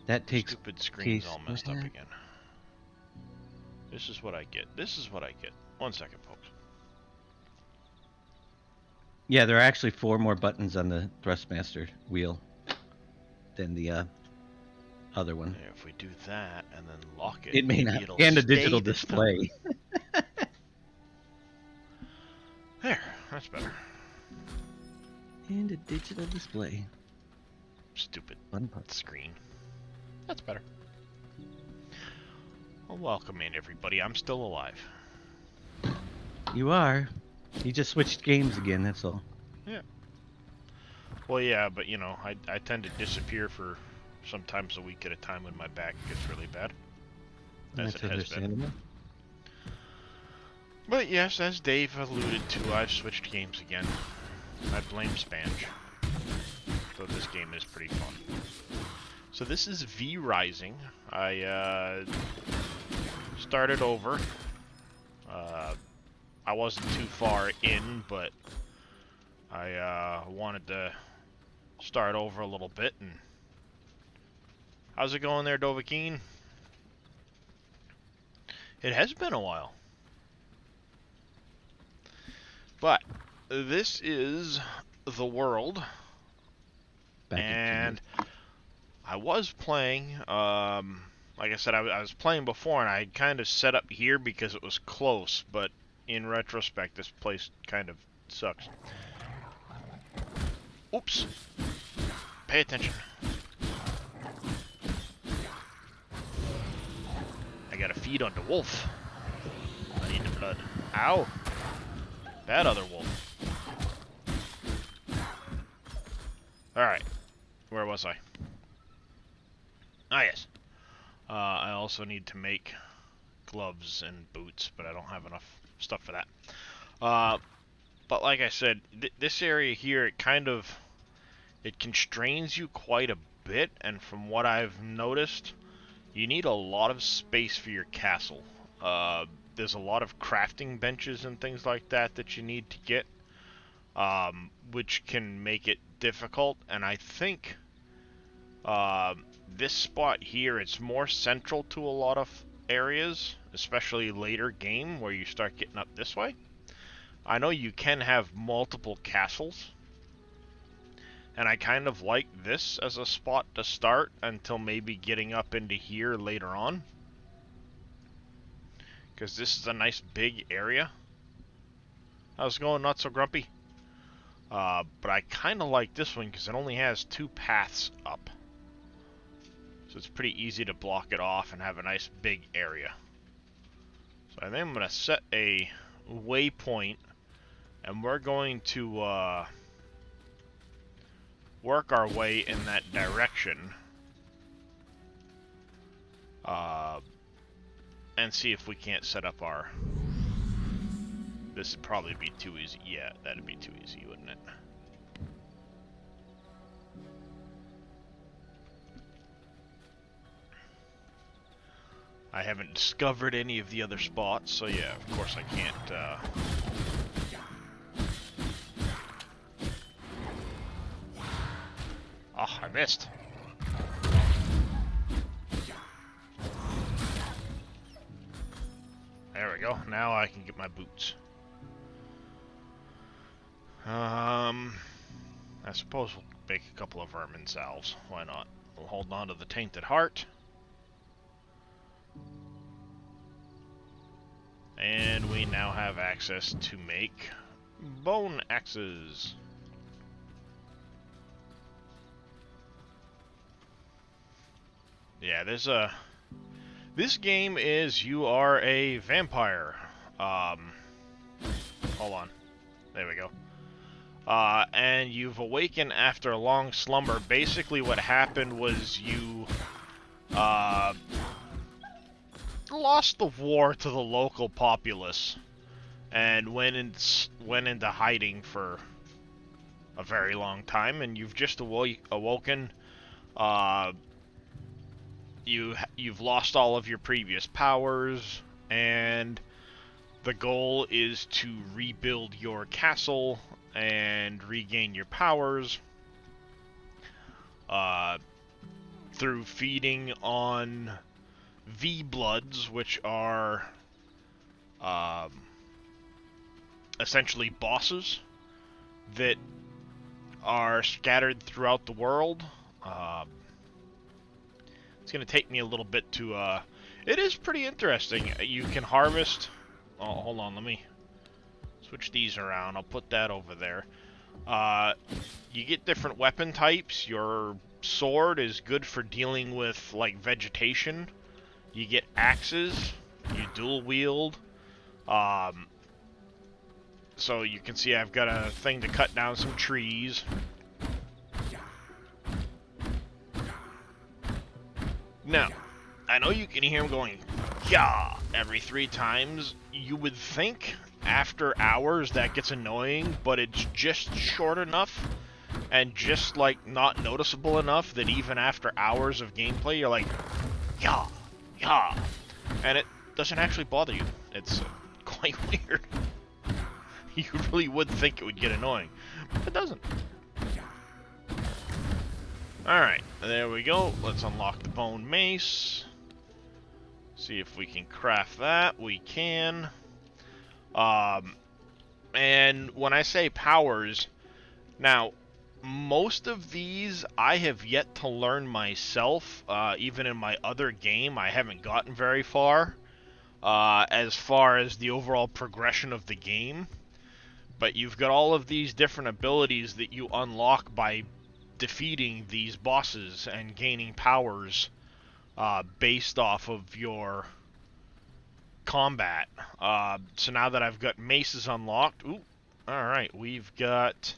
That takes Stupid screen's case. all messed up again. This is what I get. This is what I get. 1 second, folks. Yeah, there are actually 4 more buttons on the Thrustmaster wheel than the other one. And if we do that and then lock it, It may maybe not. it'll And a stay digital this time. display. There, that's better. And a digital display. Stupid Fun part. screen. That's better. Well, welcome in, everybody. I'm still alive. You are. You just switched games again, that's all. Yeah. Well, yeah, but you know, I tend to disappear for sometimes a week at a time when my back gets really bad. As That's it has been. understandable. But yes, as Dave alluded to, I've switched games again. I blame Spange. Though this game is pretty fun. So this is V Rising. I started over. I wasn't too far in, but I wanted to start over a little bit. And how's it going there, Dovahkiin? It has been a while. But this is the world, and I was playing, like I said, I was playing before, and I kind of set up here because it was close, but in retrospect, this place kind of sucks. Oops. Pay attention. I gotta feed on the wolf. I need the blood. Ow. That other wolf. Alright. Where was I? Ah, yes. I also need to make gloves and boots, but I don't have enough stuff for that. But like I said, this area here, it constrains you quite a bit, and from what I've noticed, you need a lot of space for your castle. There's a lot of crafting benches and things like that that you need to get, which can make it difficult, and I think this spot here, it's more central to a lot of areas, especially later game where you start getting up this way. I know you can have multiple castles, and I kind of like this as a spot to start until maybe getting up into here later on, because this is a nice big area. How's it going, Not So Grumpy? But I kind of like this one because it only has 2 paths up. So it's pretty easy to block it off and have a nice big area. So I think I'm going to set a waypoint, and we're going to work our way in that direction. And see if we can't set up our... This would probably be too easy. Yeah, that'd be too easy, wouldn't it? I haven't discovered any of the other spots, so yeah, of course I can't, Oh, I missed. There we go. Now I can get my boots. I suppose we'll make a couple of vermin salves. Why not? We'll hold on to the tainted heart. And we now have access to make bone axes. Yeah, there's a... This game is you are a vampire. Hold on. There we go. And you've awakened after a long slumber. Basically what happened was you lost the war to the local populace and went into hiding for a very long time, and you've just awoken. You've lost all of your previous powers, and the goal is to rebuild your castle and regain your powers. through feeding on V-Bloods, which are essentially bosses that are scattered throughout the world. It's going to take me a little bit to... it is pretty interesting. You can harvest... Oh, hold on, let me switch these around. I'll put that over there. You get different weapon types. Your sword is good for dealing with, like, vegetation. You get axes. You dual wield. So you can see I've got a thing to cut down some trees. Now, I know you can hear him going, yeah, every 3 times. You would think after hours that gets annoying, but it's just short enough and just, like, not noticeable enough that even after hours of gameplay, you're like, yeah, yeah. And it doesn't actually bother you. It's quite weird. You really would think it would get annoying, but it doesn't. Alright, there we go. Let's unlock the bone mace. See if we can craft that. We can. And when I say powers, now, most of these I have yet to learn myself. Even in my other game, I haven't gotten very far as the overall progression of the game. But you've got all of these different abilities that you unlock by defeating these bosses and gaining powers based off of your combat. So now that I've got maces unlocked, ooh, alright, we've got...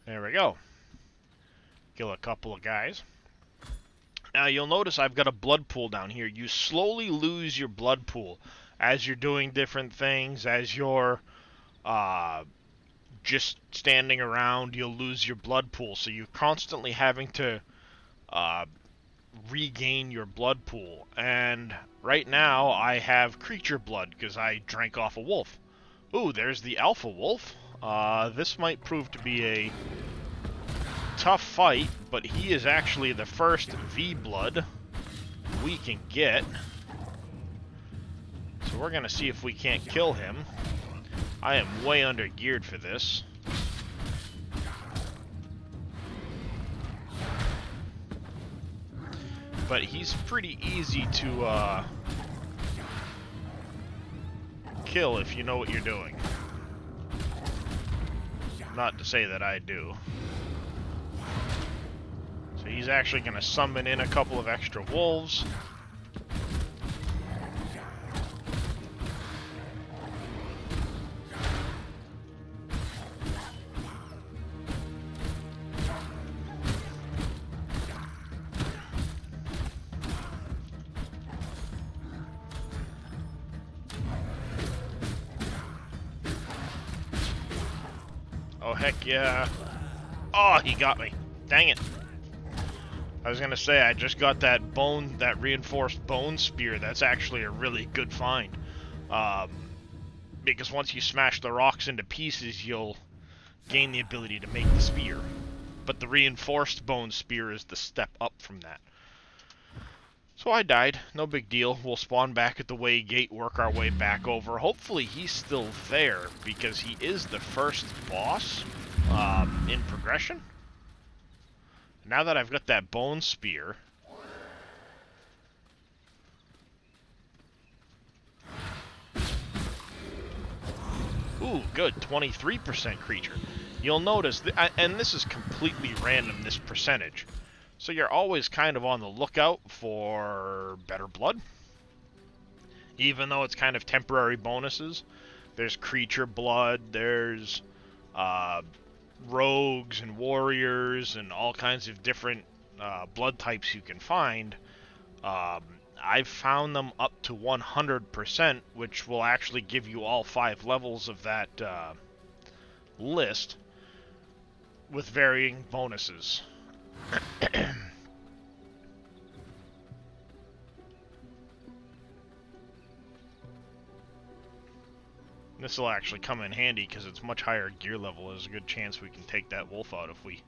There we go. Kill a couple of guys. Now you'll notice I've got a blood pool down here. You slowly lose your blood pool as you're doing different things, as you're just standing around, you'll lose your blood pool. So you're constantly having to regain your blood pool. And right now I have creature blood because I drank off a wolf. Ooh, there's the alpha wolf. This might prove to be a tough fight, but he is actually the first V-Blood we can get. So we're gonna see if we can't kill him. I am way under geared for this. But he's pretty easy to kill if you know what you're doing. Not to say that I do. So he's actually going to summon in a couple of extra wolves. Oh, heck yeah. Oh, he got me. Dang it. I was gonna say, I just got that reinforced bone spear. That's actually a really good find. Because once you smash the rocks into pieces, you'll gain the ability to make the spear. But the reinforced bone spear is the step up from that. So I died. No big deal. We'll spawn back at the way gate, work our way back over. Hopefully he's still there, because he is the first boss in progression. Now that I've got that bone spear... Ooh, good. 23% creature. You'll notice, and this is completely random, this percentage. So you're always kind of on the lookout for better blood. Even though it's kind of temporary bonuses. There's creature blood, there's rogues and warriors and all kinds of different blood types you can find. I've found them up to 100%, which will actually give you all 5 levels of that list with varying bonuses. This will actually come in handy because it's much higher gear level. There's a good chance we can take that wolf out if we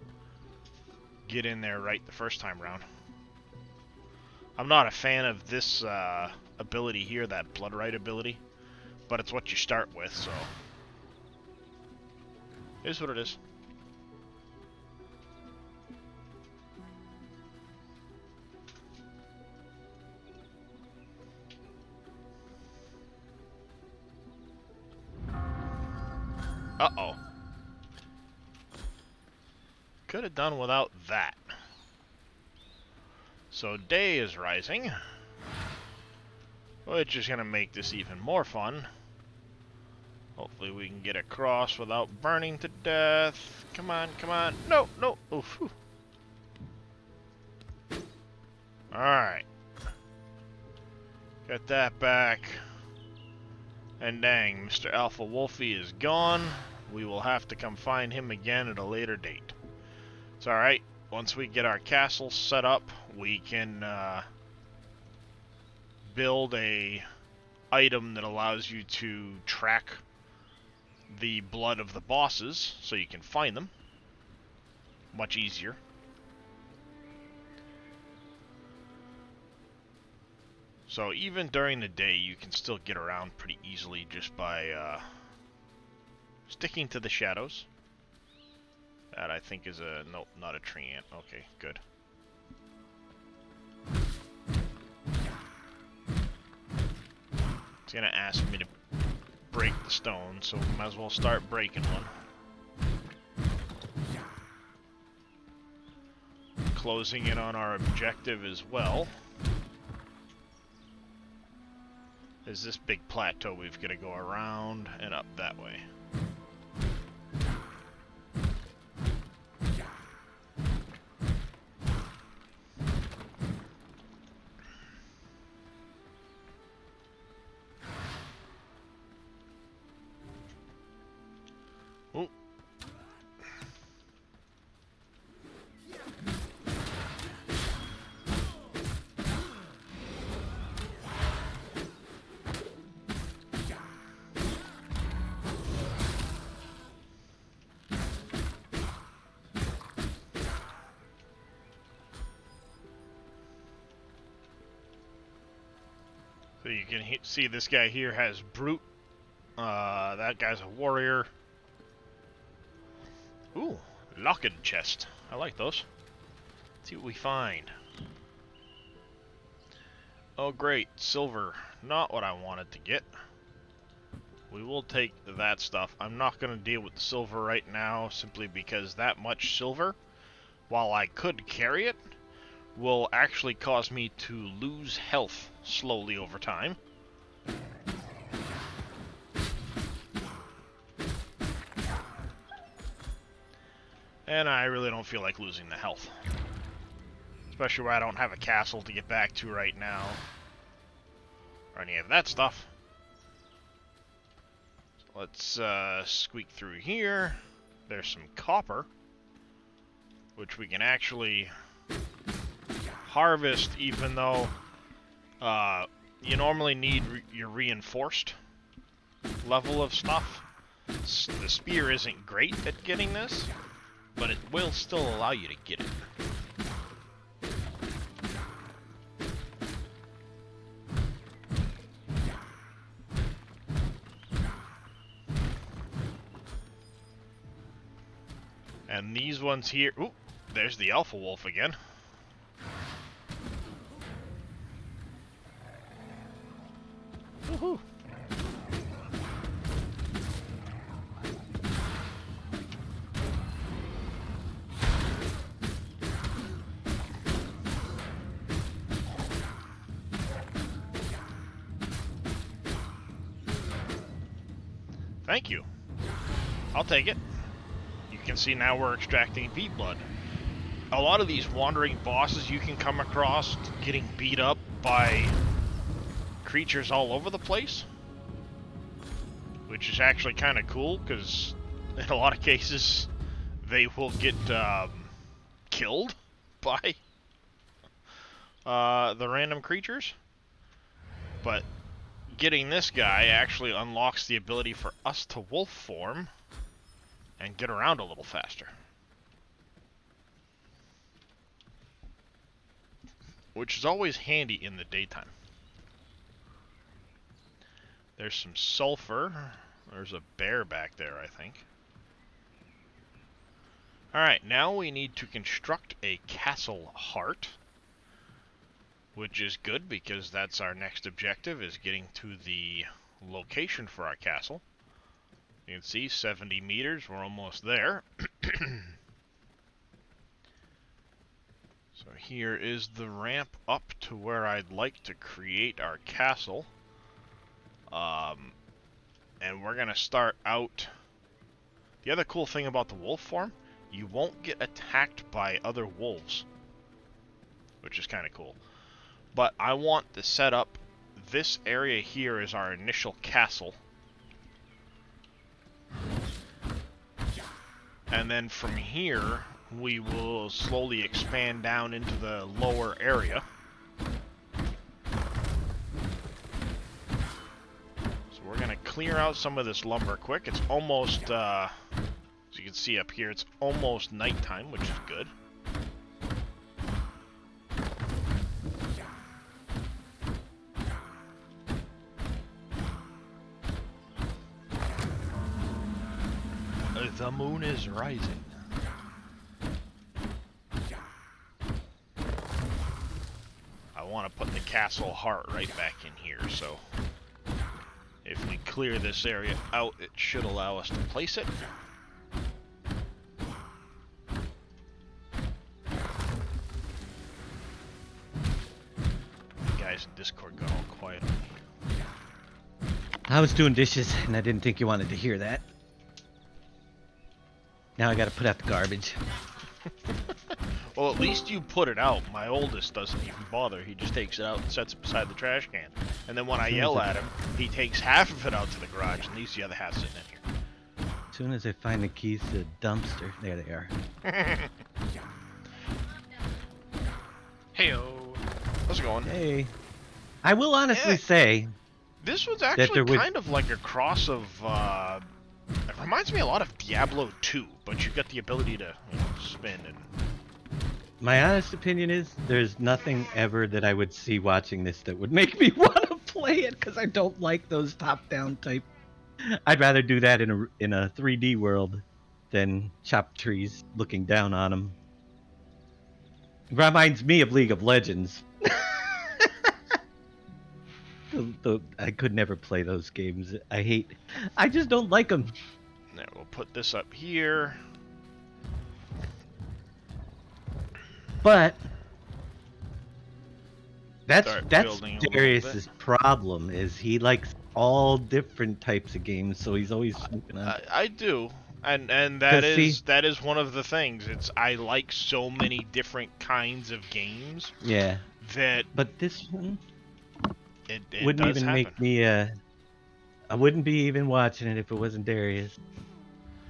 get in there right the first time round. I'm not a fan of this ability here, that Bloodright ability, but it's what you start with, so it is what it is. Uh-oh. Could have done without that. So day is rising, which is going to make this even more fun. Hopefully we can get across without burning to death. Come on, come on. No, no. Oof. Alright. Got that back. And dang, Mr. Alpha Wolfie is gone. We will have to come find him again at a later date. It's alright. Once we get our castle set up, we can build a item that allows you to track the blood of the bosses, so you can find them much easier. So even during the day, you can still get around pretty easily just by sticking to the shadows. That I think is a... nope, not a tree ant. Okay, good. It's gonna ask me to break the stone, so we might as well start breaking one. Closing in on our objective as well. Is this big plateau we've got to go around and up that way. Ooh. So you can see this guy here has Brute. That guy's a warrior. Ooh, lock-in chest. I like those. Let's see what we find. Oh great, silver. Not what I wanted to get. We will take that stuff. I'm not going to deal with the silver right now, simply because that much silver, while I could carry it, will actually cause me to lose health slowly over time. And I really don't feel like losing the health. Especially where I don't have a castle to get back to right now. Or any of that stuff. Let's squeak through here. There's some copper, which we can actually harvest, even though you normally need your reinforced level of stuff. The spear isn't great at getting this, but it will still allow you to get it. And these ones here... Ooh, there's the Alpha Wolf again. Woohoo! Thank you. I'll take it. You can see now we're extracting beat blood. A lot of these wandering bosses you can come across getting beat up by creatures all over the place, which is actually kind of cool because in a lot of cases they will get killed by the random creatures. But getting this guy actually unlocks the ability for us to wolf form and get around a little faster. Which is always handy in the daytime. There's some sulfur. There's a bear back there, I think. Alright, now we need to construct a castle heart. Which is good because that's our next objective, is getting to the location for our castle. You can see 70 meters, we're almost there. So here is the ramp up to where I'd like to create our castle. And we're going to start out... The other cool thing about the wolf form, you won't get attacked by other wolves. Which is kind of cool. But I want to set up this area here as our initial castle. And then from here, we will slowly expand down into the lower area. So we're going to clear out some of this lumber quick. It's almost, as you can see up here, it's almost nighttime, which is good. The moon is rising. I want to put the castle heart right back in here, so if we clear this area out, it should allow us to place it. Guys in Discord got all quiet on me. I was doing dishes, and I didn't think you wanted to hear that. Now I gotta put out the garbage. Well, at least you put it out. My oldest doesn't even bother. He just takes it out and sets it beside the trash can. And then when I yell at him, he takes half of it out to the garage and leaves the other half sitting in here. As soon as I find the keys to the dumpster, there they are. Heyo. How's it going? Hey. I will honestly Yeah. say... This was there actually would- kind of like a cross of, it reminds me a lot of Diablo 2, but you get the ability to spin and... My honest opinion is, there's nothing ever that I would see watching this that would make me want to play it, because I don't like those top-down type... I'd rather do that in a 3D world than chop trees looking down on them. It reminds me of League of Legends. I could never play those games. I just don't like them. There, we'll put this up here. But that's Start building a little Darius's problem, is he likes all different types of games, so he's always snooping on. I do, and that 'Cause see- that is one of the things. It's I like so many different kinds of games Yeah, that but this one it wouldn't does even happen. make me. I wouldn't be even watching it if it wasn't Darius.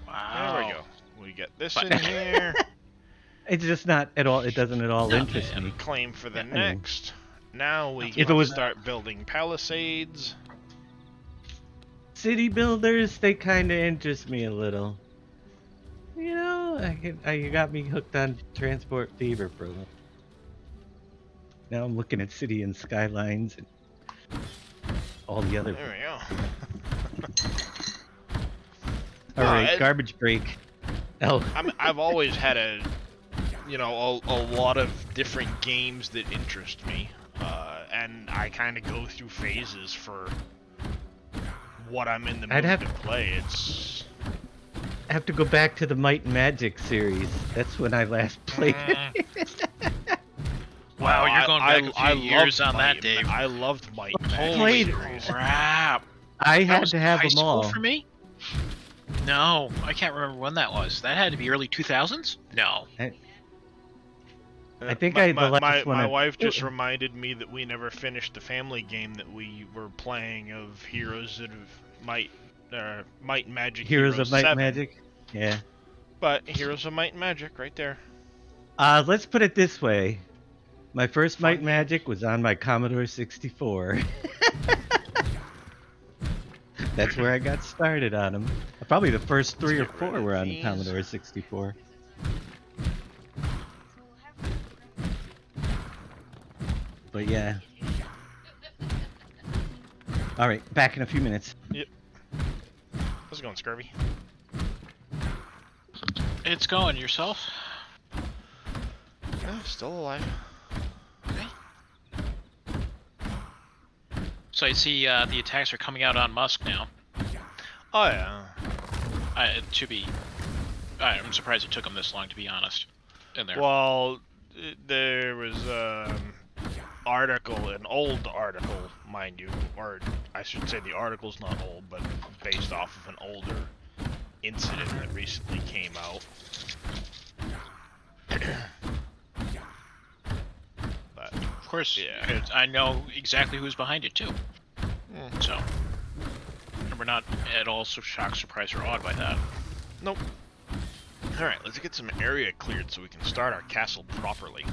Wow. There we go. We get this But- in here. It's just not at all. It doesn't at all No, interest man. me. Claim for the I mean- next. Now we If can it was- start building palisades. City builders, they kind of interest me a little. You know, you got me hooked on Transport Fever for a while. Now I'm looking at City and Skylines and all the other. There we go. All right, it- garbage break. Oh, I've always had a lot of different games that interest me, and I kind of go through phases for what I'm in the mood I'd have- to play. It's I have to go back to the Might and Magic series. That's when I last played it. Wow, you're going back a few years loved on that, Might- Dave. I loved Might and Holy Magic series. Crap. I That had was to have high them school all. for me? No, I can't remember when that was. That had to be early 2000s? No. I think my, the last one my I- wife just reminded me that we never finished the family game that we were playing of Heroes of Might and Magic. Heroes of Might 7. and Magic. Yeah. But Heroes of Might and Magic, right there. Let's put it this way. My first Might Fun and Magic was on my Commodore 64. That's where I got started on them. Probably the first 3 or Let's get rid 4 of were on the these. Commodore 64. But yeah. All right, back in a few minutes. How's it going, Scurvy? It's going. Yourself? Still alive. So I see the attacks are coming out on Musk now. Oh yeah. I'm surprised it took them this long, to be honest. In there. Well, there was article, an old article, mind you, or I should say the article's not old, but based off of an older incident that recently came out. But, Of course, yeah. I know exactly who's behind it too. So, and we're not at all so shocked, surprised, or awed by that. Nope. Alright, let's get some area cleared so we can start our castle properly.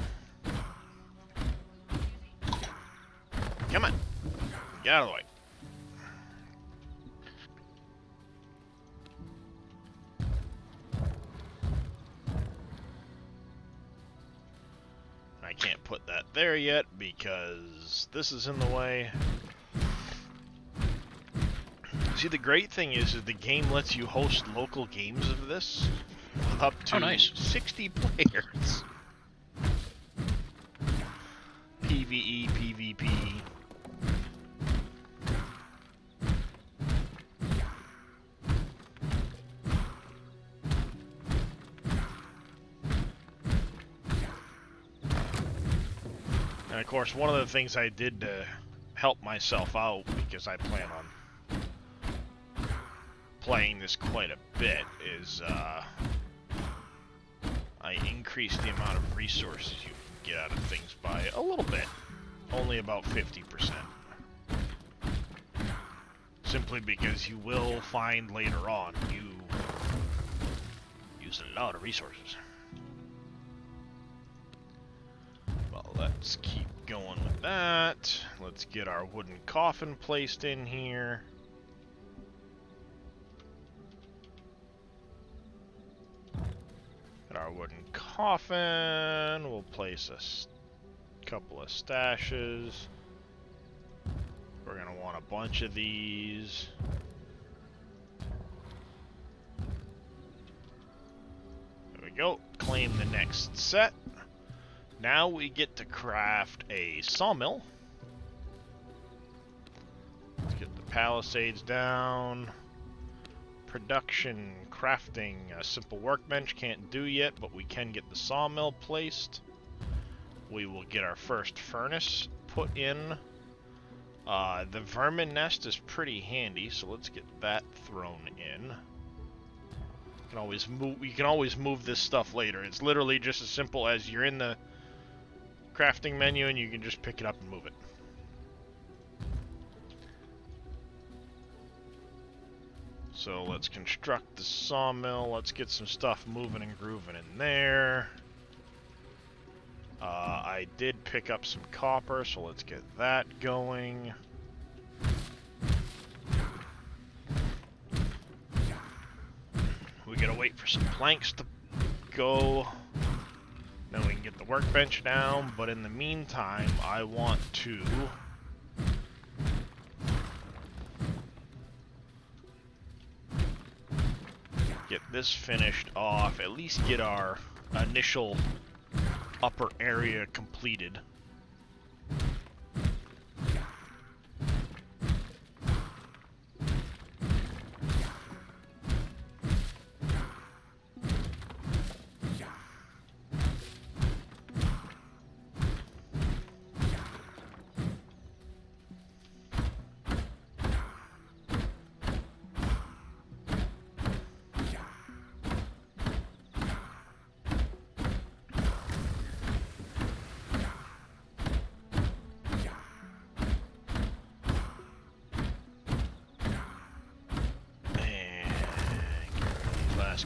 Come on. Get out of the way. I can't put that there yet because this is in the way. See, the great thing is the game lets you host local games of this up to nice. 60 players. PvE, PvP. And of course, one of the things I did to help myself out, because I plan on playing this quite a bit, is I increased the amount of resources you can get out of things by a little bit. Only about 50%. Simply because you will find later on you use a lot of resources. Well, let's keep going with that. Let's get our wooden coffin placed in here. Get our wooden coffin. We'll place a couple of stashes. We're going to want a bunch of these. There we go. Claim the next set. Now we get to craft a sawmill. Let's get the palisades down. Production, crafting, a simple workbench can't do yet, but we can get the sawmill placed. We will get our first furnace put in. The vermin nest is pretty handy, so let's get that thrown in. You can always move this stuff later. It's literally just as simple as you're in the crafting menu and you can just pick it up and move it. So let's construct the sawmill. Let's get some stuff moving and grooving in there. I did pick up some copper, so let's get that going. We gotta wait for some planks to go. Then we can get the workbench down, but in the meantime, I want to get this finished off, at least get our initial upper area completed.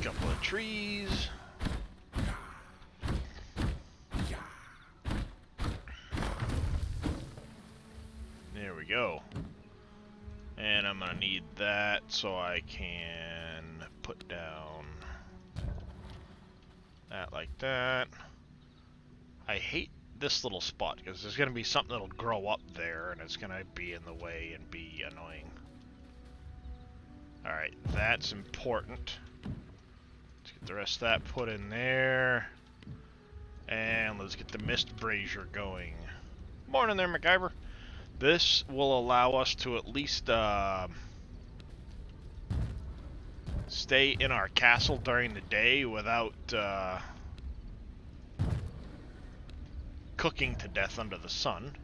Couple of trees. There we go. And I'm gonna need that so I can put down that like that. I hate this little spot because there's gonna be something that'll grow up there and it's gonna be in the way and be annoying. Alright, that's important. Let's get the rest of that put in there. And let's get the mist brazier going. Morning there, MacGyver. This will allow us to at least stay in our castle during the day without cooking to death under the sun,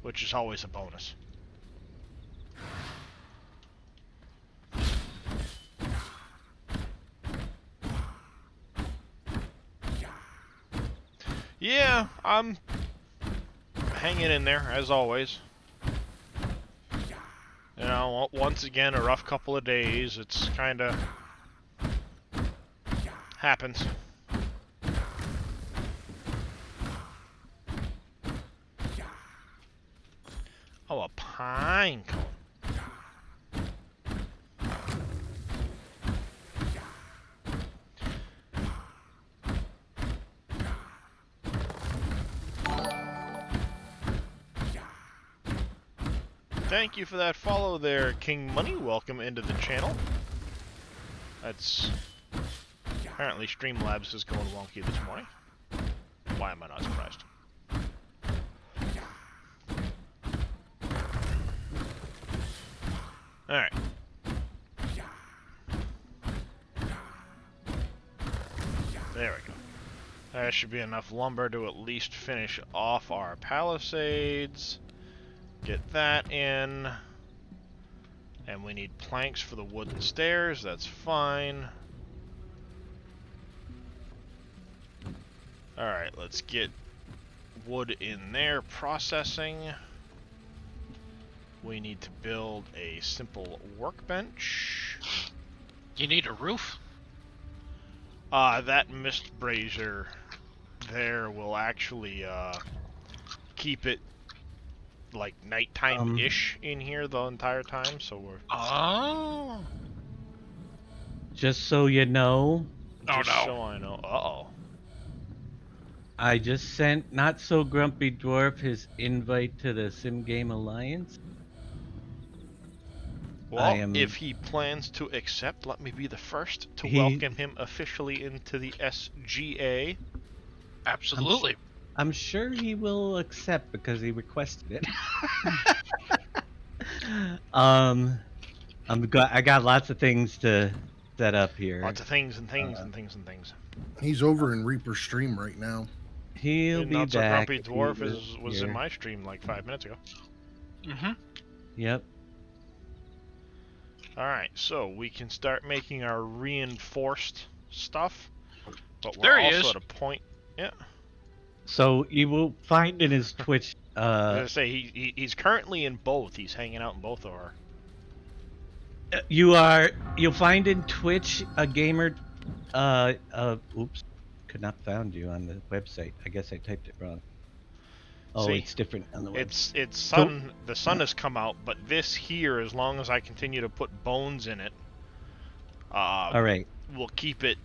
which is always a bonus. Yeah, I'm hanging in there, as always. You know, once again, a rough couple of days. It's kinda happens. Oh, a pine cone. Thank you for that follow there, King Money. Welcome into the channel. That's... Apparently Streamlabs is going wonky this morning. Why am I not surprised? Alright. There we go. That should be enough lumber to at least finish off our palisades. Get that in. And we need planks for the wooden stairs. That's fine. Alright, let's get wood in there processing. We need to build a simple workbench. You need a roof? That mist brazier there will actually keep it like nighttime-ish in here the entire time, so we're... Oh. Just so you know, Oh, just no. so I know. Uh-oh. I just sent Not So Grumpy Dwarf his invite to the Sim Game Alliance. Well, if he plans to accept, let me be the first to welcome him officially into the SGA. Absolutely. I'm sure he will accept because he requested it. I got lots of things to set up here. Lots of things and things and things and things. He's over in Reaper's stream right now. He'll be Not So back. Grumpy if he Dwarf was here. in my stream like 5 minutes ago. Mm-hmm. Yep. Alright, so we can start making our reinforced stuff. But we're There he also is. at a point... Yeah. So you will find in his Twitch. I was gonna say, he's currently in both. He's hanging out in both of our... You'll find in Twitch a gamer. Oops, could not found you on the website. I guess I typed it wrong. Oh, See, it's different on the website. It's sun. The sun has come out, but this here, as long as I continue to put bones in it, All right. we'll keep it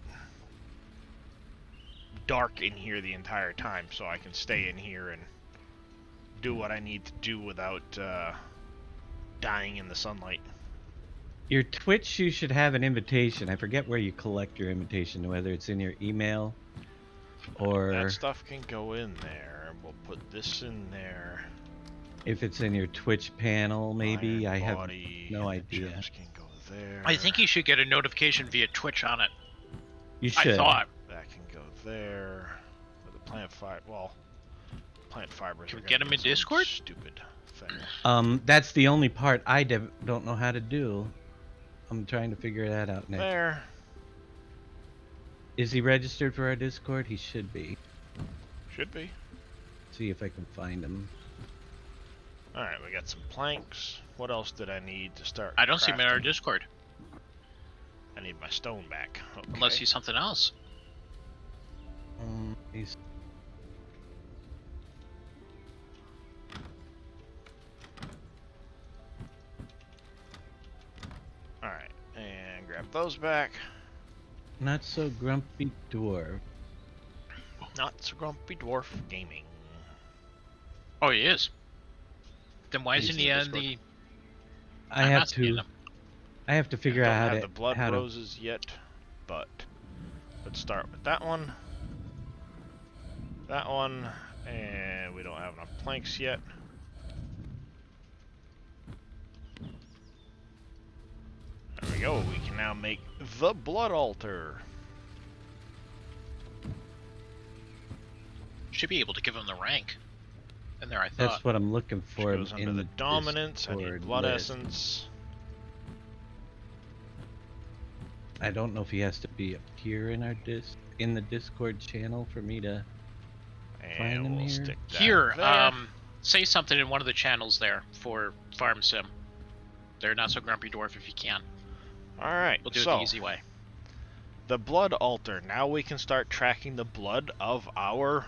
dark in here the entire time, so I can stay in here and do what I need to do without dying in the sunlight. Your Twitch, you should have an invitation. I forget where you collect your invitation, whether it's in your email or That stuff can go in there. We'll put this in there. if it's in your Twitch panel, maybe. Iron I have body, no the idea. chest can go there. I think you should get a notification via Twitch on it. You should. I thought. That can go there. With the plant fiber. Well, plant fibers. Can we are get gonna him in be some Discord? Stupid thing. That's the only part I don't know how to do. I'm trying to figure that out next. There. Is he registered for our Discord? He should be. Should be. See if I can find him. Alright, we got some planks. What else did I need to start? I don't see him in our crafting? Discord. I need my stone back. Okay. Unless he's something else. He's grab those back. Not so grumpy dwarf. Not so grumpy dwarf gaming. Oh, he is. Then why He's isn't in he the on Discord. the? I I'm have not seeing to. him. I have to figure Don't out how have to. the blood how to- roses yet, but let's start with that one. That one, and we don't have enough planks yet. There we go. We can now make the blood altar. Should be able to give him the rank. In there, I thought. That's what I'm looking Which for. goes under in the dominance. I need Discord blood list. essence. I don't know if he has to be up here in our in the Discord channel for me to. Find And him we'll here. stick that Here, there. say something in one of the channels there for Farm Sim. They're not so grumpy dwarf if you can. Alright, We'll do it so the easy way. the blood altar. Now we can start tracking the blood of our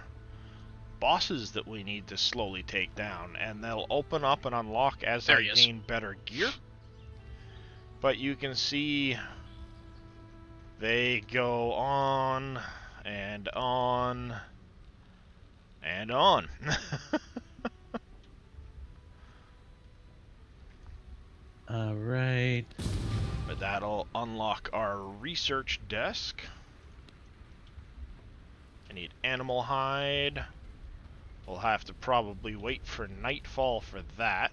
bosses that we need to slowly take down, and they'll open up and unlock as There I he is. gain better gear. But you can see they go on and on and on. All right. But that'll unlock our research desk. I need animal hide. We'll have to probably wait for nightfall for that.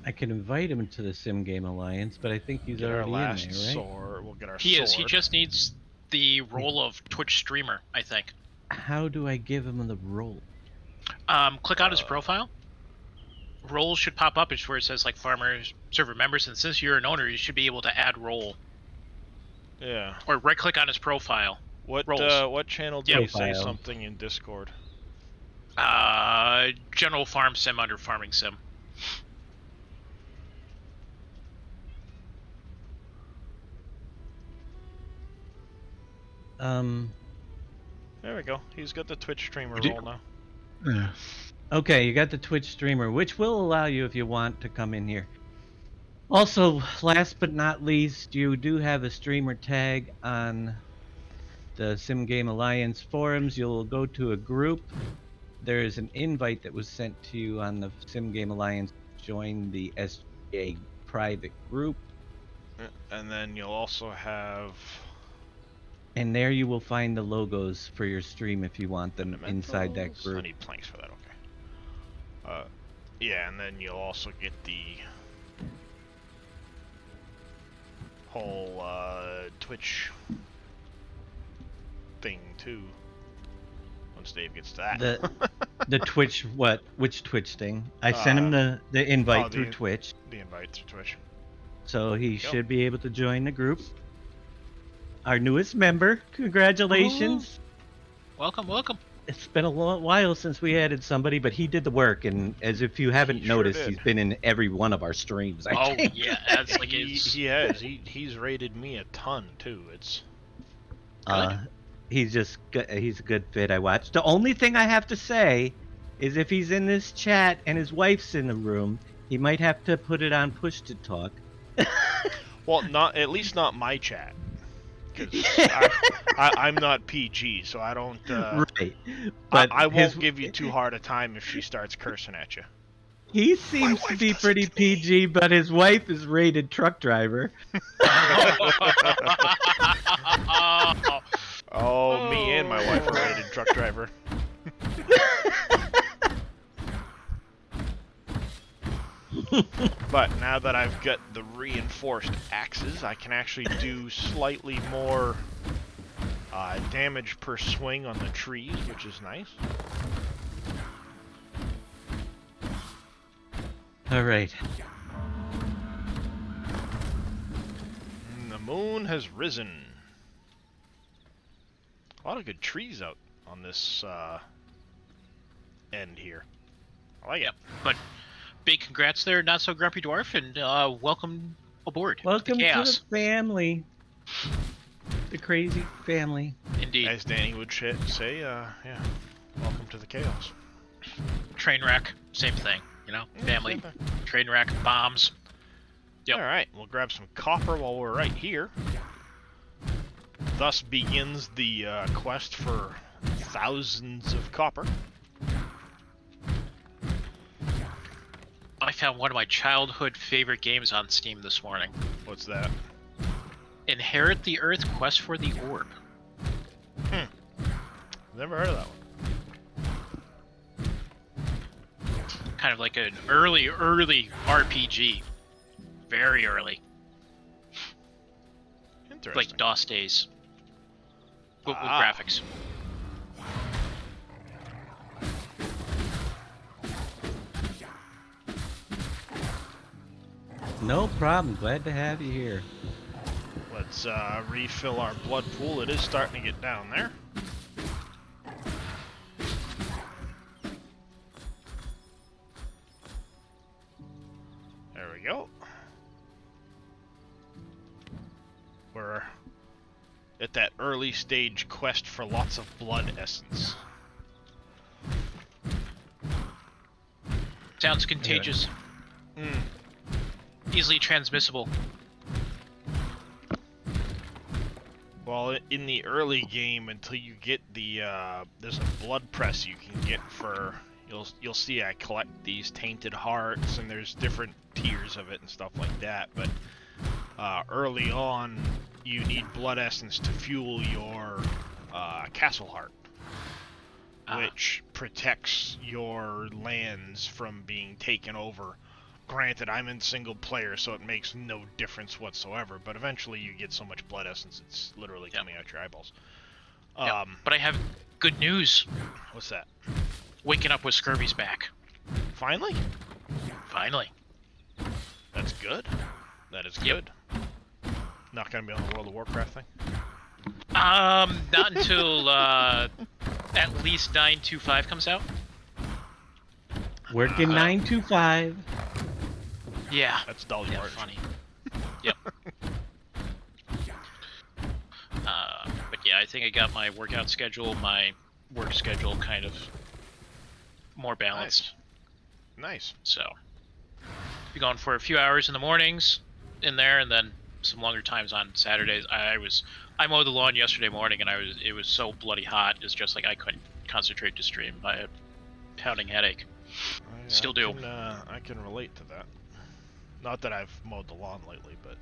I can invite him to the Sim Game Alliance, but I think he's Get our already last in there, right? sword. We'll get our He sword. is. He just needs the role of Twitch streamer, I think. How do I give him the role? Click on his profile. Roles should pop up. It's where it says like farmers, server members, and since you're an owner, you should be able to add role. Yeah. Or right-click on his profile. What Roles. what channel did Yeah. you say Profile. something in Discord? General Farm Sim under Farming Sim. There we go. He's got the Twitch streamer Did you- role now. Yeah. Okay, you got the Twitch streamer, which will allow you if you want to come in here. Also, last but not least, you do have a streamer tag on the Sim Game Alliance forums. You'll go to a group. There is an invite that was sent to you on the Sim Game Alliance. Join the SGA private group, And then you'll also have and there you will find the logos for your stream if you want them inside that fundamentals. I group. need planks for that. Okay. Yeah, and then you'll also get the whole Twitch thing too. Once Dave gets to that. The Twitch what? Which Twitch thing? I sent him the invite oh, through the- Twitch, the invite through Twitch. so he Go. should be able to join the group. Our newest member, congratulations! Welcome, welcome. It's been a while since we added somebody, but he did the work, and as if you haven't He sure noticed, did. he's been in every one of our streams. I Oh think. yeah, that's like he, it's. he has. He's rated me a ton too. It's He's just he's a good fit. I watched. The only thing I have to say is if he's in this chat and his wife's in the room, he might have to put it on push to talk. well, not at least not my chat. 'Cause I'm not PG, so I don't. Right. But I won't his- give you too hard a time if she starts cursing at you. He seems to wife be does it pretty to me. PG, but his wife is rated truck driver. Oh, me and my wife are rated truck driver. But now that I've got the reinforced axes, I can actually do slightly more damage per swing on the trees, which is nice. All right. And the moon has risen. A lot of good trees out on this end here. I like Yep. it. But big congrats there, not so grumpy dwarf, and welcome aboard. Welcome the to chaos. the family. The crazy family. Indeed. As Danny would say, yeah, welcome to the chaos. Train wreck, same thing. You know, family, trading rack, bombs. Yep. All right, we'll grab some copper while we're right here. Thus begins the quest for thousands of copper. I found one of my childhood favorite games on Steam this morning. What's that? Inherit the Earth: Quest for the Orb. Never heard of that one. Kind of like an early RPG. Very early. Interesting. Like DOS days. With Ah. graphics. No problem. Glad to have you here. Let's refill our blood pool. It is starting to get down there. There we go. We're at that early stage quest for lots of blood essence. Sounds contagious. Easily transmissible. Well, in the early game, until you get the there's a blood press you can get for. You'll see I collect these tainted hearts, and there's different tiers of it and stuff like that. But early on, you need blood essence to fuel your castle heart, which protects your lands from being taken over. Granted, I'm in single player, so it makes no difference whatsoever, but eventually you get so much blood essence, it's literally coming out your eyeballs. But I have good news. What's that? Waking up with scurvy's back. Finally? Finally. That's good. That is Yep. good. Not gonna be on the World of Warcraft thing? Not until, at least 925 comes out. Working 9 to 5. Yeah. That's dull Yeah, March. funny. Yep. But yeah, I think I got my workout schedule, my work schedule kind of more balanced. Nice. So, be going for a few hours in the mornings in there, and then some longer times on Saturdays. I mowed the lawn yesterday morning, and it was so bloody hot. It's just like I couldn't concentrate to stream. I had a pounding headache. Still do. I can relate to that. Not that I've mowed the lawn lately, but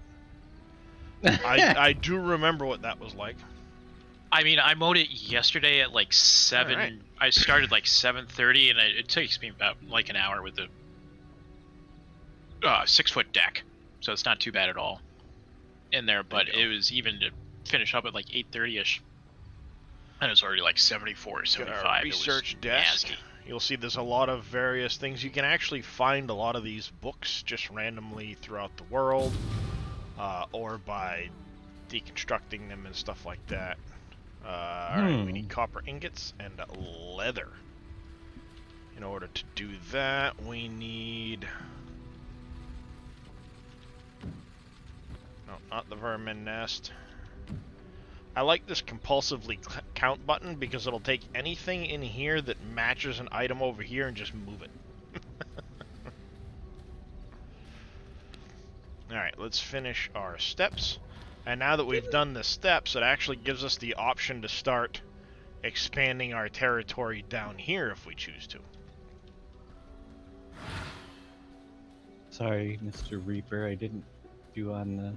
I do remember what that was like. I mean, I mowed it yesterday at like 7. Alright. I started like 7:30, and it takes me about like an hour with the 6-foot deck, so it's not too bad at all in there. But it was even to finish up at like 8:30ish, and it was already like 74, Got 75. our It was research desk. nasty. You'll see there's a lot of various things. You can actually find a lot of these books just randomly throughout the world, or by deconstructing them and stuff like that. Alright, we need copper ingots and leather. In order to do that, we need... No, not the vermin nest. I like this compulsively count button because it'll take anything in here that matches an item over here and just move it. Alright, let's finish our steps. And now that we've done the steps, it actually gives us the option to start expanding our territory down here if we choose to. Sorry, Mr. Reaper, I didn't do on the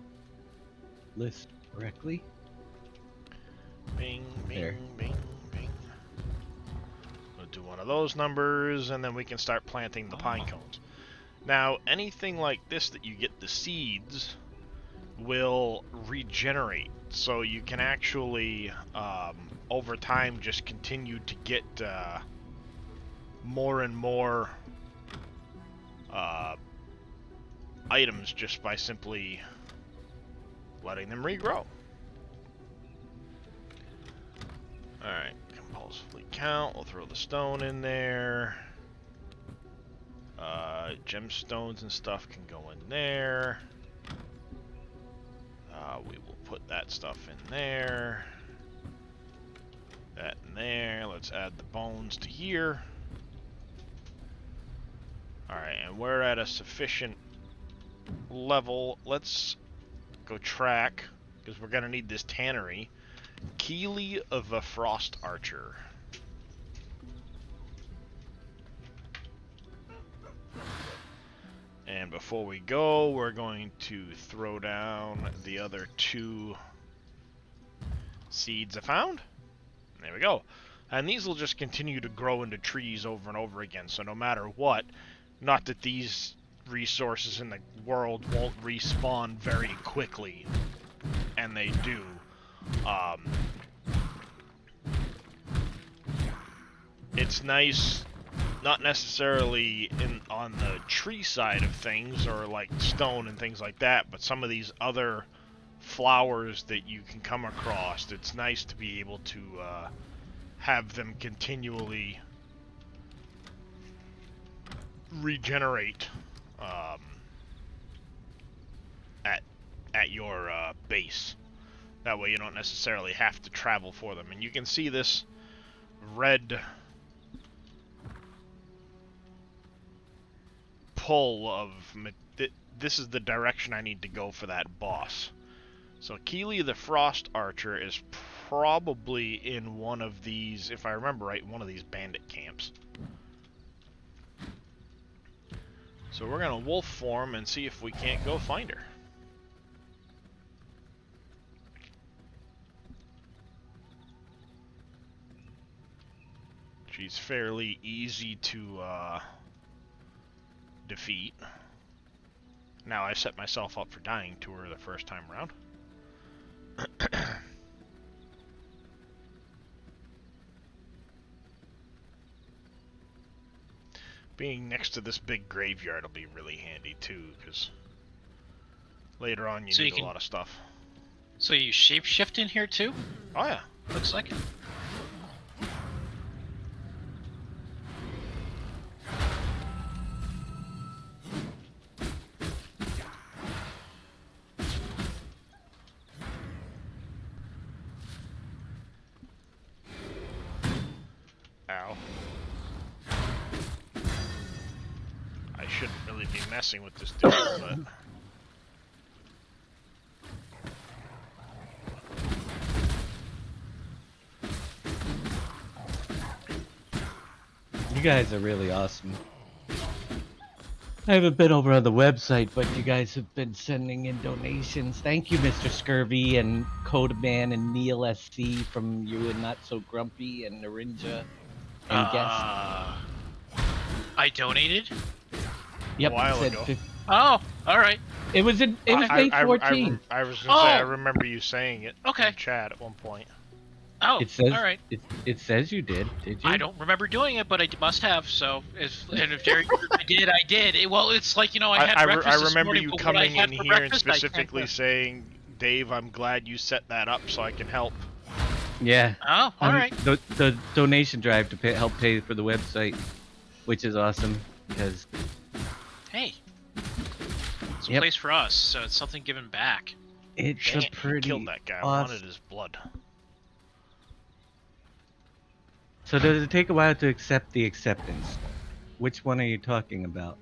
list correctly. Bing, bing, There. bing, bing. We'll do one of those numbers, and then we can start planting the pine cones. Now, anything like this that you get the seeds will regenerate, so you can actually, over time, just continue to get more and more items just by simply letting them regrow. Alright, compulsively count. We'll throw the stone in there. Gemstones and stuff can go in there. We will put that stuff in there. That in there. Let's add the bones to here. Alright, and we're at a sufficient level. Let's go track, because we're going to need this tannery. Keely of a Frost Archer. And before we go, we're going to throw down the other 2 seeds I found. There we go. And these will just continue to grow into trees over and over again, so no matter what, not that these resources in the world won't respawn very quickly, and they do. It's nice, not necessarily on the tree side of things, or like stone and things like that, but some of these other flowers that you can come across, it's nice to be able to have them continually regenerate at your base. That way you don't necessarily have to travel for them. And you can see this red pull of... This is the direction I need to go for that boss. So Keely the Frost Archer is probably in one of these, if I remember right, one of these bandit camps. So we're going to wolf form and see if we can't go find her. She's fairly easy to defeat. Now I set myself up for dying to her the first time around. Being next to this big graveyard will be really handy too, because later on you need a lot of stuff. So you shapeshift in here too? Oh yeah. Looks like it. Ow. I shouldn't really be messing with this dude, but... You guys are really awesome. I haven't been over on the website, but you guys have been sending in donations. Thank you, Mr. Scurvy and Codeman and Neil SC from You and Not So Grumpy and Narinja and Guest. I donated? Yep, a while said ago. Oh, alright. It was May 14th. I was gonna say, I Oh. remember you saying it Okay. in chat at one point. Oh, It says alright. it says you did. Did you? I don't remember doing it, but I must have, so if Jerry I did. Well, it's like, you know, I had breakfast I this remember morning, you but what I coming had in for here and breakfast, I can't specifically remember. saying, Dave, I'm glad you set that up so I can help. Yeah. Oh, alright. The donation drive to help pay for the website, which is awesome because Hey. It's a Yep. place for us, so it's something given back. it's Dang a it, he pretty killed that guy. I awesome. wanted his blood. So does it take a while to accept the acceptance? Which one are you talking about?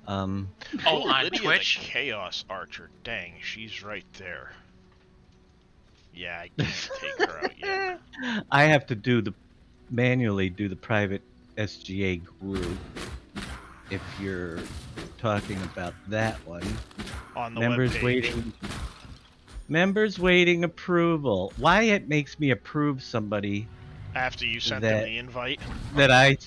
Oh, Ooh, on Lydia Twitch? the Chaos Archer. Dang, she's right there. Yeah, I can't take her out yet. I have to manually do the private SGA group. If you're talking about that one, On the members webpage. waiting. Members waiting approval. Why it makes me approve somebody After you sent that- them the invite. that I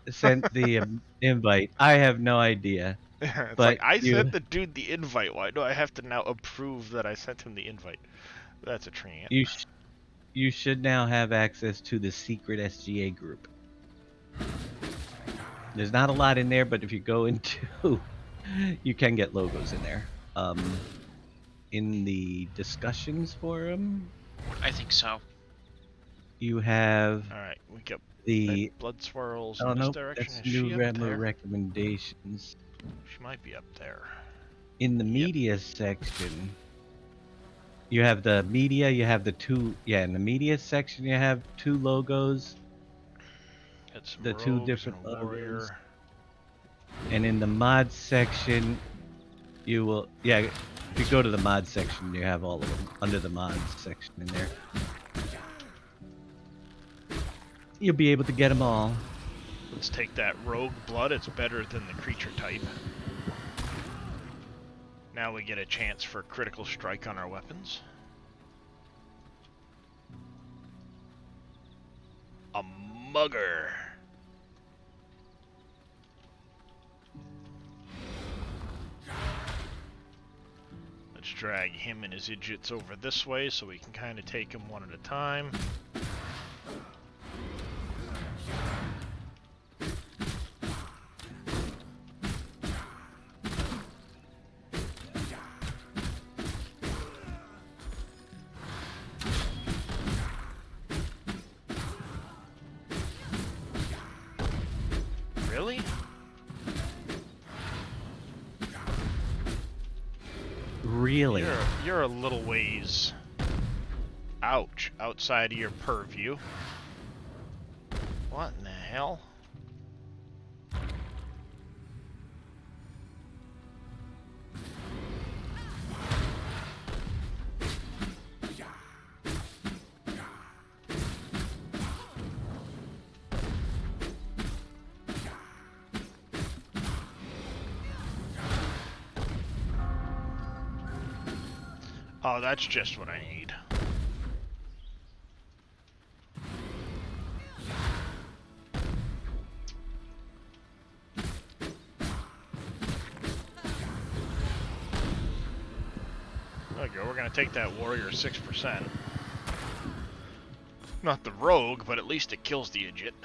sent the invite? I have no idea. It's But like, I you- sent the dude the invite. Why do I have to now approve that I sent him the invite? That's a treant. You should now have access to the secret SGA group. There's not a lot in there, but if you go into, you can get logos in there. In the discussions forum, I think so. you have Alright, we got the blood swirls oh in this no, direction. that's Is she new up Remo there? recommendations. She might be up there. In the media section, you have the media. You have the two. Yeah, in the media section, you have two logos. Got some The two robes different and a warrior. logos. And in the mod section, you will, yeah, if you go to the mod section, you have all of them under the mods section in there. You'll be able to get them all. Let's take that rogue blood. It's better than the creature type. Now we get a chance for critical strike on our weapons. A mugger. Let's drag him and his idiots over this way so we can kind of take them one at a time. Really? Really? You're a little ways. Ouch. Outside of your purview. What in the hell? Oh, that's just what I need. There we go, we're gonna take that warrior 6%. Not the rogue, but at least it kills the idiot.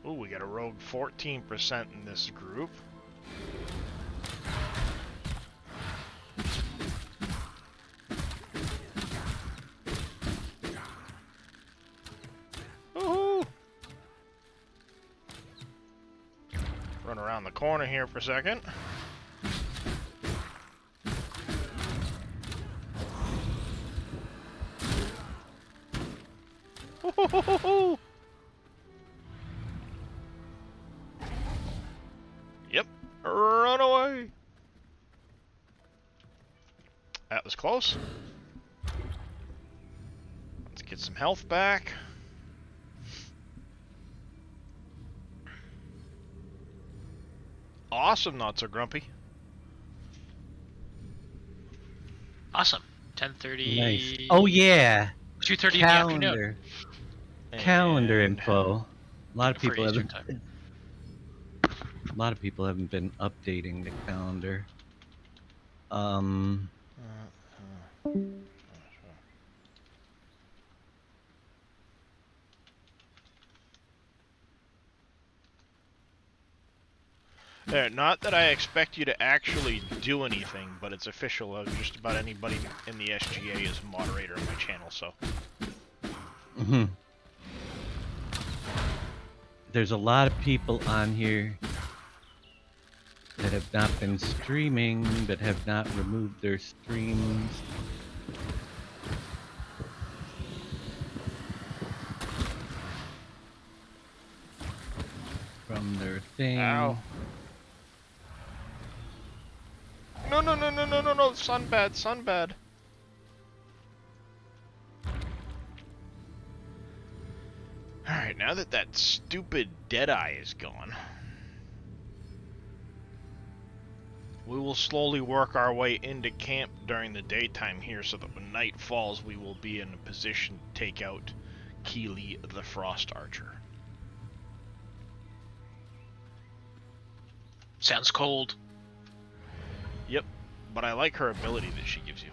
Ooh, we got a rogue 14% in this group. Woohoo! Run around the corner here for a second. Woohoo! Yep, run away. That was close. Let's get some health back. Awesome, not so grumpy. Awesome. 10:30. Nice. Oh yeah. 2:30 in the afternoon. Calendar And info. A lot of For people Eastern haven't. time. A lot of people haven't been updating the calendar. There, not that I expect you to actually do anything, but it's official of just about anybody in the SGA is a moderator on my channel, so. Mhm. There's a lot of people on here that have not been streaming, but have not removed their streams. From their thing. Ow. No, no, no, no, no, no, no, sunbad, sunbad. Alright, now that that stupid Deadeye is gone, we will slowly work our way into camp during the daytime here so that when night falls we will be in a position to take out Keely the Frost Archer. Sounds cold. Yep, but I like her ability that she gives you.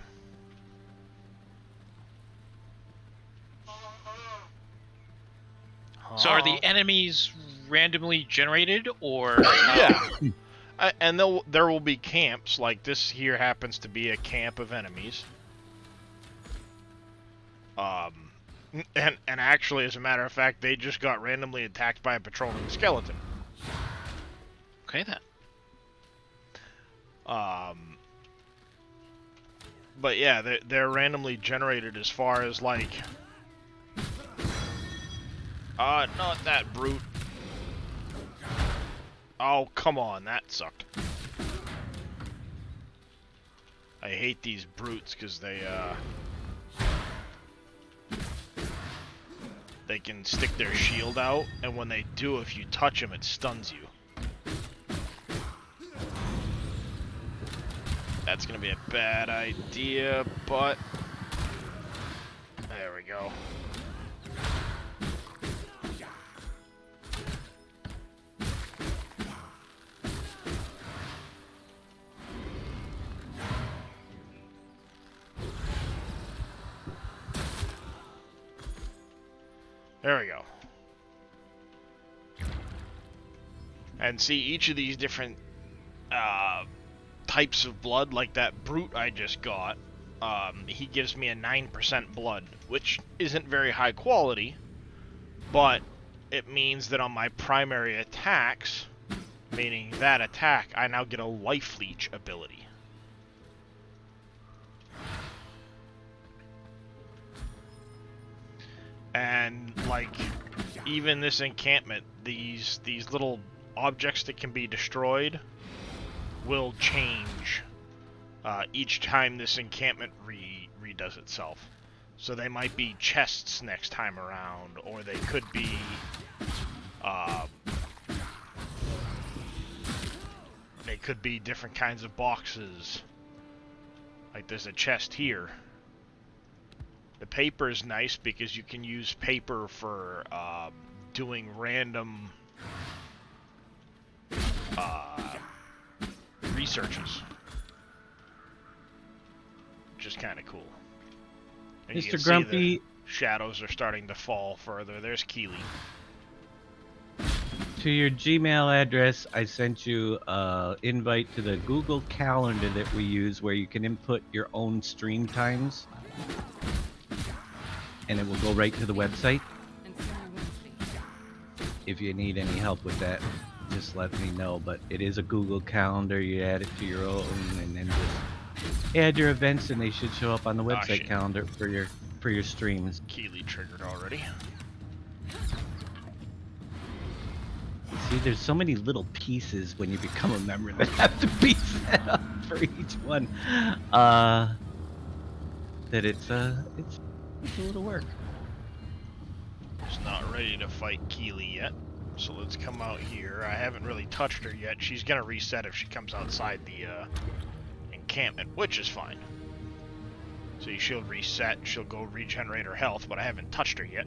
So are the enemies randomly generated, or Yeah. And there will be camps, like this here happens to be a camp of enemies. And actually, as a matter of fact, they just got randomly attacked by a patrolling skeleton. Okay then. But yeah, they're randomly generated as far as like, not that brute. Oh, come on, that sucked. I hate these brutes because they can stick their shield out, and when they do, if you touch them, it stuns you. That's gonna be a bad idea, but there we go. There we go. And see, each of these different types of blood, like that brute I just got, he gives me a 9% blood, which isn't very high quality, but it means that on my primary attacks, meaning that attack, I now get a life leech ability. And like, even this encampment, these little objects that can be destroyed will change each time this encampment redoes itself. So they might be chests next time around, or they could be different kinds of boxes. Like there's a chest here. The paper is nice because you can use paper for doing random researches, which is kind of cool. And you can Mr. see Grumpy, the shadows are starting to fall further. There's Keely. to your Gmail address, I sent you an invite to the Google Calendar that we use where you can input your own stream times. And it will go right to the website. If you need any help with that, just let me know. But it is a Google Calendar. You add it to your own, and then just add your events, and they should show up on the website shit. calendar for your streams. Keely triggered already. See, there's so many little pieces when you become a member that have to be set up for each one. That it's a little work. She's not ready to fight Keely yet, so let's come out here. I haven't really touched her yet. She's gonna reset if she comes outside the encampment, which is fine. So she'll reset, she'll go regenerate her health, but I haven't touched her yet.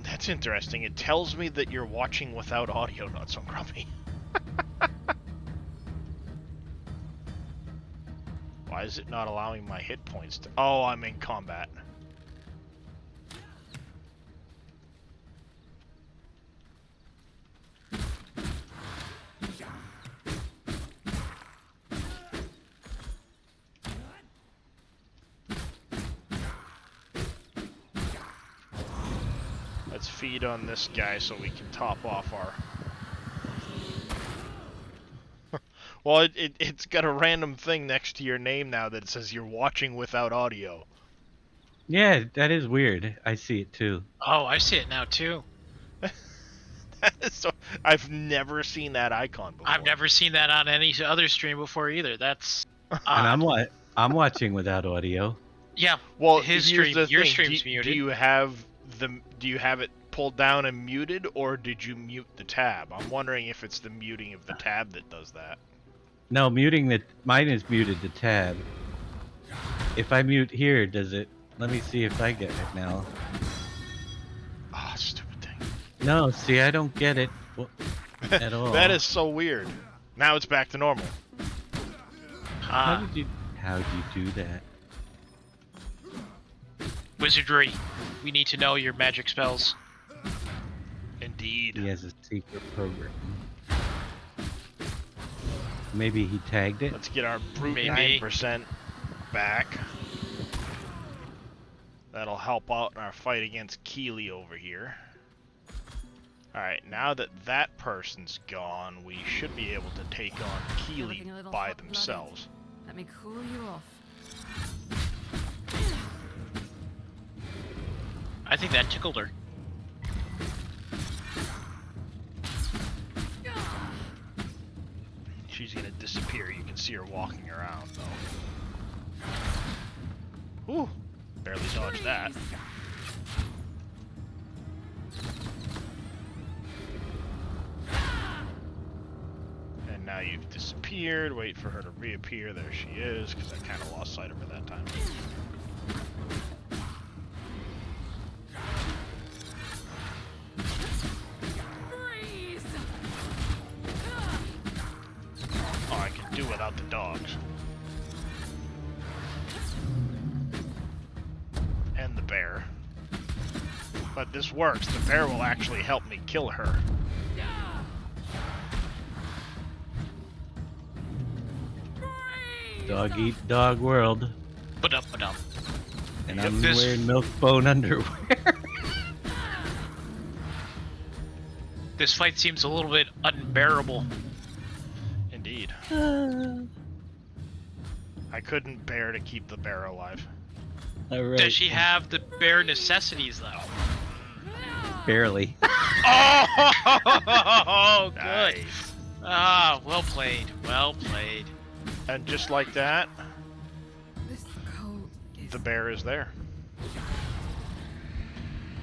That's interesting. It tells me that you're watching without audio, not so grumpy. Why is it not allowing my hit points to... Oh, I'm in combat. Let's feed on this guy so we can top off our... Well, it's got a random thing next to your name now that says you're watching without audio. Yeah, that is weird. I see it too. Oh, I see it now too. So, I've never seen that icon before. I've never seen that on any other stream before either. That's And odd. I'm watching without audio. Yeah. Well, his here's stream, the your thing. stream's do, muted. do you have it pulled down and muted, or did you mute the tab? I'm wondering if it's the muting of the tab that does that. No, mine is muted the tab. If I mute here, does it? Let me see if I get it now. Ah, stupid thing. No, see, I don't get it at all. That is so weird. Now it's back to normal. How'd you do that? Wizardry. We need to know your magic spells. Indeed. He has a secret program. Maybe he tagged it. Let's get our brute Maybe. 9% back. That'll help out in our fight against Keely over here. Alright, now that that person's gone, we should be able to take on Keely Looking a little by hot-blooded. themselves. Let me cool you off. I think that tickled her. disappear. You can see her walking around, though. Whew. Barely dodged that. And now you've disappeared. Wait for her to reappear. There she is, because I kind of lost sight of her that time. Oh, I can do without the dogs. And the bear. But this works. The bear will actually help me kill her. Dog eat dog world. Ba-dum. And Yep, I'm this- wearing milk bone underwear. This fight seems a little bit unbearable. Indeed. I couldn't bear to keep the bear alive. Alright. Does she have the bare necessities though? Barely. Oh, good. Nice. Ah, well played. Well played. And just like that, This coat is the bear is there.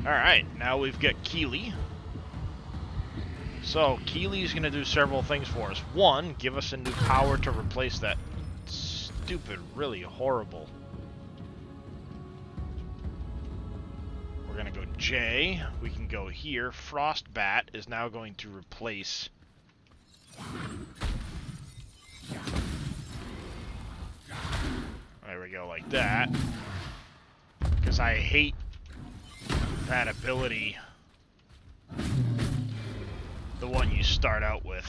Alright, now we've got Keely. So, Keely's going to do several things for us. One, give us a new power to replace that stupid, really horrible. We're going to go J. We can go here. Frostbat is now going to replace... There we go, like that. Because I hate that ability. The one you start out with.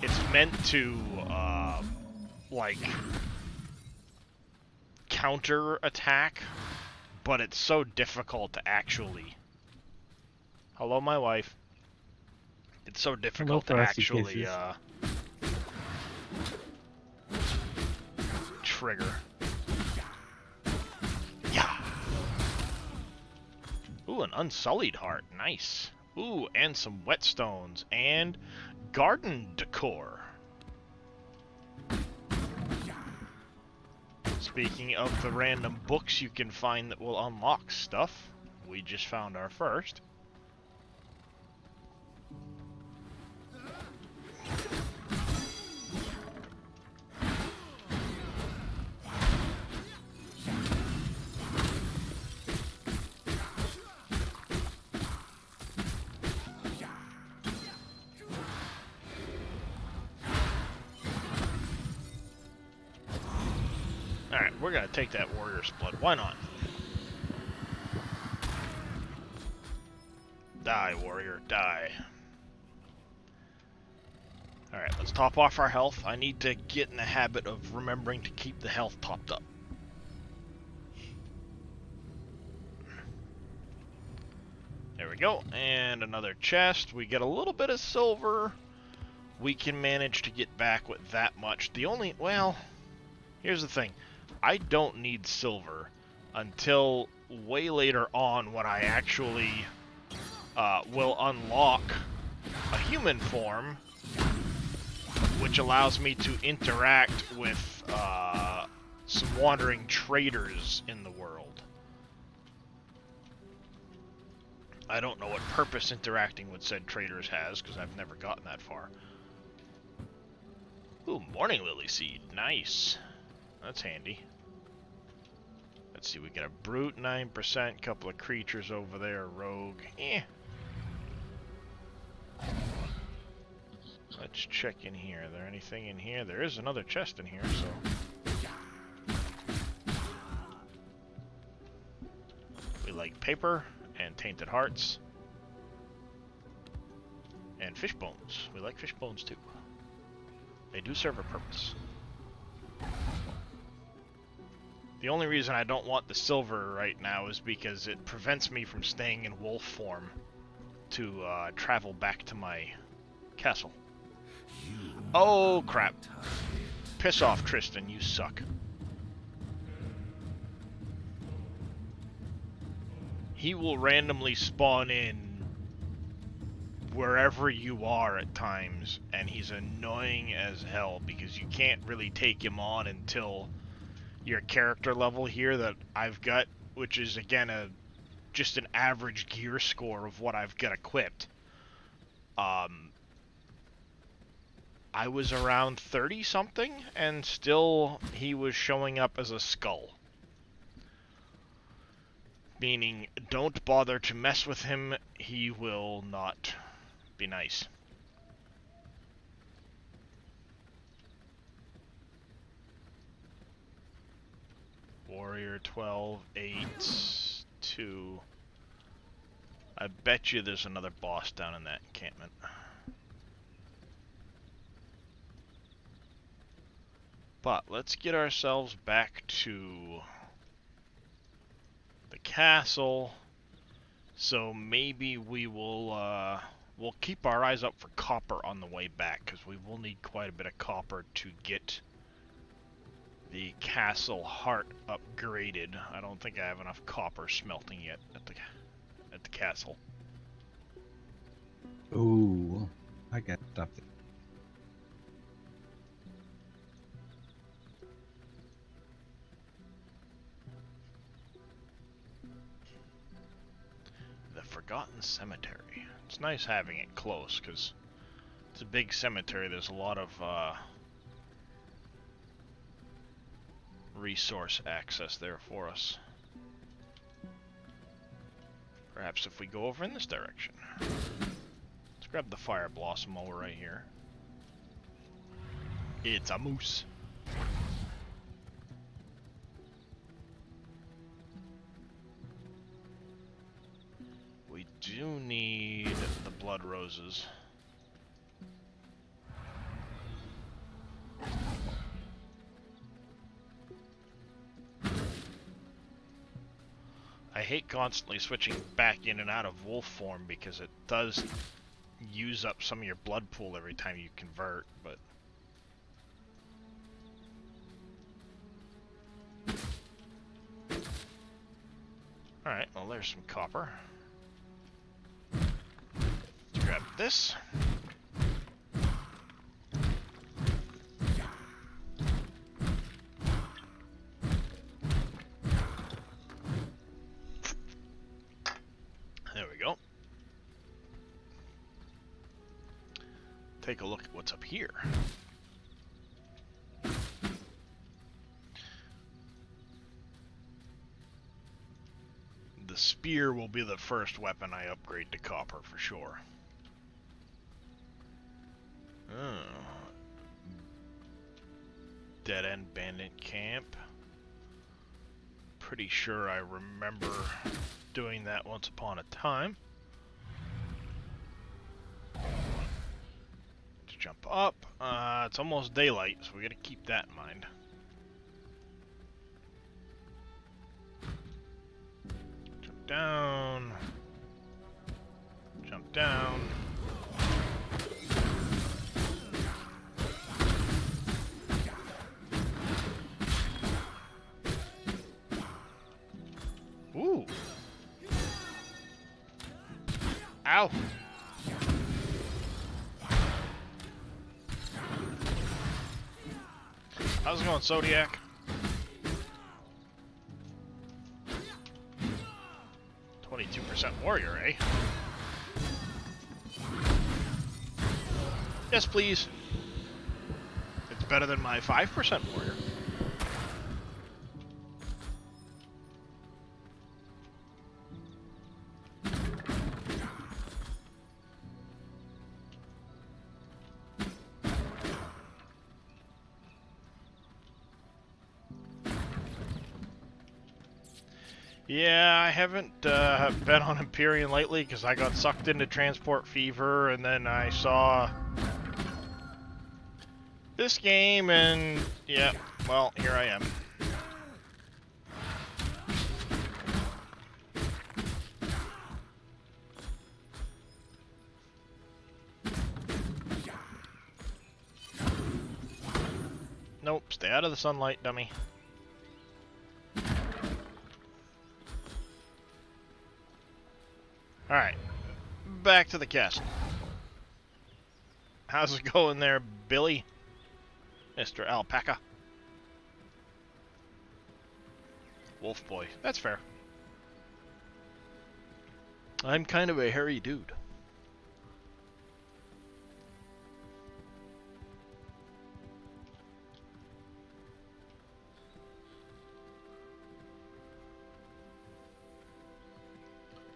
It's meant to, like, counter attack, but it's so difficult to actually... Hello, my wife. It's so difficult to Frosty actually, Kisses. trigger. Yeah. Ooh, an unsullied heart. Nice. Ooh, and some whetstones and garden decor. Speaking of the random books you can find that will unlock stuff, we just found our first. Alright, we're gonna take that warrior's blood. Why not? Die, warrior, die. Alright, let's top off our health. I need to get in the habit of remembering to keep the health topped up. There we go. And another chest. We get a little bit of silver. We can manage to get back with that much. The only... well, here's the thing. I don't need silver until way later on when I actually will unlock a human form, which allows me to interact with some wandering traders in the world. I don't know what purpose interacting with said traders has, because I've never gotten that far. Ooh, morning lily seed. Nice. That's handy. Let's see, we got a brute 9%, couple of creatures over there, rogue. Eh. Let's check in here. Is there anything in here? There is another chest in here, so. We like paper and tainted hearts. And fish bones. We like fish bones too. They do serve a purpose. The only reason I don't want the silver right now is because it prevents me from staying in wolf form to travel back to my castle. Oh crap. Piss off, Tristan, you suck. He will randomly spawn in wherever you are at times, and he's annoying as hell because you can't really take him on until your character level here that I've got, which is again just an average gear score of what I've got equipped. I was around 30 something, and still he was showing up as a skull. Meaning, don't bother to mess with him, he will not be nice. Warrior 12, 8, 2. I bet you there's another boss down in that encampment. But let's get ourselves back to the castle. So maybe we will we'll keep our eyes up for copper on the way back, because we will need quite a bit of copper to get the castle heart upgraded. I don't think I have enough copper smelting yet at the castle. Ooh, I got stuff. The Forgotten Cemetery. It's nice having it close, because it's a big cemetery. There's a lot of resource access there for us. Perhaps if we go over in this direction. Let's grab the Fire Blossom while we're right here. It's a moose. We do need the blood roses. I hate constantly switching back in and out of wolf form because it does use up some of your blood pool every time you convert, but alright, well there's some copper. Let's grab this. There we go. Take a look at what's up here. The spear will be the first weapon I upgrade to copper for sure. Oh. Dead End Bandit Camp. Pretty sure I remember doing that once upon a time. Let's jump up. It's almost daylight, so we gotta keep that in mind. Jump down. Jump down. Ooh. Ow. How's it going, Zodiac? %, warrior, eh? Yes, please. It's better than my 5% warrior. Yeah, I haven't been on Empyrean lately because I got sucked into Transport Fever, and then I saw this game, and yeah, well, here I am. Nope, stay out of the sunlight, dummy. Alright, back to the castle. How's it going there, Billy? Mr. Alpaca. Wolf boy. That's fair. I'm kind of a hairy dude.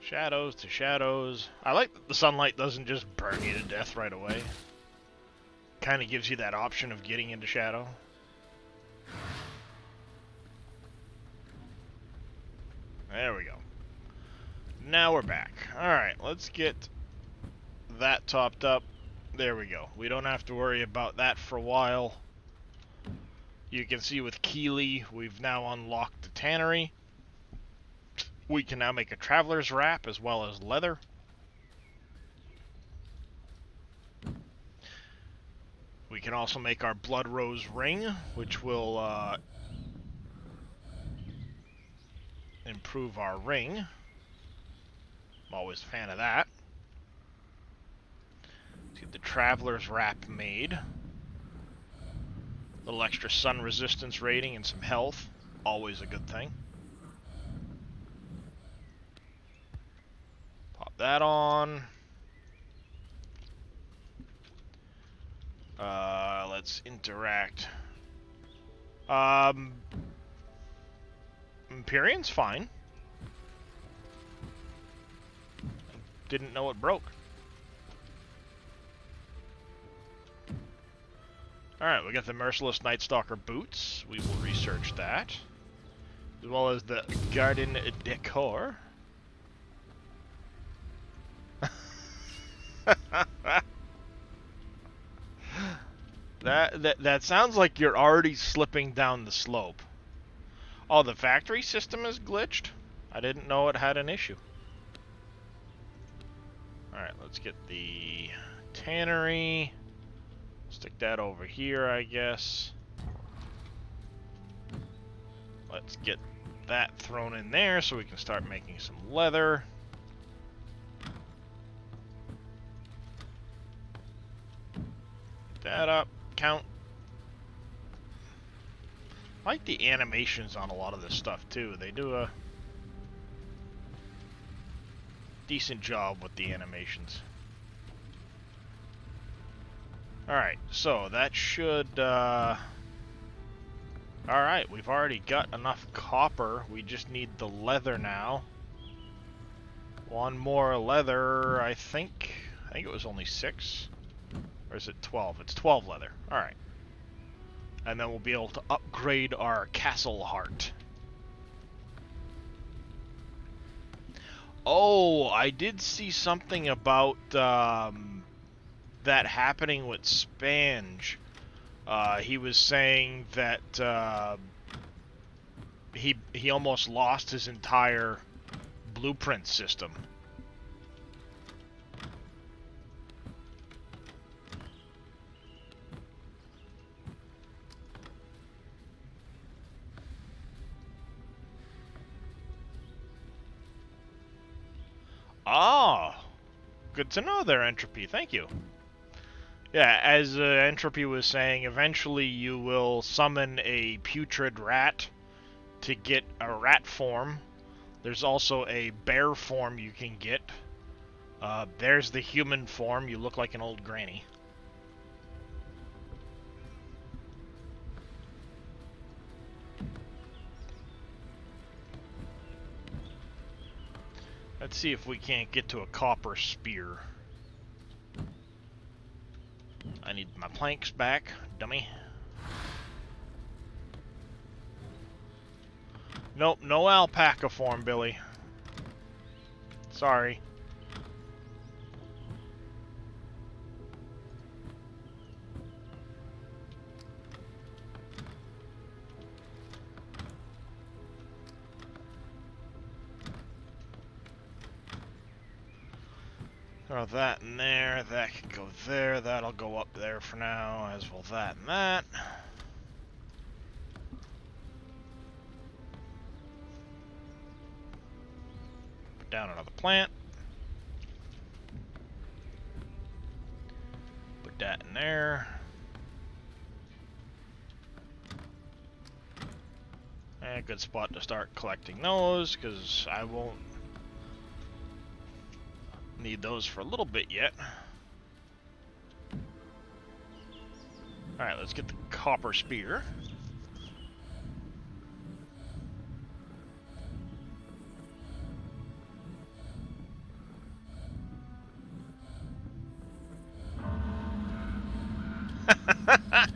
Shadows to shadows. I like that the sunlight doesn't just burn you to death right away. Kind of gives you that option of getting into shadow. There we go. Now we're back. Alright, let's get that topped up. There we go. We don't have to worry about that for a while. You can see with Keeley, we've now unlocked the tannery. We can now make a traveler's wrap as well as leather. We can also make our blood rose ring, which will improve our ring. I'm always a fan of that. Let's get the traveler's wrap made. A little extra sun resistance rating and some health. Always a good thing. Pop that on. Let's interact. Empyrean's fine. Didn't know it broke. Alright, we got the Merciless Night Stalker boots. We will research that. As well as the garden decor. That sounds like you're already slipping down the slope. Oh, the factory system is glitched? I didn't know it had an issue. Alright, let's get the tannery. Stick that over here, I guess. Let's get that thrown in there so we can start making some leather. That up. Count. I like the animations on a lot of this stuff too. They do a decent job with the animations. Alright, so that should alright, we've already got enough copper. We just need the leather now. One more leather, I think it was only 6. Or is it 12? It's 12 leather. Alright. And then we'll be able to upgrade our castle heart. Oh, I did see something about that happening with Spange. He was saying that he almost lost his entire blueprint system. Ah, good to know there, Entropy. Thank you. Yeah, as Entropy was saying, eventually you will summon a putrid rat to get a rat form. There's also a bear form you can get. There's the human form. You look like an old granny. Let's see if we can't get to a copper spear. I need my planks back, dummy. Nope, no alpaca form, Billy. Sorry. Throw that in there, that can go there, that'll go up there for now, as will that and that. Put down another plant. Put Put that in there. And a good spot to start collecting those, because I won't need those for a little bit yet. Alright, let's get the copper spear.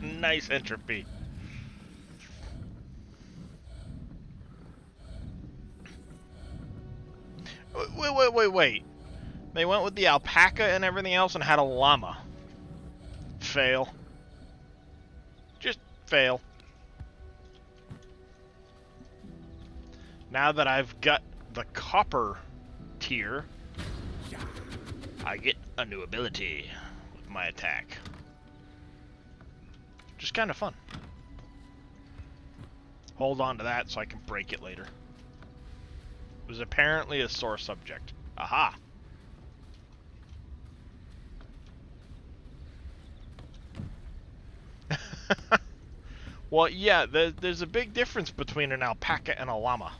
Nice entropy. Wait. They went with the alpaca and everything else and had a llama. Fail. Just fail. Now that I've got the copper tier, I get a new ability with my attack. Just kind of fun. Hold on to that so I can break it later. It was apparently a sore subject. Aha! Well, yeah, there's a big difference between an alpaca and a llama.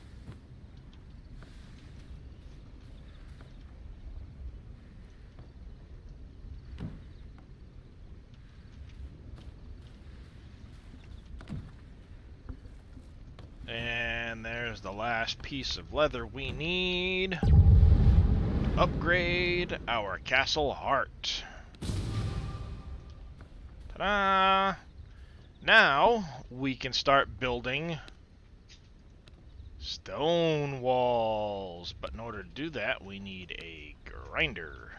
And there's the last piece of leather we need to upgrade our castle heart. Ta-da! Now we can start building stone walls. But in order to do that, we need a grinder,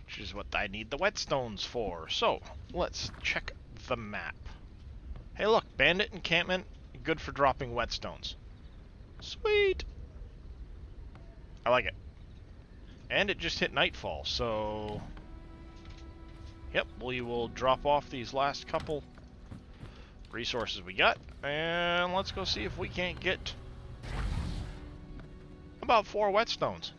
which is what I need the whetstones for. So let's check the map. Hey look, bandit encampment, good for dropping whetstones. Sweet! I like it. And it just hit nightfall, so... Yep, we will drop off these last couple resources we got, and let's go see if we can't get about 4 whetstones.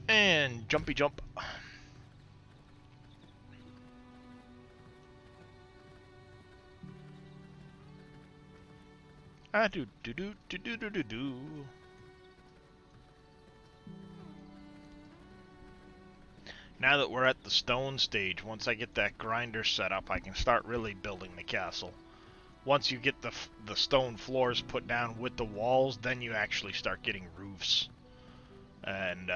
And jumpy jump. Ah, do. Now that we're at the stone stage, once I get that grinder set up, I can start really building the castle. Once you get the stone floors put down with the walls, then you actually start getting roofs. And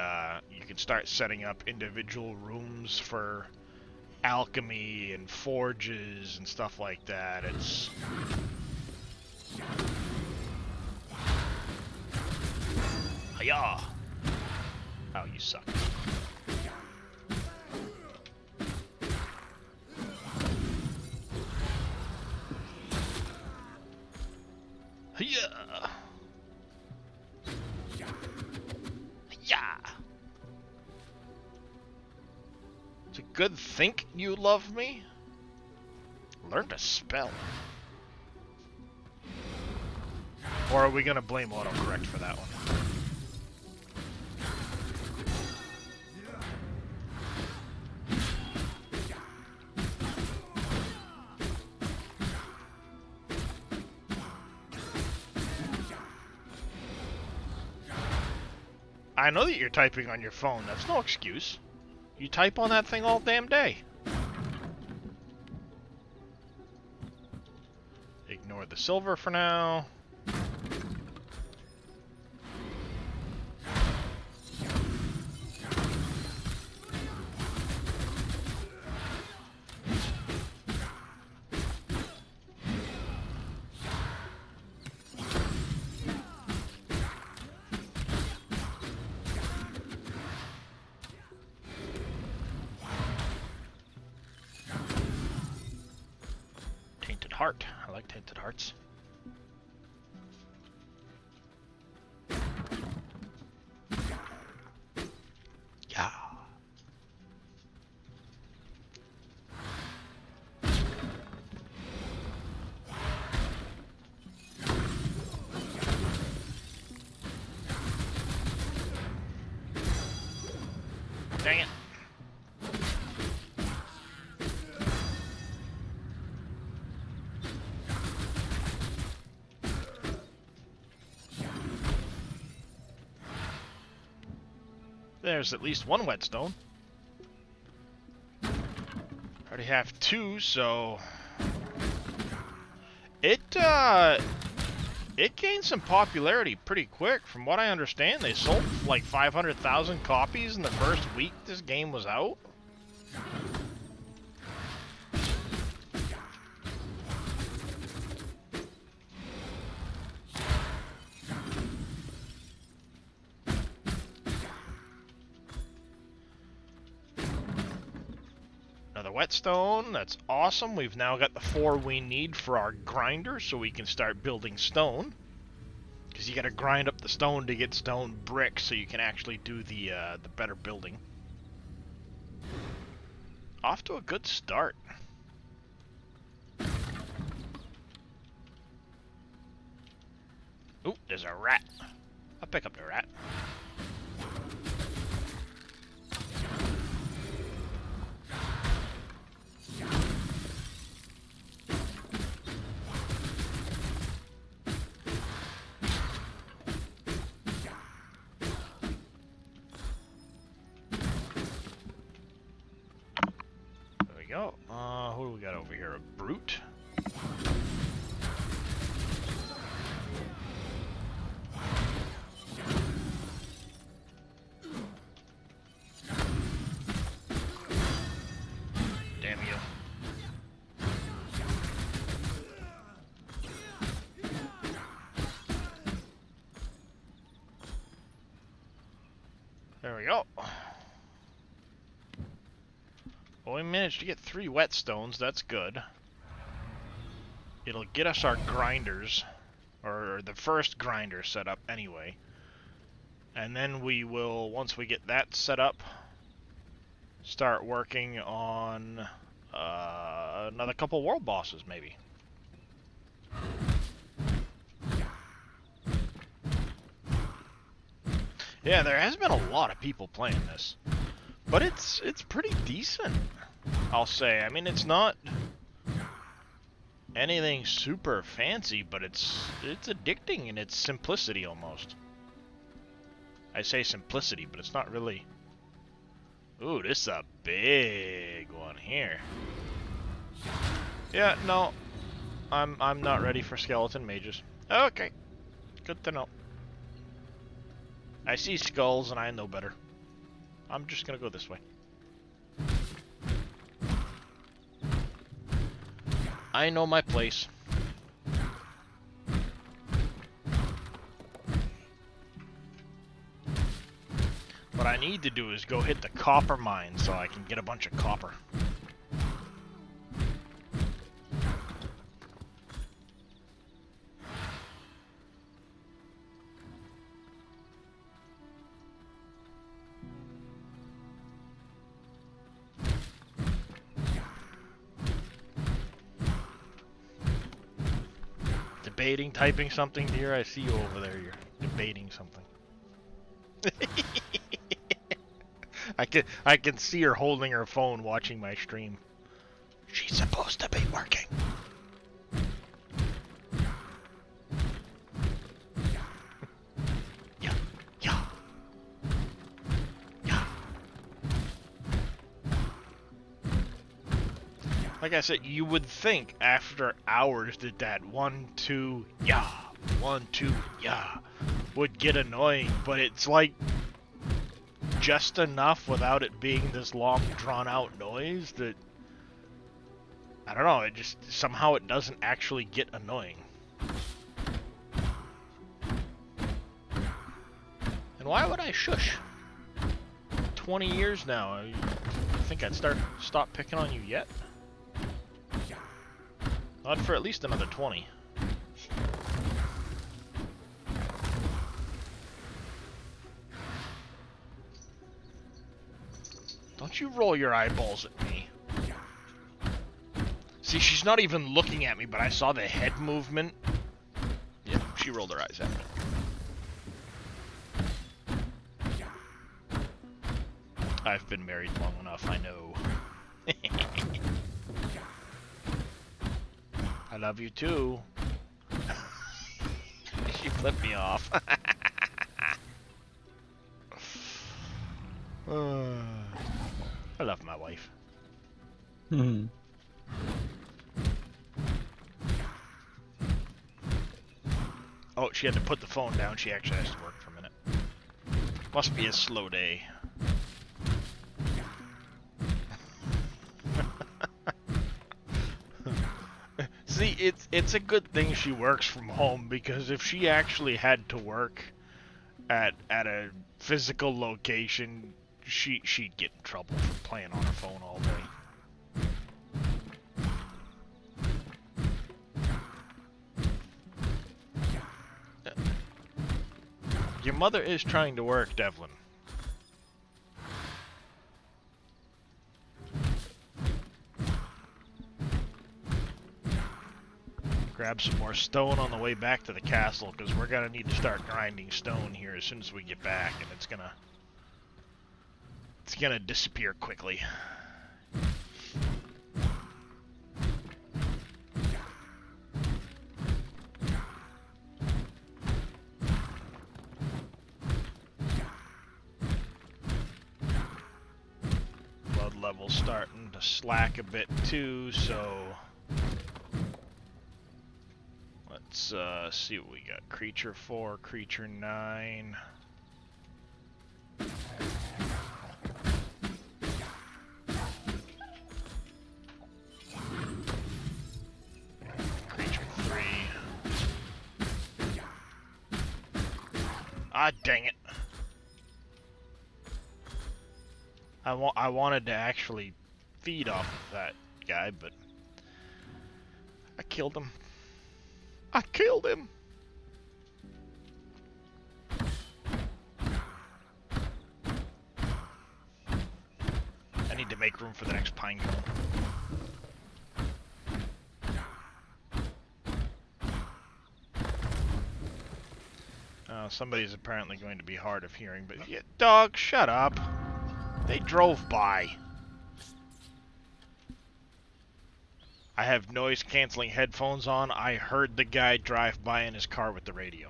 you can start setting up individual rooms for alchemy and forges and stuff like that. It's... Hiya! Oh, you suck. Yeah. Yeah. It's a good think you love me. Learn to spell. Or are we gonna blame autocorrect for that one? I know that you're typing on your phone. That's no excuse. You type on that thing all damn day. Ignore the silver for now. Heart. I like tinted hearts. Yeah. Dang it. There's at least one whetstone. Already have 2, so it gained some popularity pretty quick. From what I understand, they sold like 500,000 copies in the first week this game was out. Another whetstone, that's awesome. We've now got the 4 we need for our grinder so we can start building stone. Because you gotta grind up the stone to get stone bricks so you can actually do the better building. Off to a good start. Ooh, there's a rat. I'll pick up the rat. Go. Who do we got over here? A brute? Damn you. There we go. Well, we managed to get 3 whetstones, that's good. It'll get us our grinders, or the first grinder set up anyway. And then we will, once we get that set up, start working on another couple world bosses, maybe. Yeah, there has been a lot of people playing this. But it's pretty decent, I'll say. I mean, it's not anything super fancy, but it's addicting in its simplicity almost. I say simplicity, but it's not really. Ooh, this is a big one here. Yeah, no, I'm not ready for skeleton mages. Okay, good to know. I see skulls and I know better. I'm just gonna go this way. I know my place. What I need to do is go hit the copper mine so I can get a bunch of copper. Debating, typing something, dear. I see you over there. You're debating something. I can see her holding her phone, watching my stream. She's supposed to be working. Yeah, yeah, yeah. Like I said, you would think after hours that 1, 2, yeah, 1, 2, yeah would get annoying, but it's like just enough without it being this long drawn out noise that I don't know, it just somehow it doesn't actually get annoying. And why would I shush? 20 years now. You think I'd stop picking on you yet? Not for at least another 20. Don't you roll your eyeballs at me. See, she's not even looking at me, but I saw the head movement. Yep, she rolled her eyes at me. I've been married long enough, I know. I love you too. She flipped me off. I love my wife. Hmm. Oh, she had to put the phone down. She actually has to work for a minute. Must be a slow day. See, it's a good thing she works from home, because if she actually had to work at a physical location, she'd get in trouble for playing on her phone all day. Your mother is trying to work, Devlin. Grab some more stone on the way back to the castle, because we're gonna need to start grinding stone here as soon as we get back, and it's gonna disappear quickly. Blood level's starting to slack a bit too, so let's see what we got. Creature 4, creature 9. Creature 3. Ah, dang it. I wanted to actually feed off of that guy, but I killed him. I killed him! I need to make room for the next pine cone. Somebody's apparently going to be hard of hearing, but yeah, dog, shut up. They drove by. I have noise-canceling headphones on. I heard the guy drive by in his car with the radio.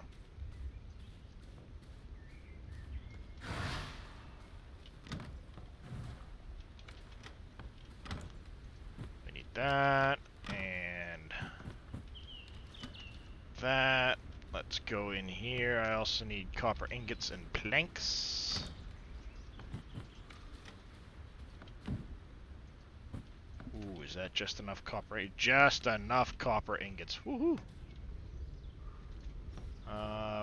We need that, and that. Let's go in here. I also need copper ingots and planks. Ooh, is that just enough copper? Just enough copper ingots. Woohoo!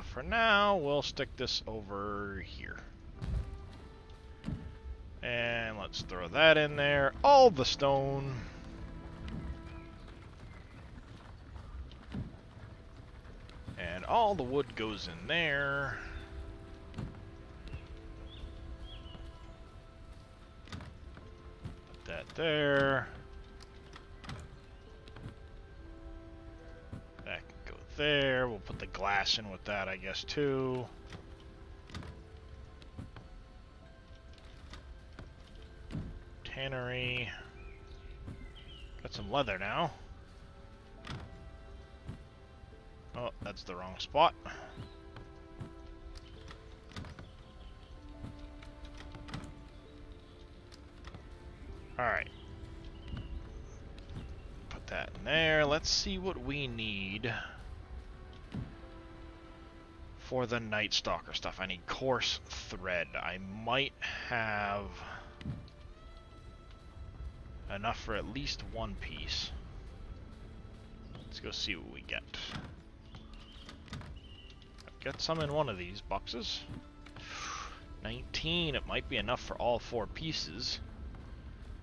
For now, we'll stick this over here. And let's throw that in there. All the stone. And all the wood goes in there. Put that there. That can go there. We'll put the glass in with that, I guess, too. Tannery. Got some leather now. Oh, that's the wrong spot. Alright. Put that in there. Let's see what we need for the Night Stalker stuff. I need coarse thread. I might have enough for at least one piece. Let's go see what we get. Get some in one of these boxes. 19. It might be enough for all 4 pieces.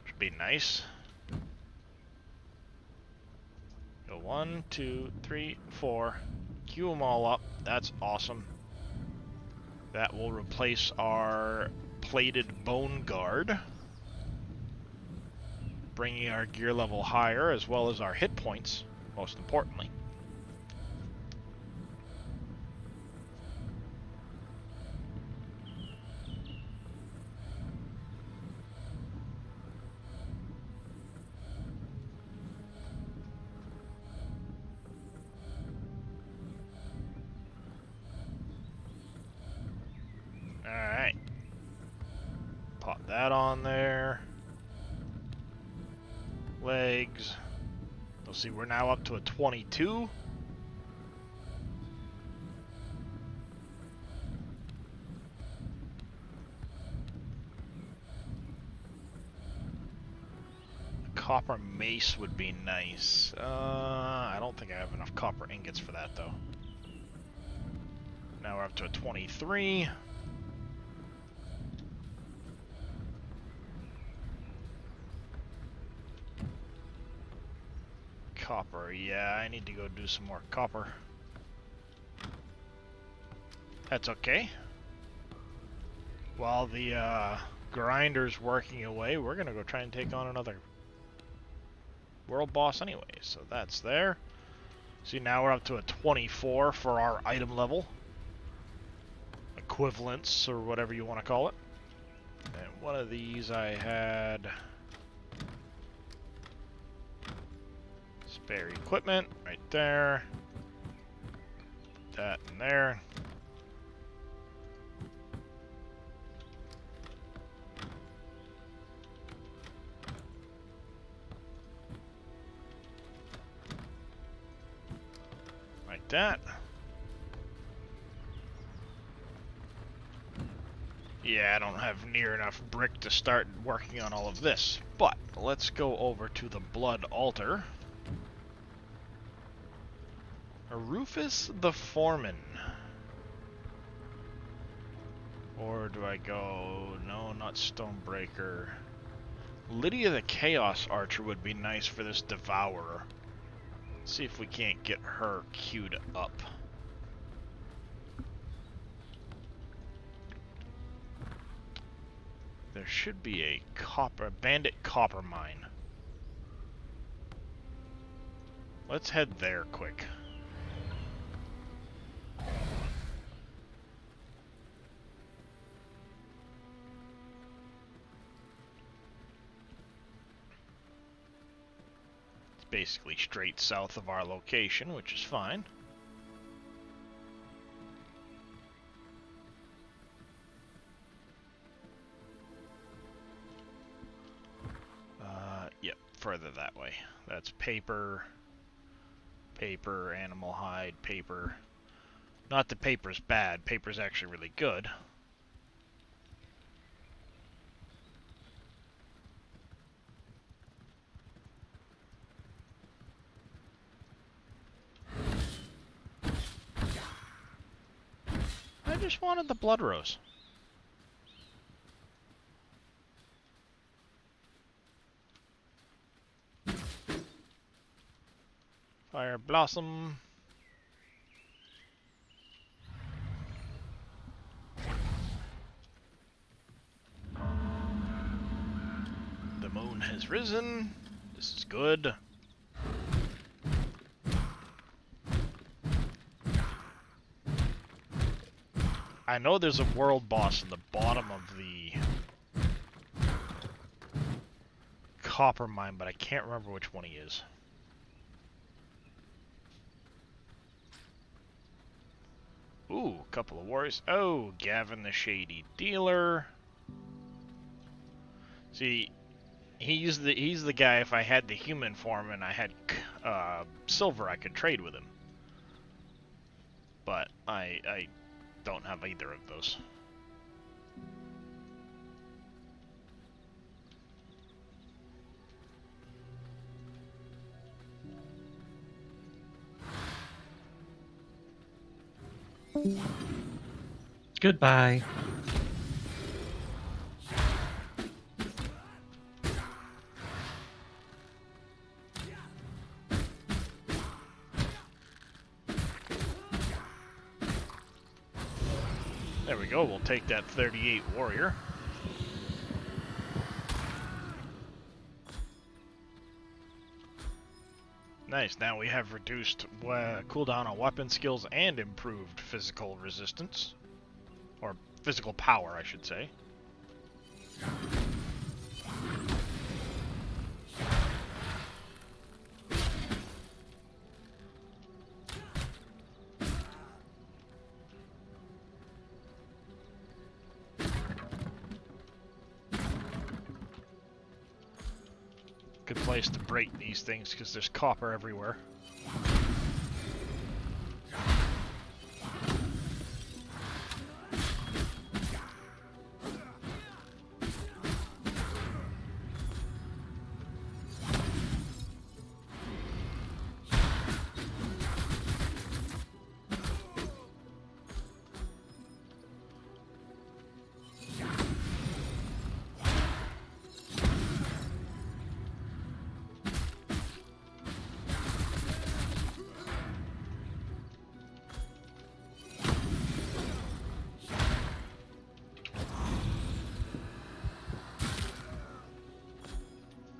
Should be nice. Go 1, 2, 3, 4. Queue them all up. That's awesome. That will replace our plated bone guard, bringing our gear level higher as well as our hit points, most importantly. that on there. Legs. You'll see we're now up to a 22. Copper mace would be nice. I don't think I have enough copper ingots for that though. Now we're up to a 23. Copper, yeah, I need to go do some more copper. That's okay. While the grinder's working away, we're gonna go try and take on another world boss anyway, so that's there. See, now we're up to a 24 for our item level. Equivalence, or whatever you want to call it. And one of these I had... spare equipment, right there. Put that in there. Like that. Yeah, I don't have near enough brick to start working on all of this, but let's go over to the Blood Altar. Rufus the Foreman. Or do I go... no, not Stonebreaker. Lydia the Chaos Archer would be nice for this Devourer. Let's see if we can't get her queued up. There should be a bandit copper mine. Let's head there quick. It's basically straight south of our location, which is fine. Yep, further that way. That's paper, paper, animal hide, paper. Not that paper's bad, paper's actually really good. I just wanted the blood rose. Fire Blossom. The moon has risen. This is good. I know there's a world boss in the bottom of the copper mine, but I can't remember which one he is. Ooh, a couple of warriors. Oh, Gavin the Shady Dealer. See, he's the guy. If I had the human form and I had silver, I could trade with him. But I don't have either of those. Goodbye. There we go, we'll take that 38 warrior. Nice, now we have reduced cooldown on weapon skills and improved physical resistance. Or physical power, I should say. place to break these things because there's copper everywhere.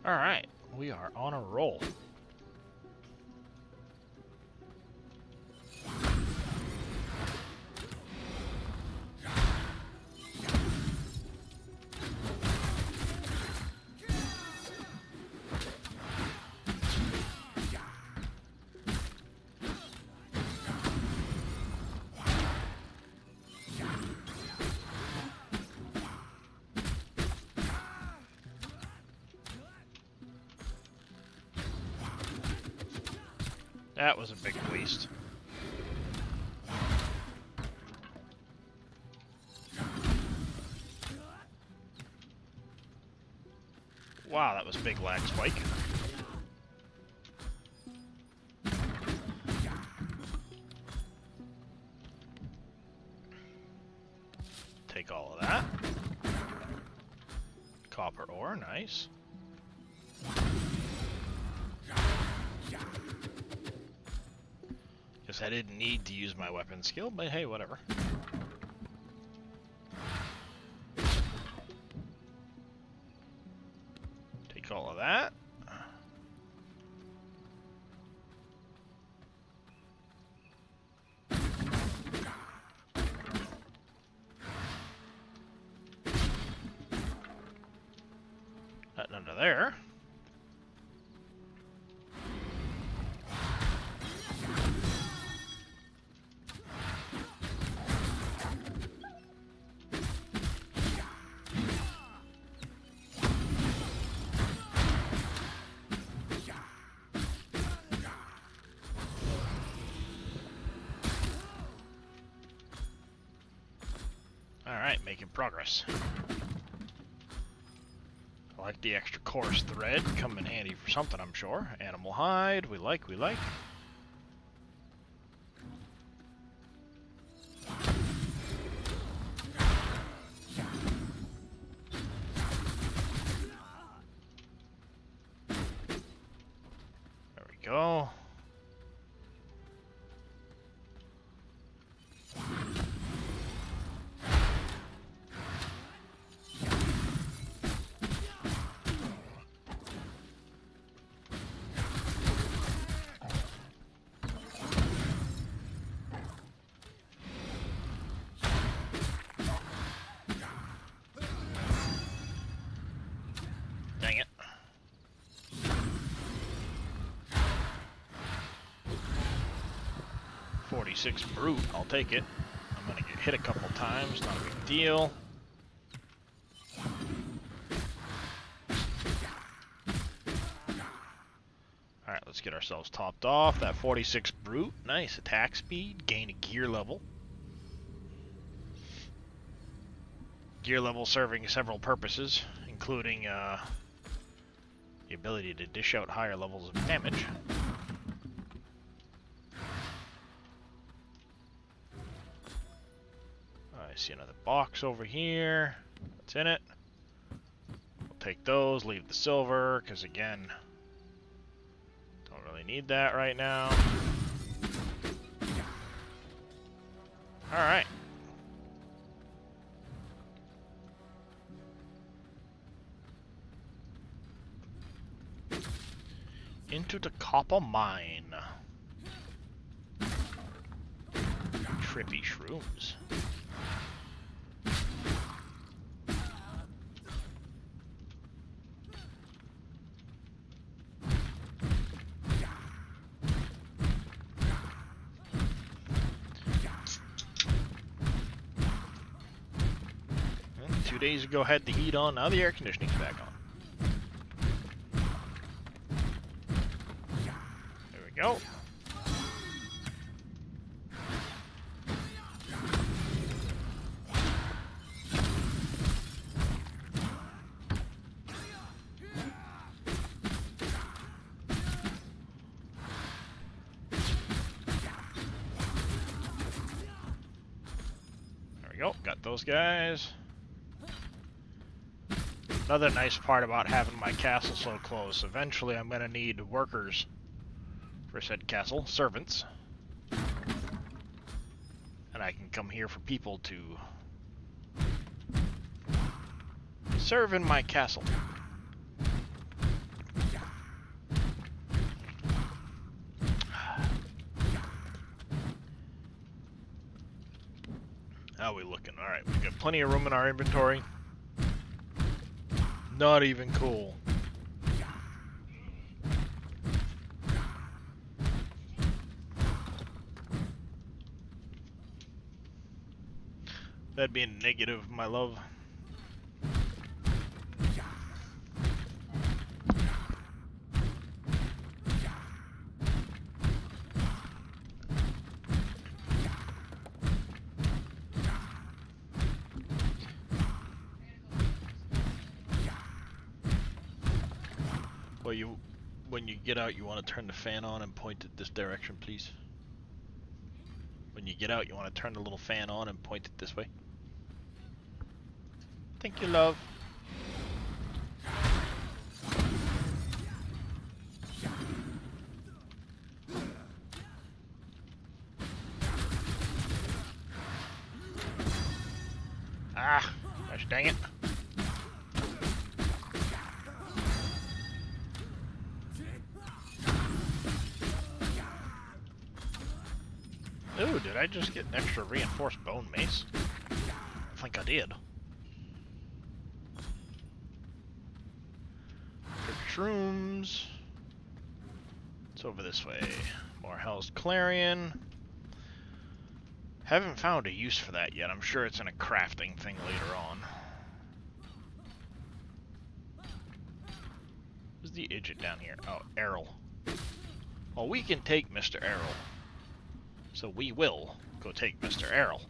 Alright, we are on a roll. That was a big waste. Wow, that was a big lag spike. Take all of that. Copper ore, nice. Guess I didn't need to use my weapon skill, but hey, whatever. Take all of that. Nothing under there. Alright, making progress. I like the extra coarse thread, come in handy for something, I'm sure. Animal hide, we like, we like. There we go. Dang it. .46 brute, I'll take it. I'm gonna get hit a couple times, not a big deal. Alright, let's get ourselves topped off. That 46 brute, nice attack speed, gain a gear level. Gear level serving several purposes, including the ability to dish out higher levels of damage. I see another box over here. What's in it? We'll take those, leave the silver, because again, don't really need that right now. Alright. Into the copper mine. Trippy shrooms. Well, 2 days ago had the heat on, now the air conditioning's back on. go. There we go. Got those guys. Another nice part about having my castle so close, eventually I'm going to need workers for said castle, servants. And I can come here for people to serve in my castle. How are we looking? Alright, we've got plenty of room in our inventory. Not even cool. That'd be a negative, my love. Well, when you get out, you want to turn the fan on and point it this direction, please. When you get out, you want to turn the little fan on and point it this way. Thank you, love. Ah, gosh dang it. Ooh, did I just get an extra reinforced bone mace? I think I did. Shrooms. It's over this way. More Hell's Clarion. Haven't found a use for that yet. I'm sure it's in a crafting thing later on. Who's the idiot down here? Oh, Errol. Well, we can take Mr. Errol. So we will go take Mr. Errol.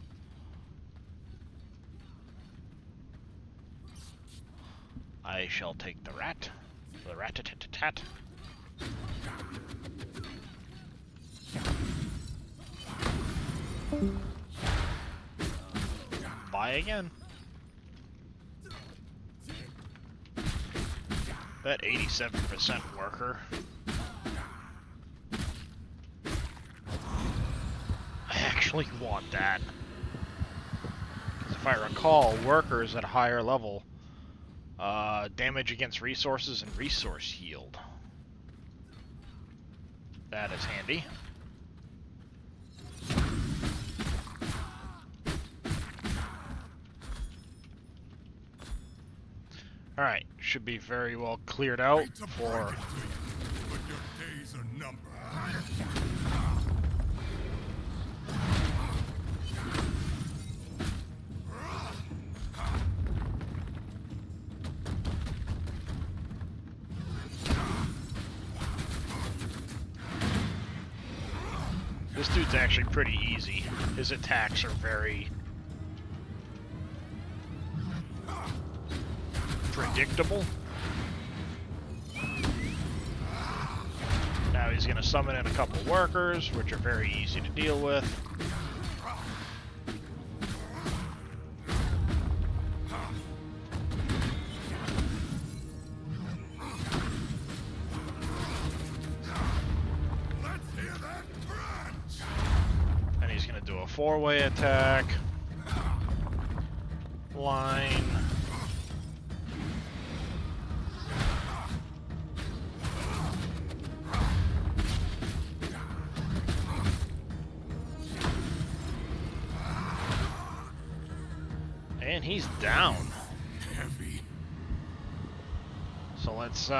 I shall take the rat. The rat-a-tat-tat-tat. Buy again. That 87% worker. I actually want that. Because if I recall, workers at a higher level damage against resources and resource yield. That is handy. Alright, should be very well cleared out for... But your days are numbered. This dude's actually pretty easy. His attacks are very predictable. Now he's going to summon in a couple workers, which are very easy to deal with. And he's going to do a four-way attack. Line. And he's down. Heavy. So let's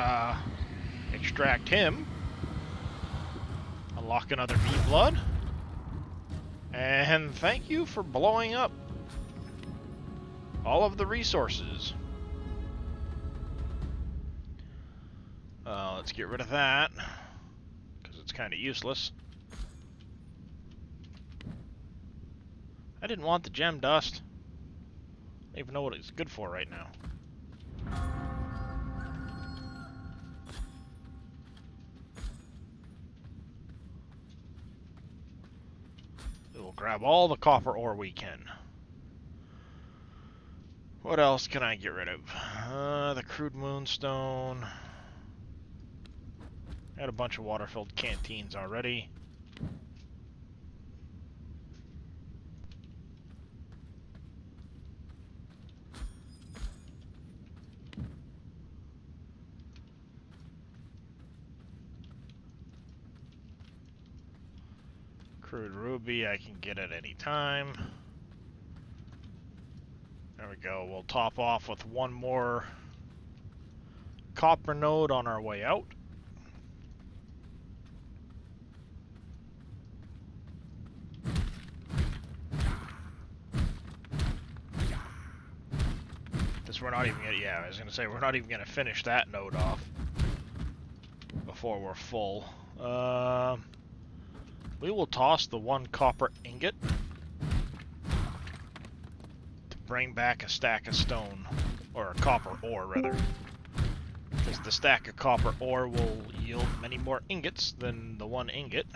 extract him. Unlock another meat blood. And thank you for blowing up all of the resources. Let's get rid of that, because it's kind kind of useless. I didn't want the gem dust. I don't even know what it's good for right now. We'll grab all the copper ore we can. What else can I get rid of? The crude moonstone. I had a bunch of water-filled canteens already. Crude ruby I can get at any time. There we go. We'll top off with one more copper node on our way out. We're not even gonna, yeah, I was gonna say we're not even gonna finish that node off before we're full. We will toss the one copper ingot to bring back a stack of stone, or a copper ore rather, because the stack of copper ore will yield many more ingots than the one ingot.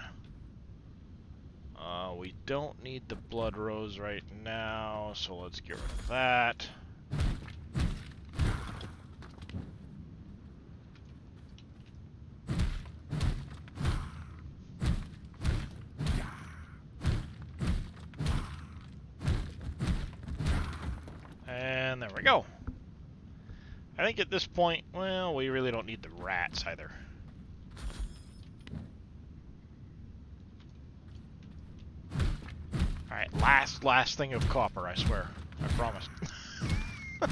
We don't need the blood rose right now, so let's get rid of that. And there we go. I think at this point, well, we really don't need the rats either. Alright, last thing of copper, I swear. I promise. I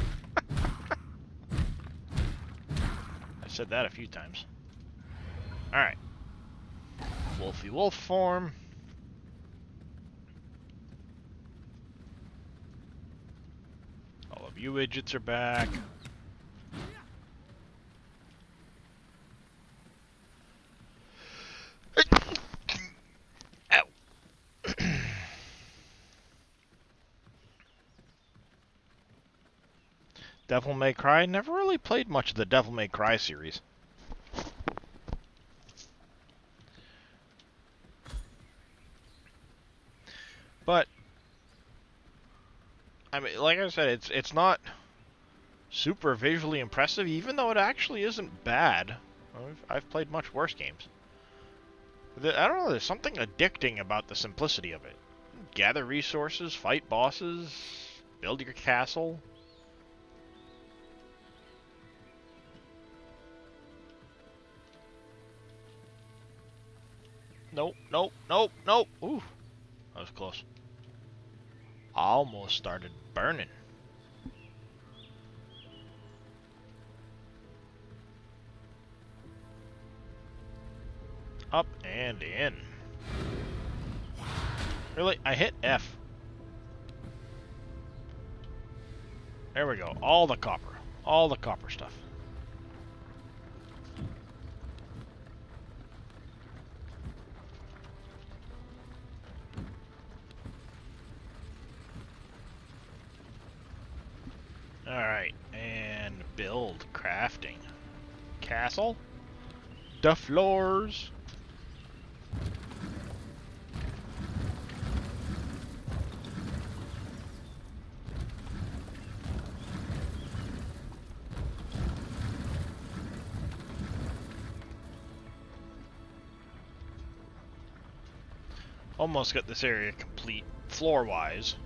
said that a few times. Alright. Wolfy wolf form. All of you widgets are back. Ow. Devil May Cry. Never really played much of the Devil May Cry series. But I mean, like I said, it's not super visually impressive, even though it actually isn't bad. I've played much worse games. I don't know, there's something addicting about the simplicity of it. Gather resources, fight bosses, build your castle. Nope, nope, nope, nope. Ooh, that was close. Almost started burning. Up and in. Really? I hit F. There we go. All the copper. All the copper stuff. Alright, and build crafting. Castle. The floors. Almost got this area complete floor-wise.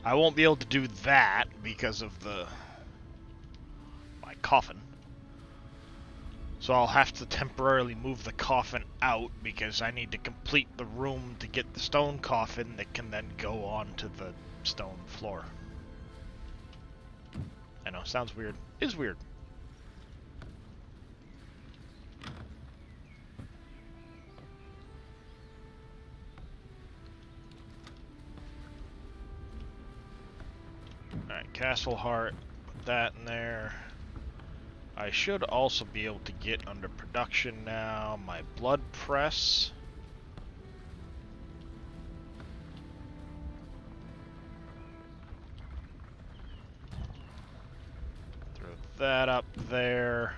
I won't be able to do that because of my coffin. So I'll have to temporarily move the coffin out because I need to complete the room to get the stone coffin that can then go onto the stone floor. I know, sounds weird. Is weird. Alright, Castle Heart, put that in there. I should also be able to get under production now my blood press. that up there.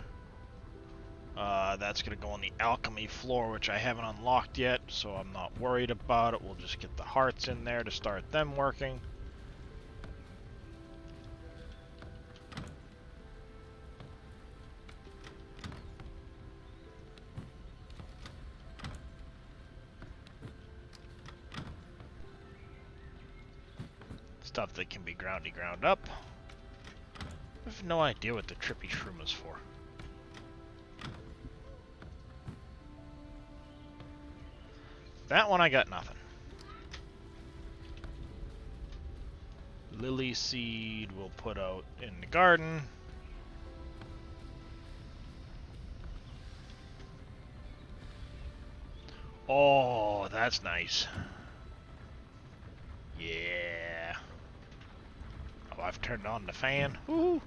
That's going to go on the alchemy floor, which I haven't unlocked yet, so I'm not worried about it. We'll just get the hearts in there to start them working. Stuff that can be ground up. I have no idea what the trippy shroom is for. That one I got nothing. Lily seed we'll put out in the garden. Oh, that's nice. Yeah. Oh, I've turned on the fan. Woo!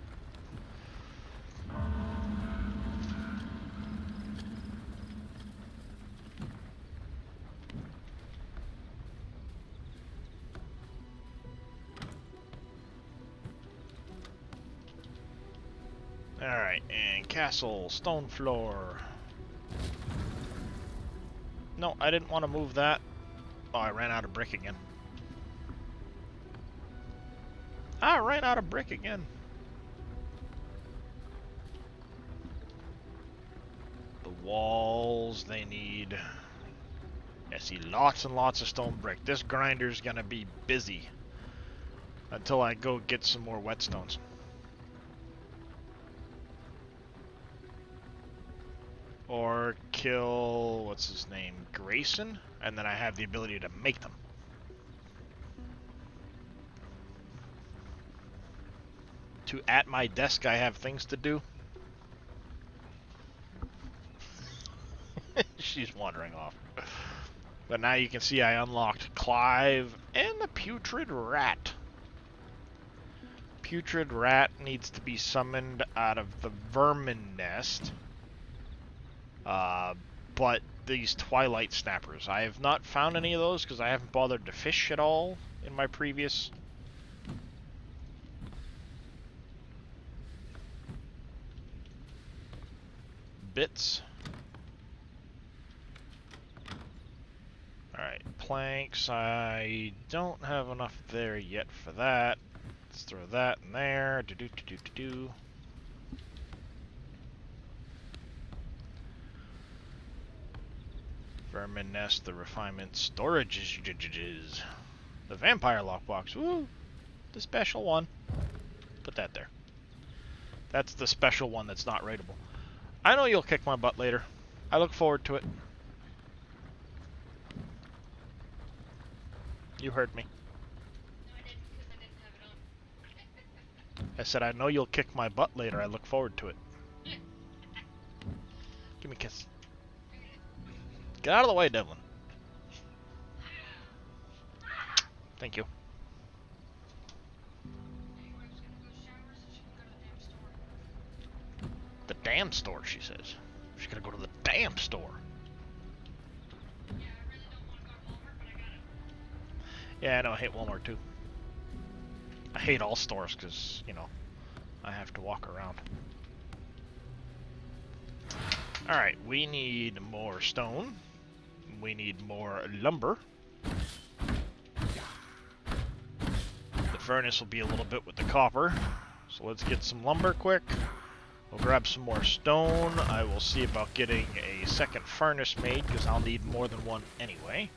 Alright, and castle, stone floor. No, I didn't want to move that. Oh, I ran out of brick again. I ran out of brick again. The walls, they need... I see lots and lots of stone brick. This grinder's gonna be busy until I go get some more whetstones. Or kill, what's his name, Grayson, and then I have the ability to make them. At my desk I have things to do. She's wandering off. But now you can see I unlocked Clive and the Putrid Rat. Putrid Rat needs to be summoned out of the Vermin Nest. But these Twilight Snappers, I have not found any of those because I haven't bothered to fish at all in my previous... bits. Alright, planks. I don't have enough there yet for that. Let's throw that in there. Do-do-do-do-do-do. Vermin nest, the refinement storage. The vampire lockbox. Woo! The special one. Put that there. That's the special one that's not raidable. I know you'll kick my butt later. I look forward to it. You heard me. No, I didn't, because I didn't have it on. I said I know you'll kick my butt later. I look forward to it. Give me a kiss. Get out of the way, Devlin. Thank you. Anyway, I was gonna go shower so she can go to the damn store. The damn store, she says. She's gonna go to the damn store. Yeah, I really don't want to go to Walmart, but I gotta. Yeah, I know. I hate Walmart too. I hate all stores because, you know, I have to walk around. Alright, we need more stone. We need more lumber. The furnace will be a little bit with the copper. So let's get some lumber quick. We'll grab some more stone. I will see about getting a second furnace made because I'll need more than one anyway.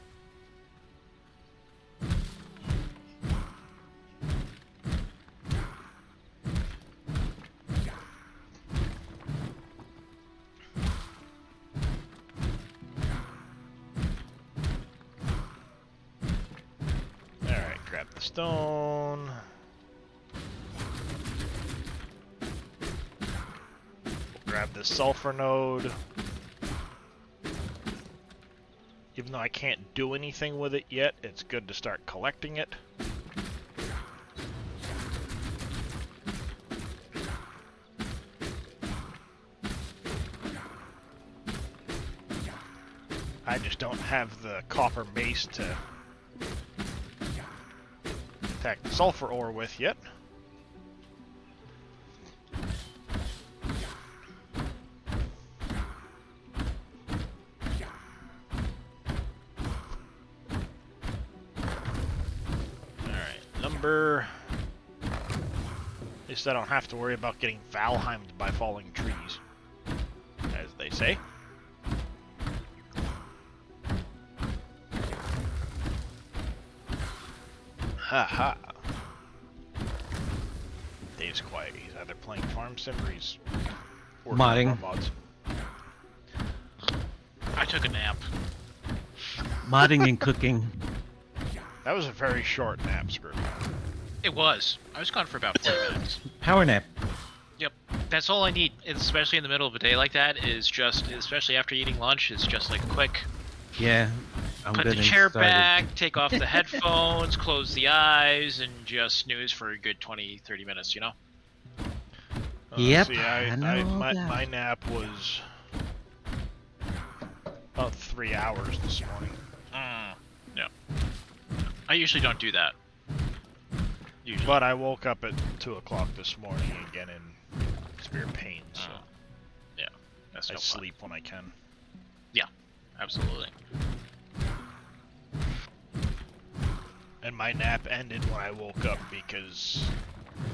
Alright, grab the stone. Grab this sulfur node. Even though I can't do anything with it yet, it's good to start collecting it. I just don't have the copper mace to attack the sulfur ore with yet. Ember. At least I don't have to worry about getting Valheimed by falling trees, as they say. Haha. Dave's quiet. He's either playing Farm Sim or he's working on Modding. more mods. I took a nap. Modding and cooking. That was a very short nap, Screw. It was. I was gone for about 40 minutes. Power nap. Yep. That's all I need, especially in the middle of a day like that, is just, especially after eating lunch, is just like a quick Yeah. I'm put the getting chair started. back, take off the headphones, close the eyes, and just snooze for a good 20, 30 minutes, you know? Yep, See, I know all my that. my nap was about 3 hours this morning. Yeah. I usually don't do that. Usually. But I woke up at 2 o'clock this morning again in severe pain, so Yeah. That's I no fun. sleep when I can. Absolutely. And my nap ended when I woke up because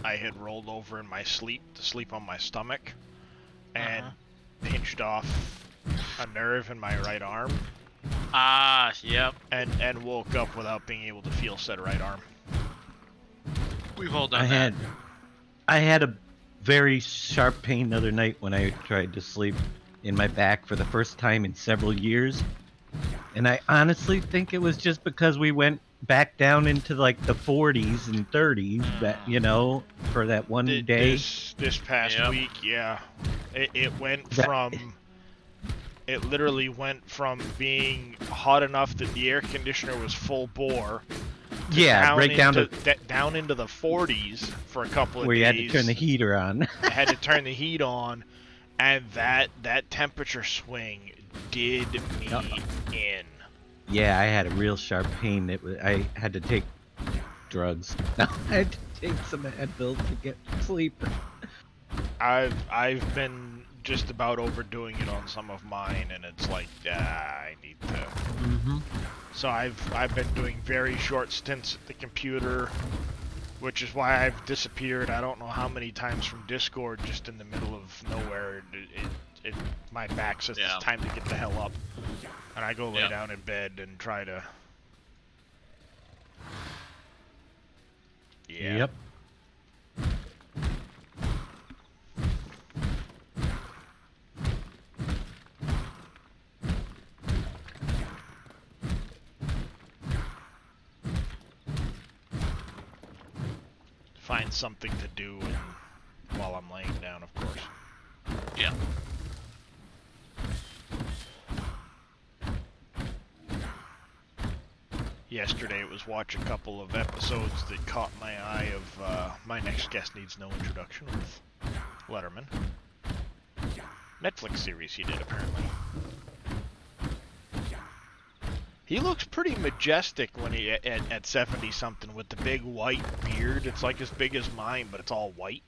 I had rolled over in my sleep to sleep on my stomach and pinched off a nerve in my right arm Ah, yep. and woke up without being able to feel said right arm. We've all done I that. had a very sharp pain the other night when I tried to sleep in my back for the first time in several years. And I honestly think it was just because we went back down into like the 40s and 30s, that, you know, for that one day. This past Yep. week, yeah. It went That- from... It literally went from being hot enough that the air conditioner was full bore Yeah, right down to down into the 40s for a couple of where days. you had to turn the heater on. I had to turn the heat on, and that temperature swing did me in. Yeah, I had a real sharp pain. I had to take drugs. I had to take some Advil to get sleep. I've been just about overdoing it on some of mine, and it's like I need to. Mm-hmm. So I've been doing very short stints at the computer, which is why I've disappeared. I don't know how many times from Discord, just in the middle of nowhere. My back says Yeah. it's time to get the hell up, and I go lay Yeah. down in bed and try to. Yeah. Yep. Find something to do while I'm laying down, of course. Yeah. Yesterday it was watch a couple of episodes that caught my eye of My Next Guest Needs No Introduction with Letterman. Netflix series he did, apparently. He looks pretty majestic when he at 70 something with the big white beard. It's like as big as mine, but it's all white.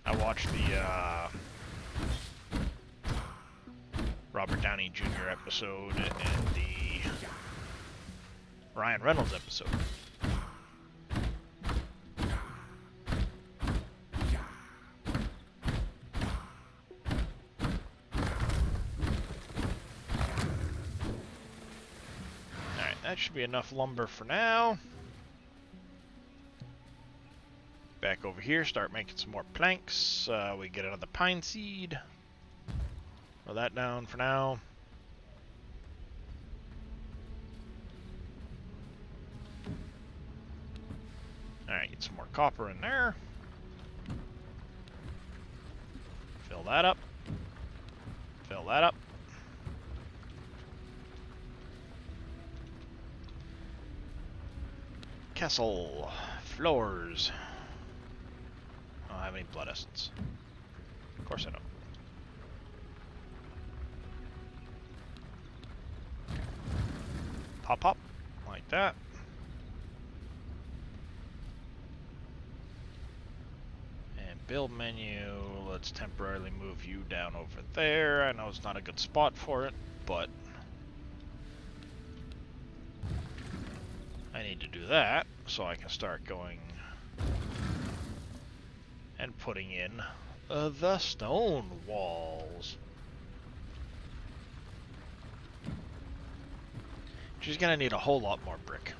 I watched the Robert Downey Jr. episode and the Ryan Reynolds episode. Alright, that should be enough lumber for now. Back over here, start making some more planks. We get another pine seed. Throw that down for now. Alright, get some more copper in there. Fill that up. Fill that up. Kessel. Floors. I don't have any blood essence. Of course I don't. Pop, pop. Like that. And build menu. let's temporarily move you down over there. I know it's not a good spot for it, but I need to do that so I can start going and putting in the stone walls. She's gonna need a whole lot more brick.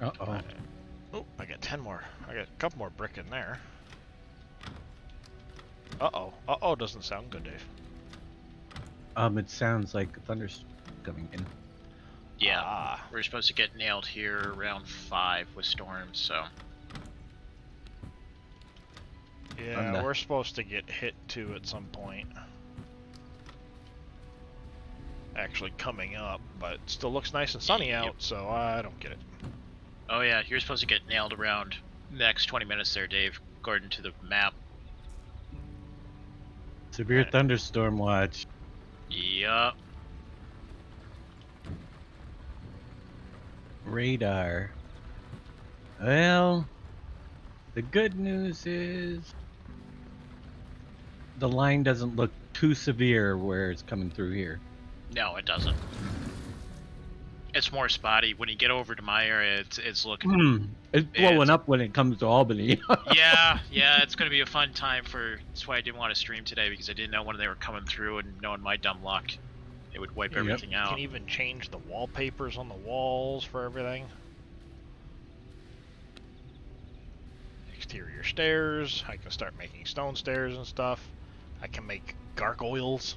Uh-oh. Oh, I got 10 more. I got a couple more brick in there. Uh-oh. Uh-oh doesn't sound good, Dave. It sounds like thunder's coming in. Yeah, Ah. we're supposed to get nailed here around 5 with storms, so. Yeah, Thunder. we're supposed to get hit too at some point. Actually coming up, but it still looks nice and sunny out, so I don't get it. Oh yeah, you're supposed to get nailed around next 20 minutes there, Dave, according to the map. Severe thunderstorm watch. Yup. Radar. Well, the good news is the line doesn't look too severe where it's coming through here. No, it doesn't. It's more spotty. When you get over to my area, it's looking. It's blowing up when it comes to Albany. Yeah, it's gonna be a fun time for. That's why I didn't want to stream today, because I didn't know when they were coming through, and knowing my dumb luck, it would wipe everything You out. can even change the wallpapers on the walls for everything. Exterior stairs. I can start making stone stairs and stuff. I can make gargoyles.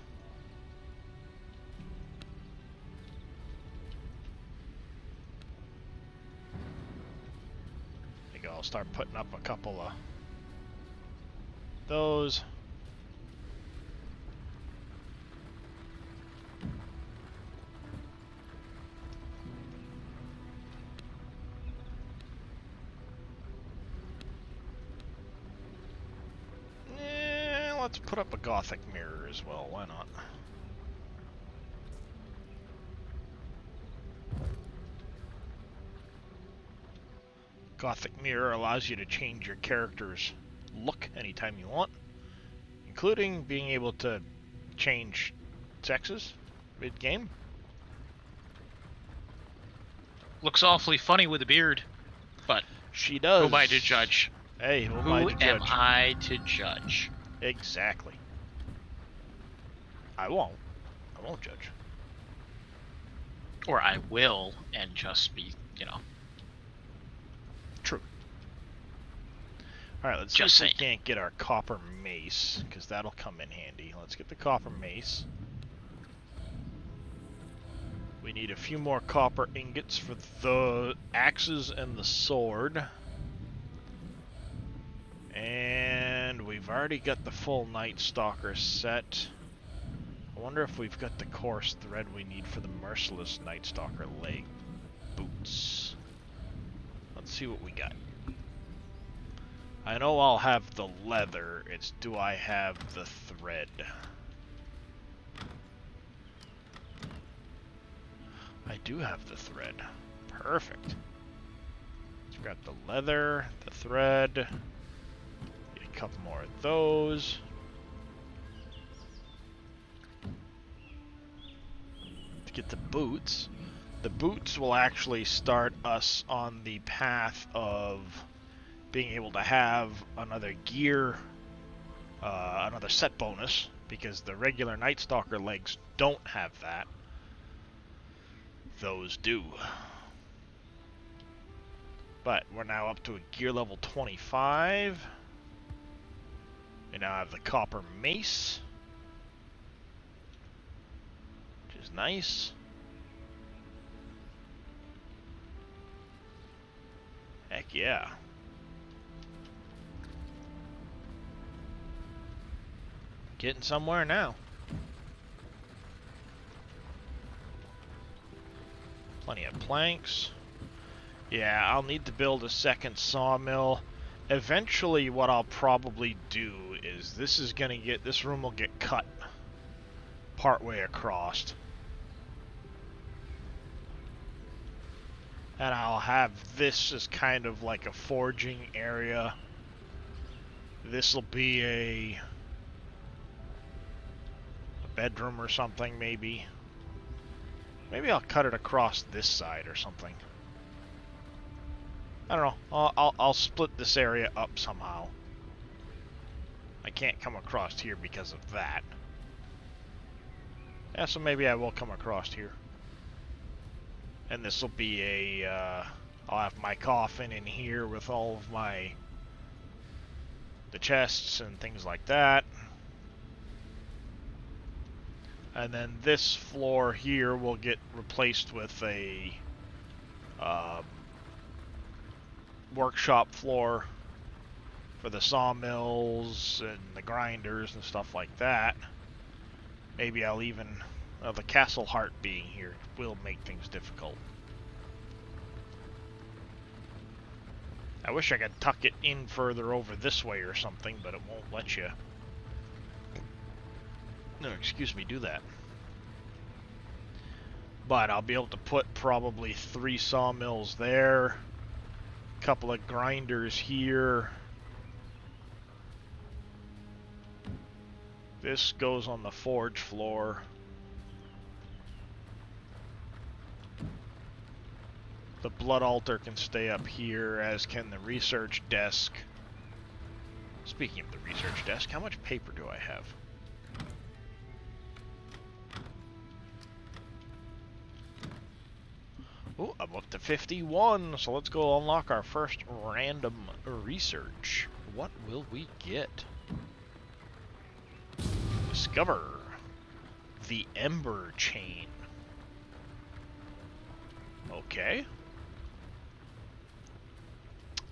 There you go. I'll start putting up a couple of those. Let's put up a Gothic mirror as well, why not? Gothic mirror allows you to change your character's look anytime you want, including being able to change sexes mid-game. Looks awfully funny with a beard, but She does. who am I to judge? Hey, who am Who I to am judge? I to judge? Exactly. I won't judge. Or I will, and just be, True. Alright, let's Just see if we saying. can't get our copper mace, because that'll come in handy. Let's get the copper mace. We need a few more copper ingots for the axes and the sword. And we've already got the full Night Stalker set. I wonder if we've got the coarse thread we need for the Merciless Night Stalker leg boots. Let's see what we got. I know I'll have the leather. It's do I have the thread? I do have the thread. Perfect. So we've got the leather, the thread. Get a couple more of those. To get the boots. The boots will actually start us on the path of being able to have another gear, another set bonus, because the regular Night Stalker legs don't have that. Those do. But we're now up to a gear level 25. We now have the copper mace, which is nice. Heck yeah. Getting somewhere now. Plenty of planks. Yeah, I'll need to build a second sawmill. Eventually what I'll probably do is this room will get cut partway across. And I'll have this as kind of like a forging area. This will be a bedroom or something, maybe. Maybe I'll cut it across this side or something. I don't know. I'll split this area up somehow. I can't come across here because of that. Yeah, so maybe I will come across here. And this will be a, I'll have my coffin in here with all of the chests and things like that. And then this floor here will get replaced with a workshop floor for the sawmills and the grinders and stuff like that. Maybe I'll even, the castle heart being here will make things difficult. I wish I could tuck it in further over this way or something, but it won't let you. No, excuse me, do that. But I'll be able to put probably 3 sawmills there, a couple of grinders here. This goes on the forge floor. The blood altar can stay up here, as can the research desk. Speaking of the research desk, how much paper do I have? Oh, I'm up to 51, so let's go unlock our first random research. What will we get? Discover the Ember Chain. Okay.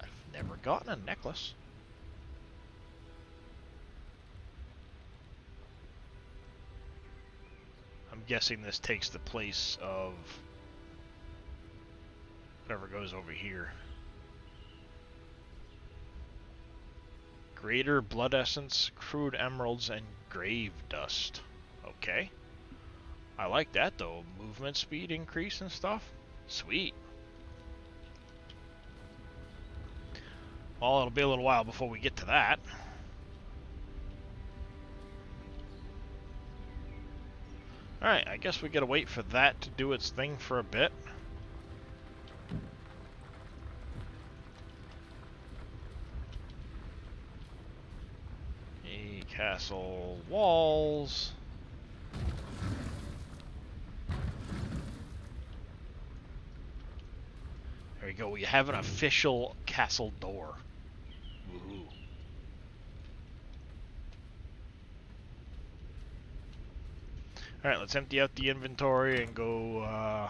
I've never gotten a necklace. I'm guessing this takes the place of whatever goes over here. Greater blood essence, crude emeralds, and grave dust. Okay. I like that though. Movement speed increase and stuff. Sweet. Well, it'll be a little while before we get to that. Alright, I guess we gotta wait for that to do its thing for a bit. Castle walls. There we go. We have an official castle door. Woohoo. Alright, let's empty out the inventory and go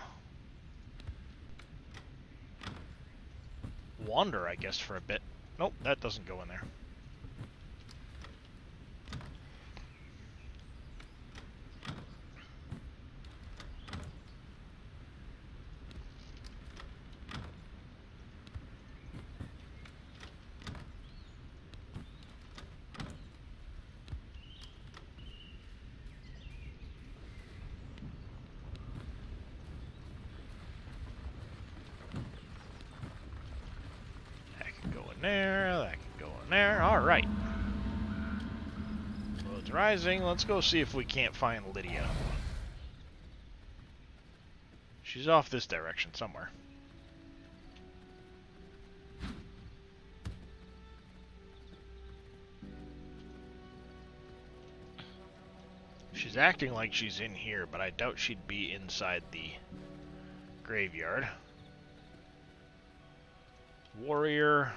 wander, I guess, for a bit. Nope, that doesn't go in there. There, that can go in there. Alright. Road's rising. Let's go see if we can't find Lydia. She's off this direction somewhere. She's acting like she's in here, but I doubt she'd be inside the graveyard. Warrior.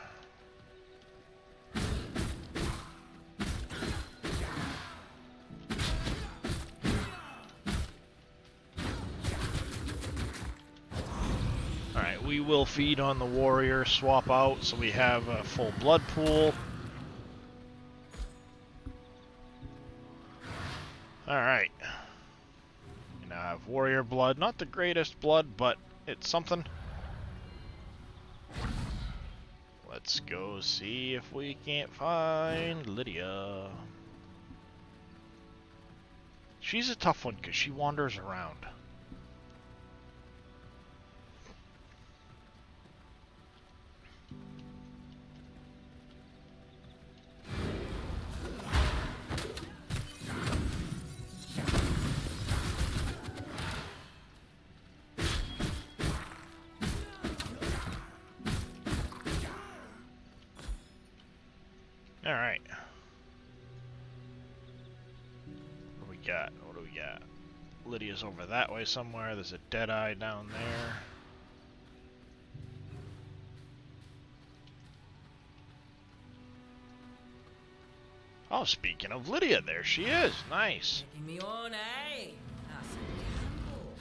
Alright, we will feed on the warrior, swap out so we have a full blood pool. Alright. We now have warrior blood. Not the greatest blood, but it's something. Let's go see if we can't find Lydia. She's a tough one because she wanders around. Alright. What do we got? What do we got? Lydia's over that way somewhere. There's a Deadeye down there. Oh, speaking of Lydia, there she is. Nice. Taking me on, eh? That's a gamble.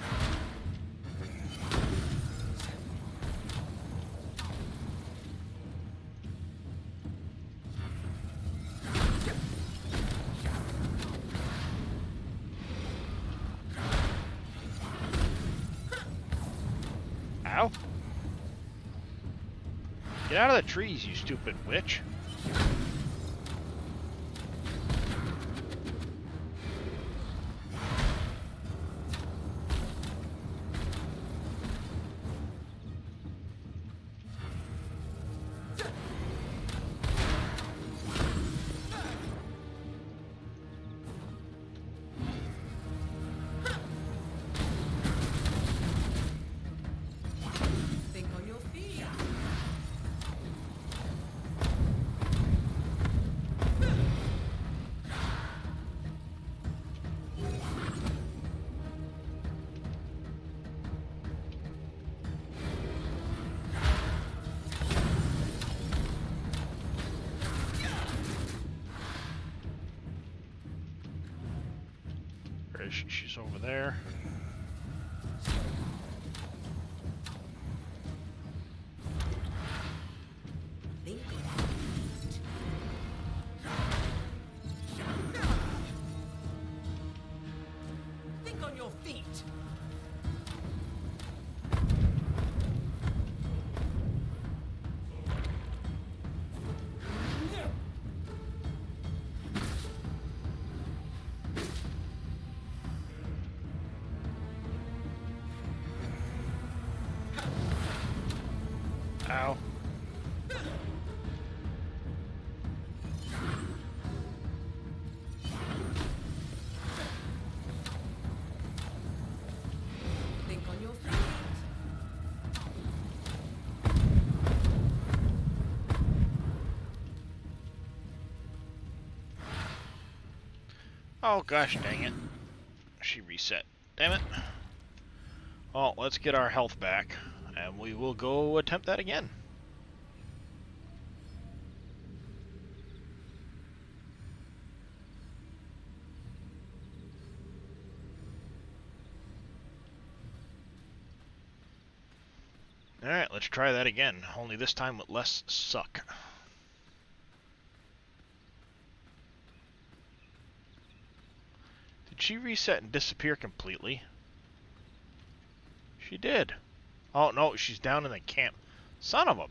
Ow. Get out of the trees, you stupid witch. Think on your feet. Where is she? She's over there. Think on your feet. Think on your feet. Ow. Think on your feet. Oh gosh dang it. She reset. Damn it. Well, let's get our health back, and we will go attempt that again. Alright, let's try that again, only this time with less suck. Did she reset and disappear completely? She did. Oh no, she's down in the camp. Son of a...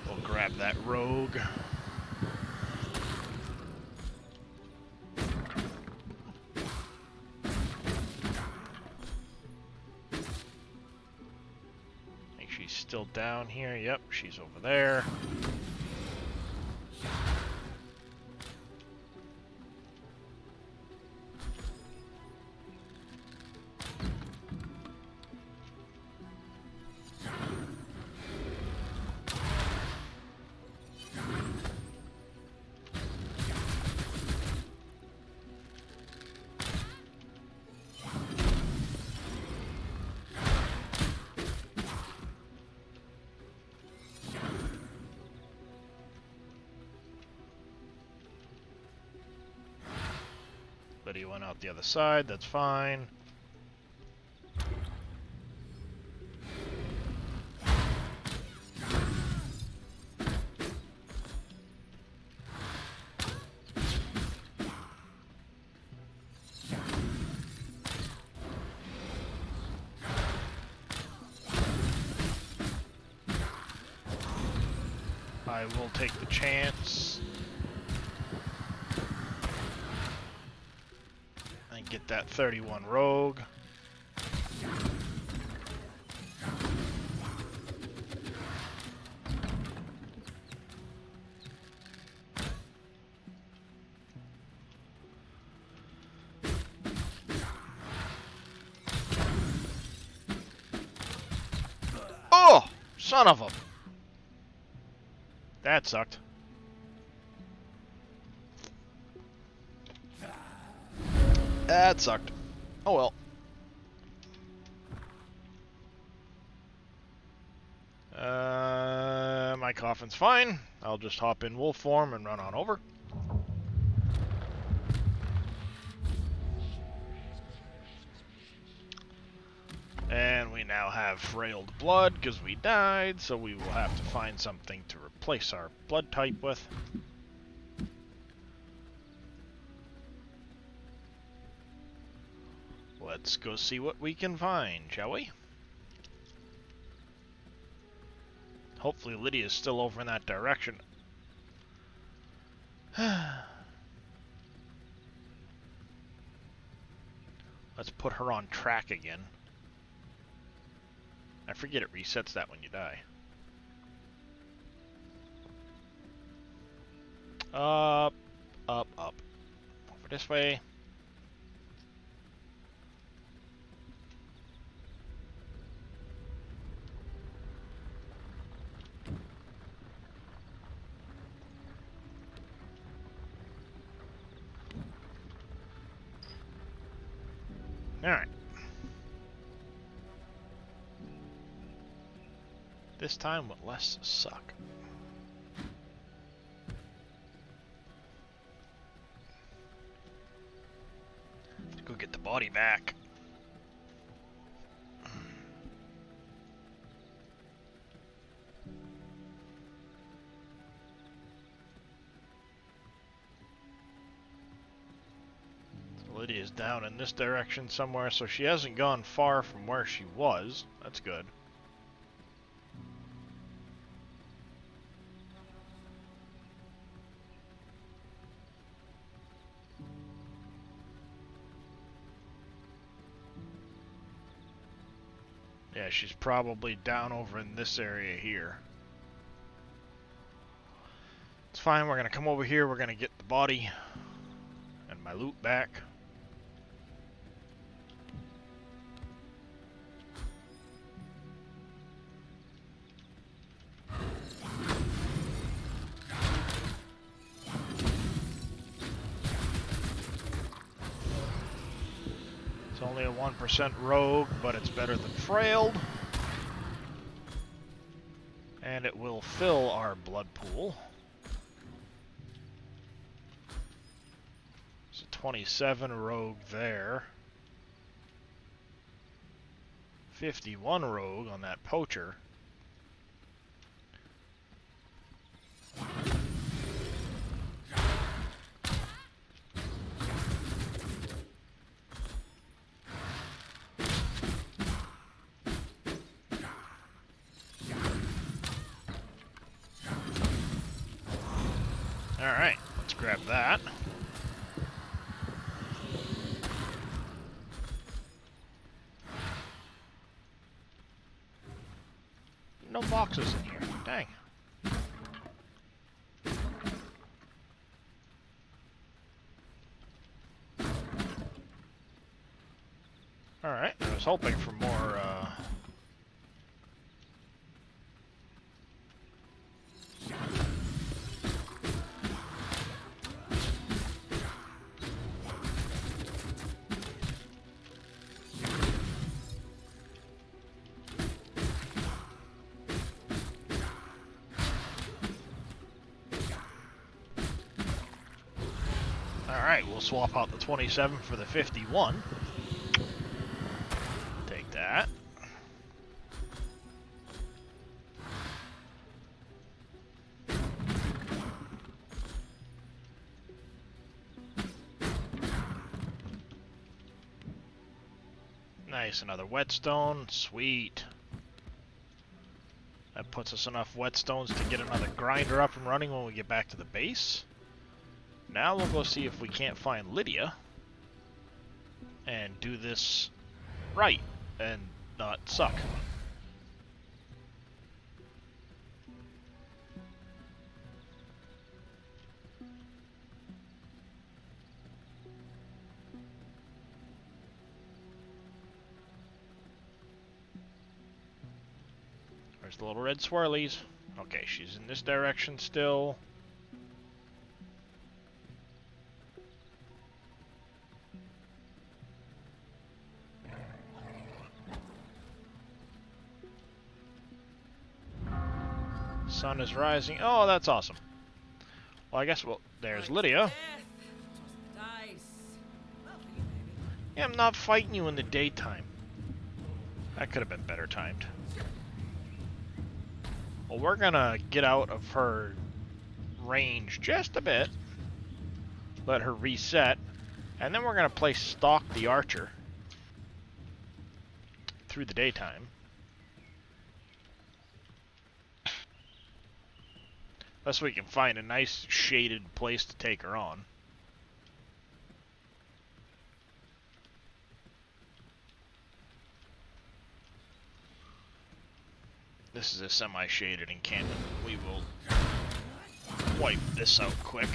We'll grab that rogue. Make sure she's still down here. Yep, she's over there. But he went out the other side, that's fine. I will take the chance. And get that 31 rogue. Son of a... That sucked. That sucked. Oh well. My coffin's fine. I'll just hop in wolf form and run on over. And we now have frailed blood because we died, so we will have to find something to replace our blood type with. Let's go see what we can find, shall we? Hopefully Lydia's still over in that direction. Let's put her on track again. I forget it resets that when you die. Up, up, up. Over this way. Alright. This time with less suck. Let's go get the body back. Lydia's down in this direction somewhere, so she hasn't gone far from where she was. That's good. Yeah, she's probably down over in this area here. It's fine, we're gonna come over here, we're gonna get the body and my loot back. It's only a 1% rogue, but it's better than frailed. And it will fill our blood pool. There's a 27 rogue there. 51 rogue on that poacher. Alright, let's grab that. No boxes in here. Dang. Alright, I was hoping for more, Alright, we'll swap out the 27 for the 51. Take that. Nice, another whetstone. Sweet. That puts us enough whetstones to get another grinder up and running when we get back to the base. Now we'll go see if we can't find Lydia and do this right and not suck. Where's the little red swirlies? Okay, she's in this direction still. Sun is rising. Oh, that's awesome. Well, I guess there's Lydia. Death. Toss the dice. Well, for you, baby. Yeah, I'm not fighting you in the daytime. That could have been better timed. Well, we're gonna get out of her range just a bit. Let her reset. And then we're gonna play Stalk the Archer through the daytime. Unless we can find a nice shaded place to take her on. This is a semi-shaded encampment. We will wipe this out quick.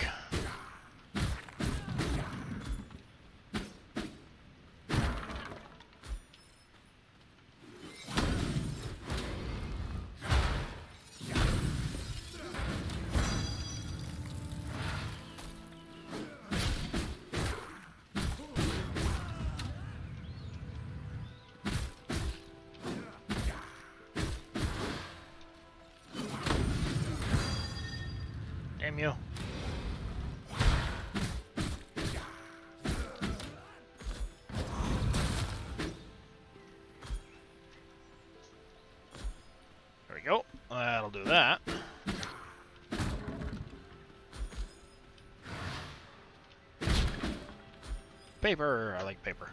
Damn you. There we go. That'll do that. Paper. I like paper.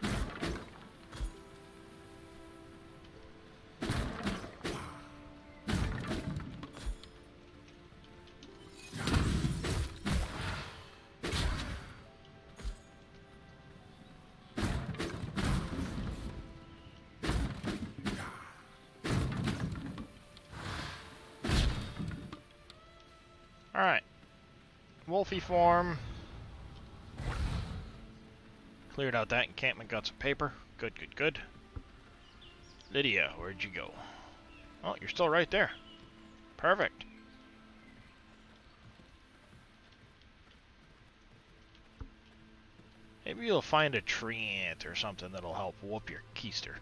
Alright. Wolfie form. Cleared out that encampment, got some paper. Good, good, good. Lydia, where'd you go? Oh, you're still right there. Perfect. Maybe you'll find a tree ant or something that'll help whoop your keister.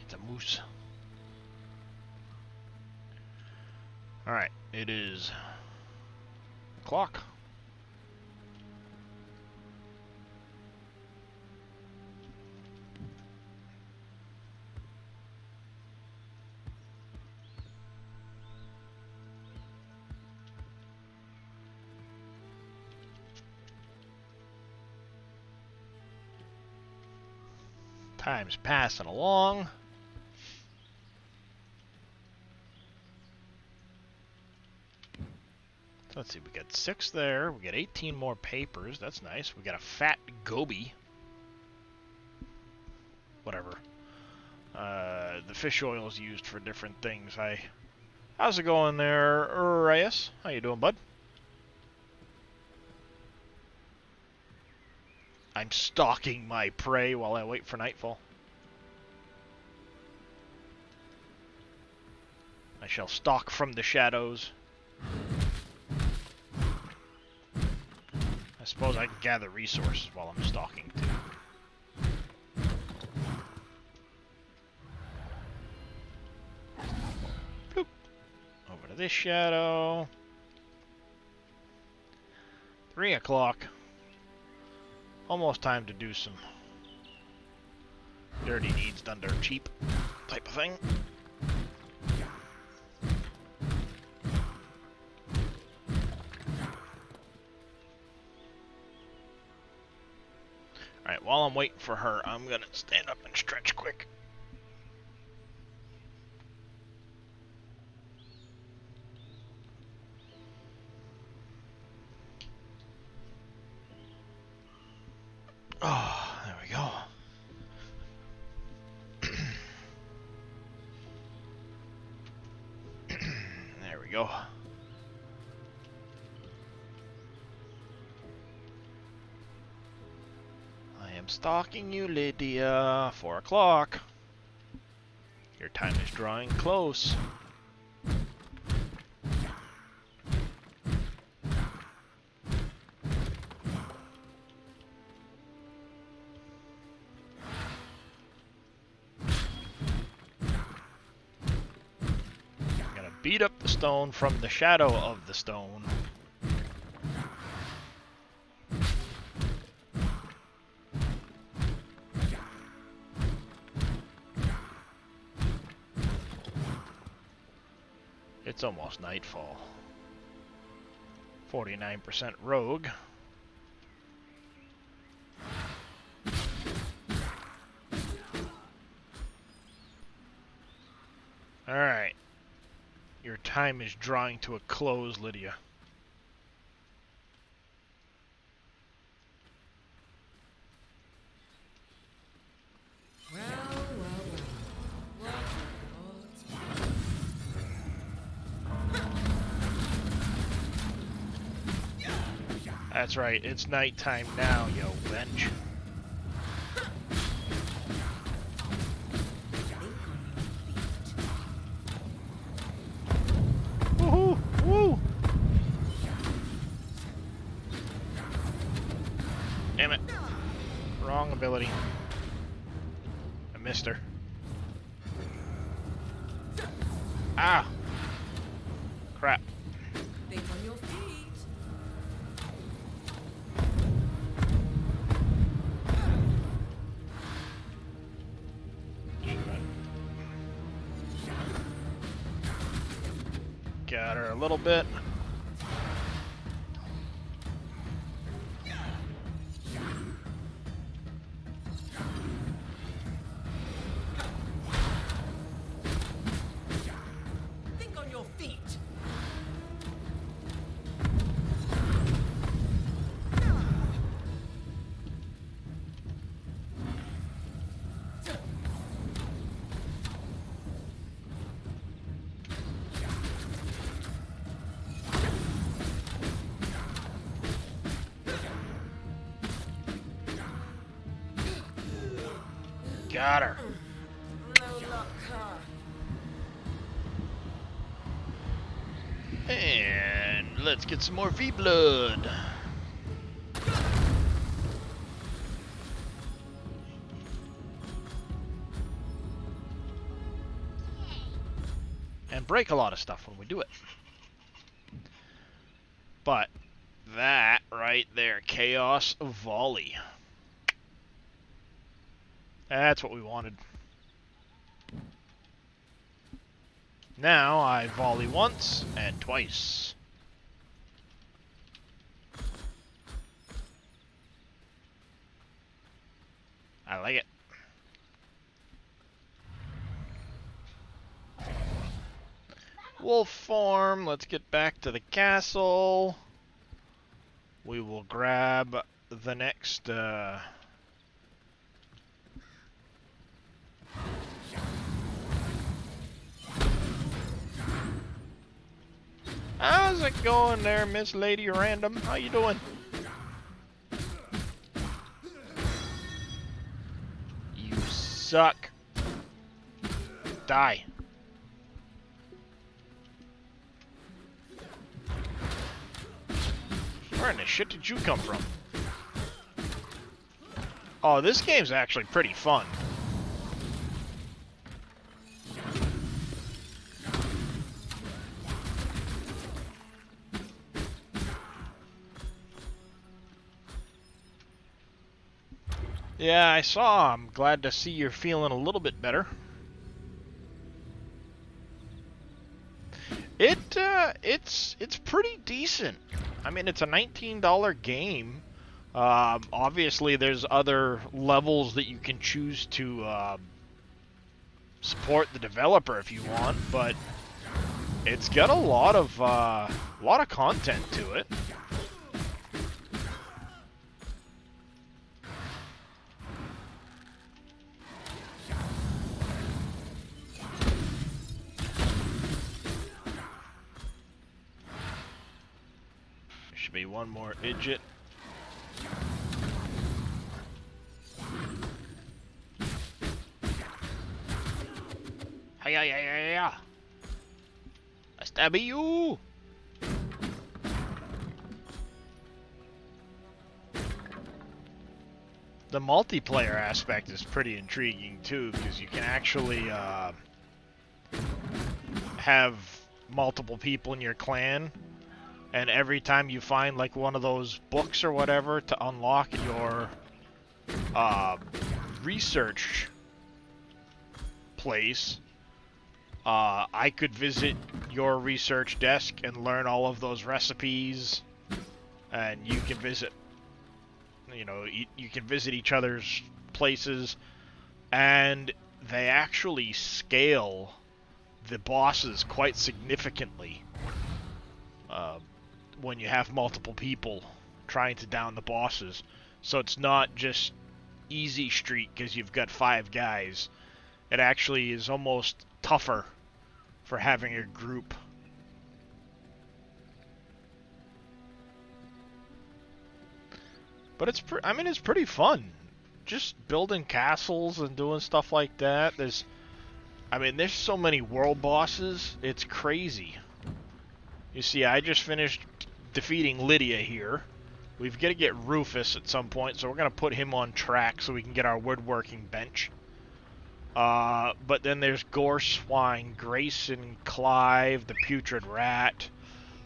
It's a moose. Alright, it is o'clock. Time's passing along. So let's see, we got 6 there. We got 18 more papers. That's nice. We got a fat goby. Whatever. The fish oil is used for different things. How's it going there, Reyes? How you doing, bud? I'm stalking my prey while I wait for nightfall. I shall stalk from the shadows. I suppose I can gather resources while I'm stalking too. Bloop. Over to this shadow. 3 o'clock. Almost time to do some dirty deeds done dirt cheap type of thing. Alright, while I'm waiting for her, I'm gonna stand up and stretch quick. Oh, there we go. we go. I am stalking you, Lydia. 4 o'clock. Your time is drawing close. Beat up the stone from the shadow of the stone. It's almost nightfall. 49% rogue. Alright. Your time is drawing to a close, Lydia. Well, well, well. That's right, it's nighttime now, yo wench. Woohoo! Woo! Damn it. Wrong ability. I missed her. Ah! Crap. Think on your feet. Got her a little bit. Think on your feet. Got her. No luck, huh? And let's get some more V-Blood. And break a lot of stuff when we do it. But that right there, Chaos Volley. That's what we wanted. Now I volley once and twice. I like it. Wolf form, let's get back to the castle. We will grab the next How's it going there, Miss Lady Random? How you doing? You suck. Die. Where in the shit did you come from? Oh, this game's actually pretty fun. Yeah, I saw. I'm glad to see you're feeling a little bit better. It's pretty decent. I mean, it's a $19 game. Obviously, there's other levels that you can choose to support the developer if you want, but it's got a lot of content to it. Fetch me one more idjit. Hi-ya-ya-ya-ya! I stab you! The multiplayer aspect is pretty intriguing too, because you can actually have multiple people in your clan, and every time you find like one of those books or whatever to unlock your research place, I could visit your research desk and learn all of those recipes, and you can visit, you know, you can visit each other's places, and they actually scale the bosses quite significantly when you have multiple people trying to down the bosses. So it's not just easy street because you've got 5 guys. It actually is almost tougher for having a group. But it's it's pretty fun. Just building castles and doing stuff like that. There's so many world bosses, it's crazy. You see, I just finished defeating Lydia here. We've got to get Rufus at some point, so we're going to put him on track so we can get our woodworking bench. But then there's Gore Swine, Grayson, Clive, the Putrid Rat,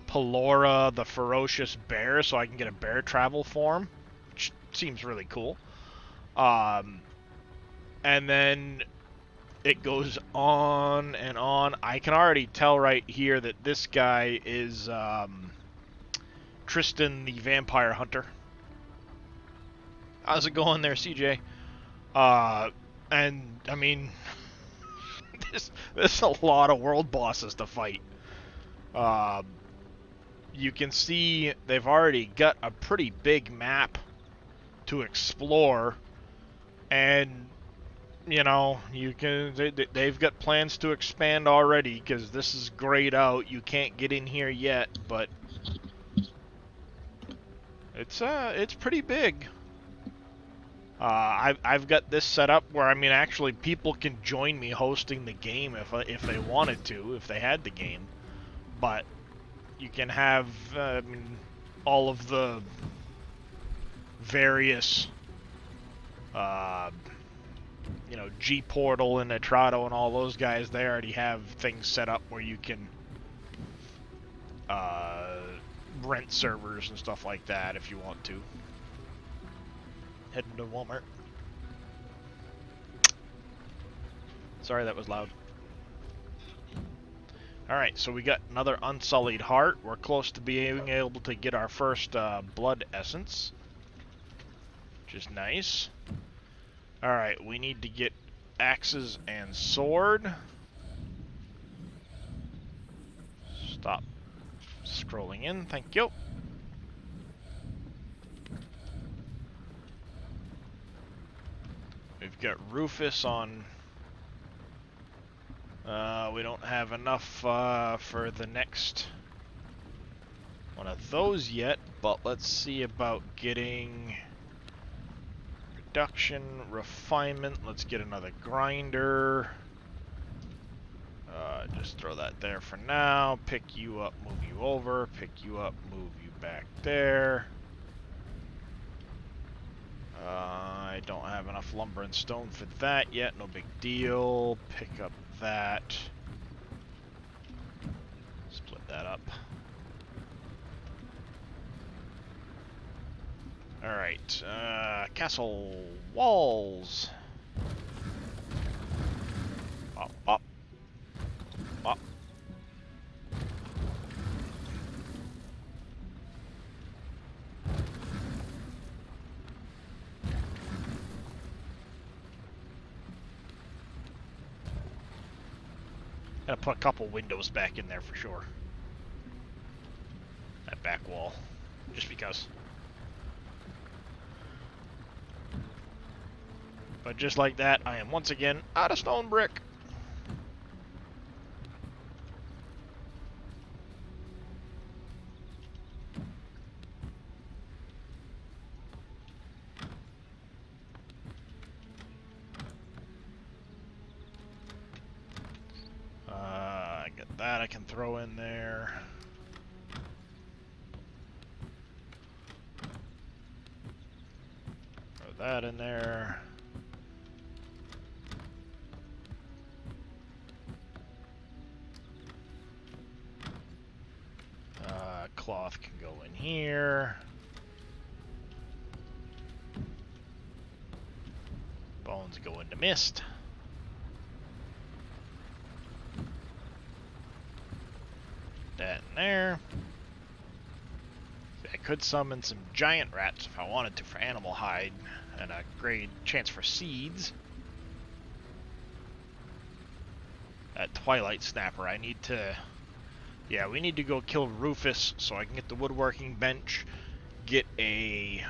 Pelora, the Ferocious Bear, so I can get a bear travel form, which seems really cool. And then it goes on and on. I can already tell right here that this guy is Tristan the Vampire Hunter. How's it going there, CJ? And I mean, there's a lot of world bosses to fight. You can see they've already got a pretty big map to explore, and you know, they've got plans to expand already because this is grayed out. You can't get in here yet, but it's pretty big. I've got this set up where, I mean, actually people can join me hosting the game if they wanted to, if they had the game. But you can have all of the various G-Portal and Atrado and all those guys. They already have things set up where you can rent servers and stuff like that if you want to. Heading to Walmart. Sorry, that was loud. Alright, so we got another Unsullied Heart. We're close to being able to get our first Blood Essence, which is nice. Alright, we need to get axes and sword. Stop scrolling in, thank you. We've got Rufus on. We don't have enough for the next one of those yet, but let's see about getting production, refinement. Let's get another grinder. Just throw that there for now. Pick you up, move you over. Pick you up, move you back there. I don't have enough lumber and stone for that yet, no big deal. Pick up that. Split that up. Alright, castle walls. Up, up. Up. Gotta put a couple windows back in there for sure. That back wall. Just because. But just like that, I am once again out of stone brick. Got that I can throw in there. Throw that in there. Cloth can go in here. Bones go into mist. That in there. I could summon some giant rats if I wanted to for animal hide and a great chance for seeds. That Twilight Snapper, I need to... Yeah, we need to go kill Rufus so I can get the woodworking bench, get a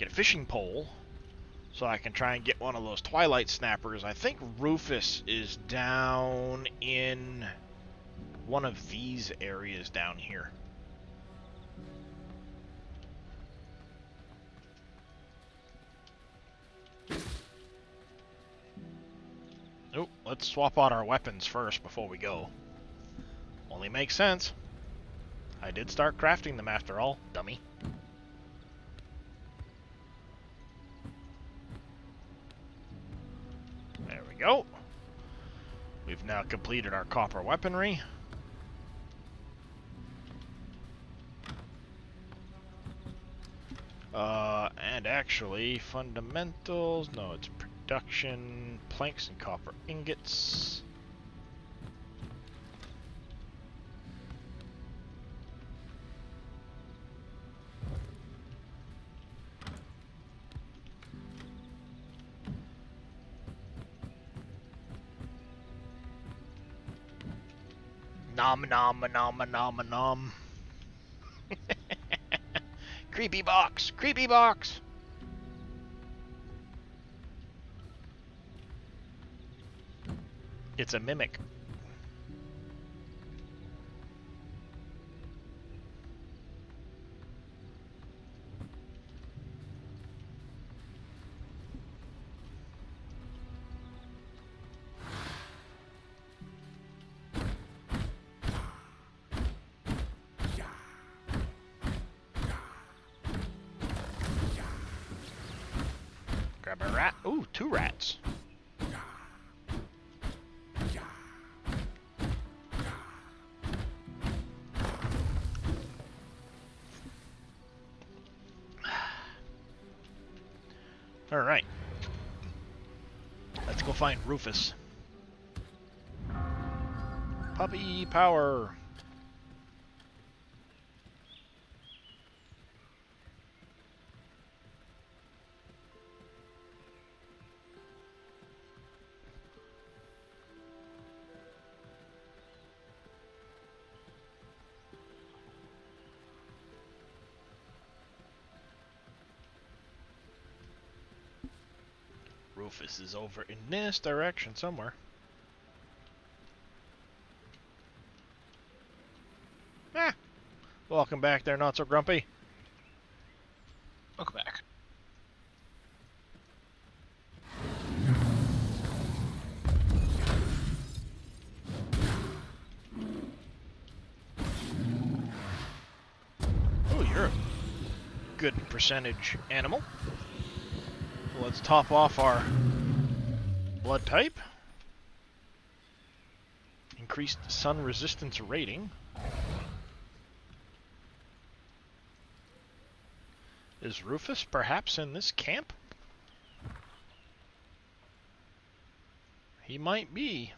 fishing pole, so I can try and get one of those Twilight Snappers. I think Rufus is down in one of these areas down here. Oh, let's swap out our weapons first before we go. Only makes sense. I did start crafting them after all, dummy. There we go. We've now completed our copper weaponry. And actually, fundamentals, no, it's production, planks and copper ingots. Nom nom nom nom nom. Creepy box! Creepy box! It's a mimic. Grab a rat. Ooh, 2 rats. Alright. Let's go find Rufus. Puppy power. Rufus is over in this direction somewhere. Ah! Welcome back there, not so grumpy. Welcome back. Oh, you're a good percentage animal. Let's top off our blood type. Increased sun resistance rating. Is Rufus perhaps in this camp? He might be.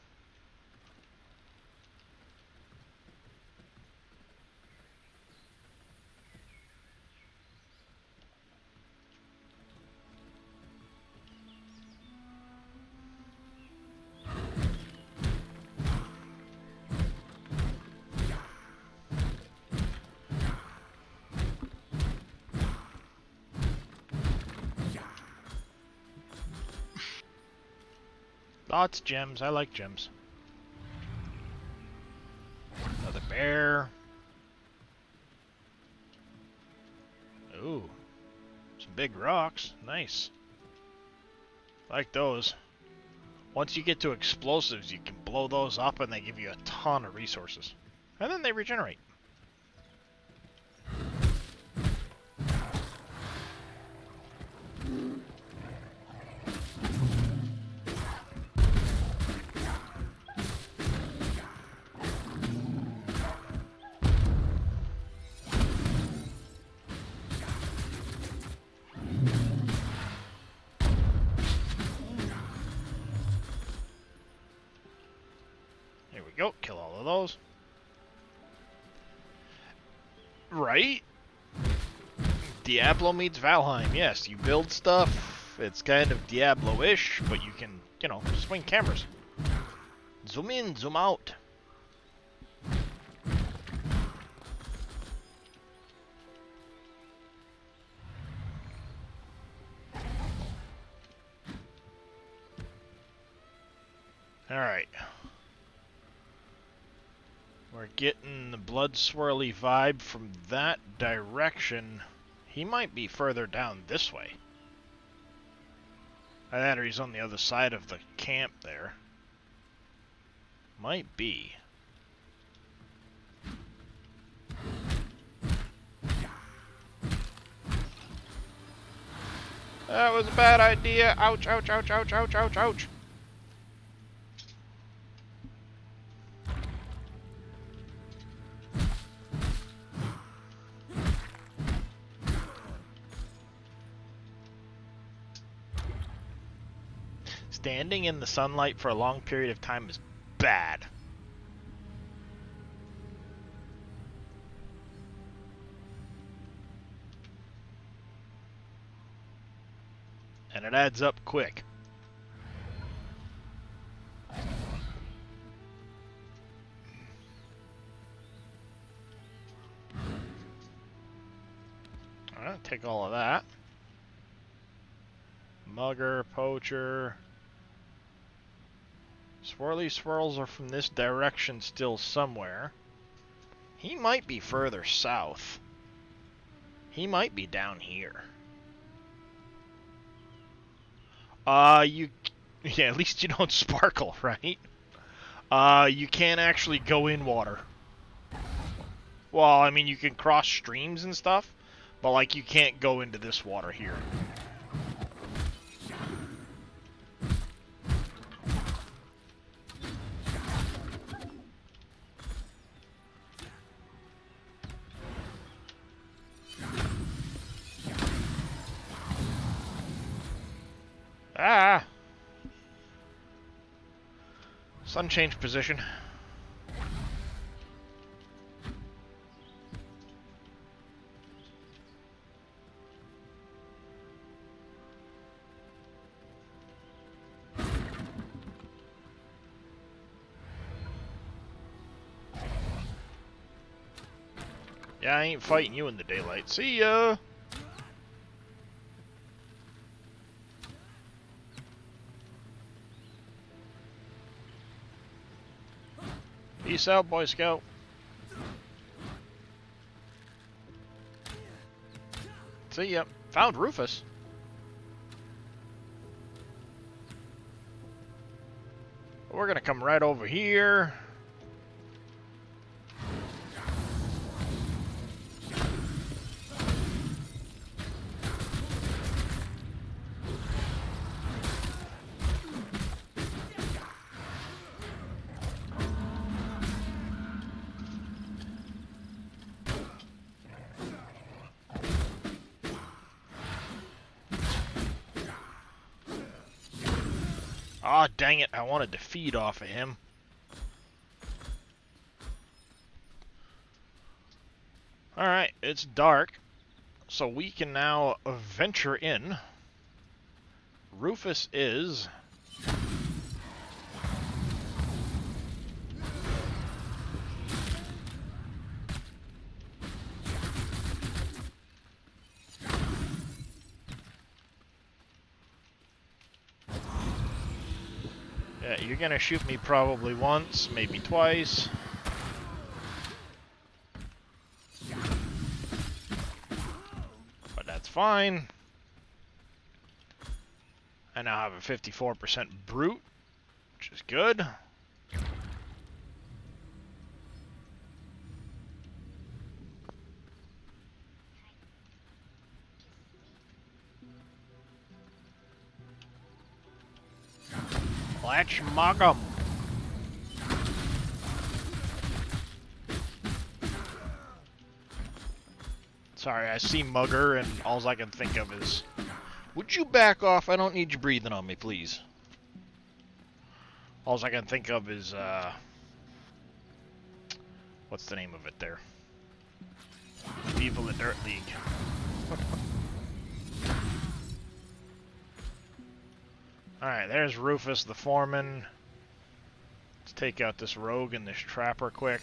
Lots of gems. I like gems. Another bear. Ooh. Some big rocks. Nice. Like those. Once you get to explosives, you can blow those up and they give you a ton of resources. And then they regenerate. Here we go, kill all of those. Right? Diablo meets Valheim, yes, you build stuff, it's kind of Diablo-ish, but you can, you know, swing cameras. Zoom in, zoom out. Alright. We're getting the blood swirly vibe from that direction. He might be further down this way. Either that or he's on the other side of the camp there. Might be. That was a bad idea. Ouch, ouch, ouch, ouch, ouch, ouch, ouch. Standing in the sunlight for a long period of time is bad. And it adds up quick. Alright, take all of that. Mugger, poacher. Swirly swirls are from this direction still somewhere. He might be further south. He might be down here. Yeah, at least you don't sparkle, right? You can't actually go in water. Well, I mean, you can cross streams and stuff, but, like, you can't go into this water here. Ah! Sun changed position. Yeah, I ain't fighting you in the daylight. See ya! Peace out, Boy Scout. See ya. Found Rufus. We're gonna come right over here. Aw, dang it, I wanted to feed off of him. Alright, it's dark, so we can now venture in. Rufus is... Yeah, you're gonna shoot me probably once, maybe twice. But that's fine. I now have a 54% brute. which is good. Let's mug 'em. Sorry, I see mugger and all I can think of is, would you back off? I don't need you breathing on me, please. All I can think of is, what's the name of it there? People at Dirt League. Alright, there's Rufus the foreman. Let's take out this rogue and this trapper quick.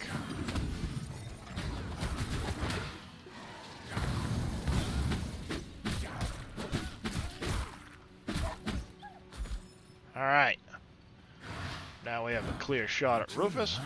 Alright. Now we have a clear shot at Rufus.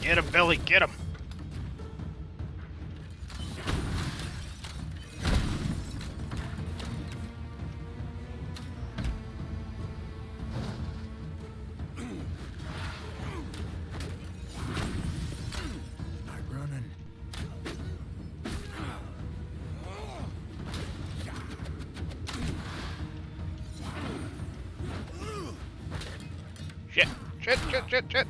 Get him, Billy, get him! Shit, shit, shit, shit, shit!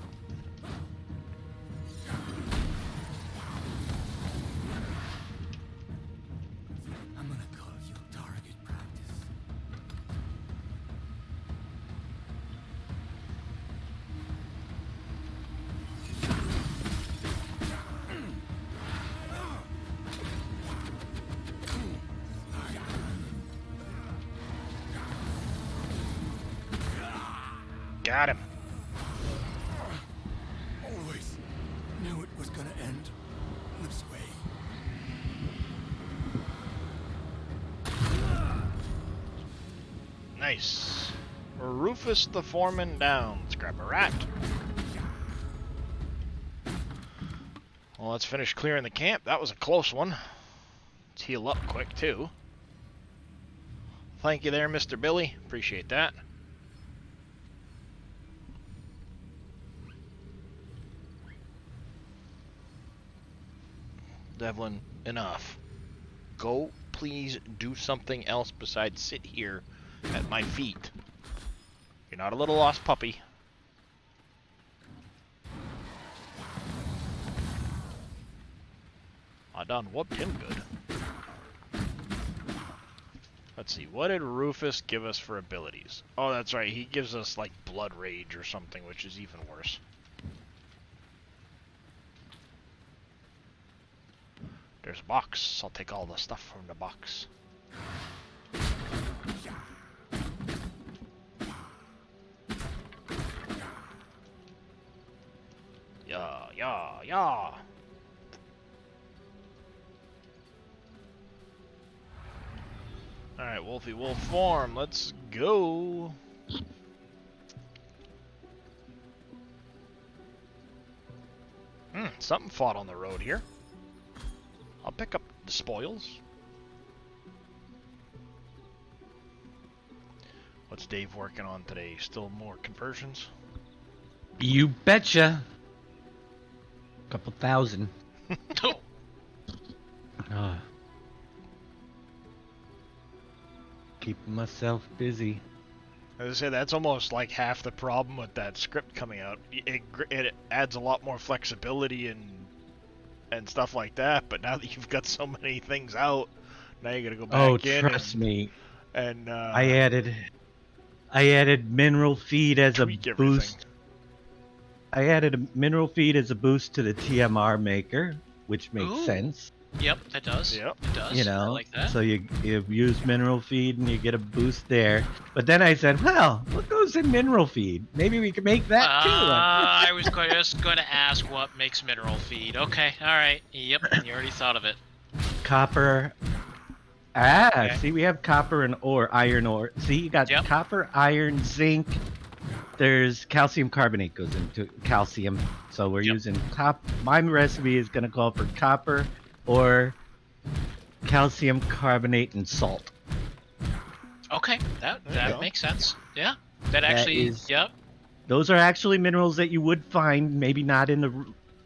Got him. Always knew it was gonna end this way. Nice. Rufus the foreman down. Scrap a rat. Well, let's finish clearing the camp. That was a close one. Let's heal up quick, too. Thank you there, Mr. Billy. Appreciate that. Devlin, enough. Go, please, do something else besides sit here at my feet. You're not a little lost puppy. I done whooped him good. Let's see, what did Rufus give us for abilities? Oh, that's right, he gives us, like, Blood Rage or something, which is even worse. There's a box. I'll take all the stuff from the box. Yeah, yeah, yeah. Alright, Wolfie Wolf form, let's go. Something fought on the road here. I'll pick up the spoils. What's Dave working on today? Still more conversions? You betcha. Couple thousand. Oh, Keeping myself busy. As I say, that's almost like half the problem with that script coming out. It adds a lot more flexibility and stuff like that, but now that you've got so many things out, now you gotta go back in. Trust me. And I added mineral feed as a tweak boost. everything. I added a mineral feed as a boost to the TMR maker, which makes Ooh. sense. yep, that does. Yep. It does. You know, I like that. so you use mineral feed and you get a boost there. But then I said, well, what goes in mineral feed? Maybe we could make that too. I was just going to ask what makes mineral feed. Okay, all right. Yep, you already thought of it. Copper. Okay. See, we have copper and iron ore. See, you got Yep. copper, iron, zinc. There's calcium carbonate goes into calcium. So we're Yep. using my recipe is going to call for copper or calcium carbonate and salt. Okay, There you that go. makes sense. Yeah, that actually. is- Yep. Those are actually minerals that you would find, maybe not in the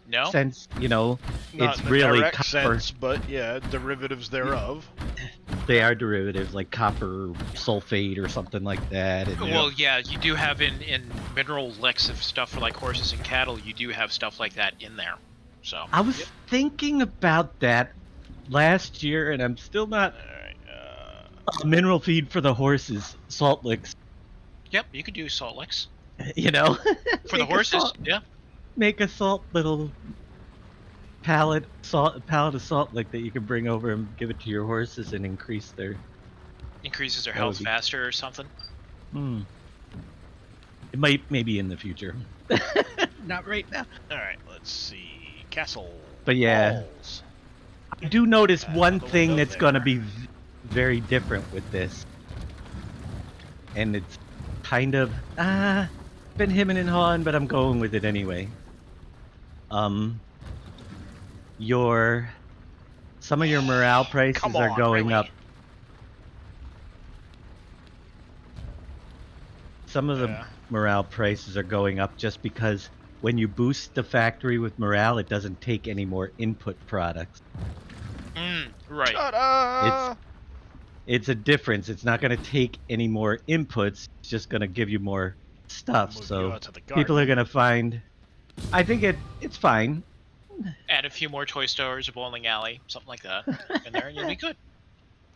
No. sense, Not it's in the really direct copper. sense, but yeah, derivatives thereof. They are derivatives like copper sulfate or something like that. And Well, yeah, you do have in mineral licks of stuff for like horses and cattle. You do have stuff like that in there. So. I was thinking about that last year, and I'm still not Alright, mineral feed for the horses, salt licks. Yep, you could do salt licks You know, for the Make a horses. salt- Yeah. make a salt little pallet of salt lick that you can bring over and give it to your horses and increase their. Increases their That health would be- faster or something. It might maybe in the future. Not right now. Alright, let's see. Castle. But yeah. Walls. I do notice one the thing window that's going to there. be very different with this. And it's kind of been hemming and hawing, but I'm going with it anyway. Some of your morale prices Come are on, going really? up. Some of the Yeah. morale prices are going up just because when you boost the factory with morale, it doesn't take any more input products. Right. Ta-da! It's a difference. It's not going to take any more inputs. It's just going to give you more stuff. Move you So out to the people garden. are going to find. I think it's fine. Add a few more toy stores, a bowling alley, something like that, in there, and you'll be good.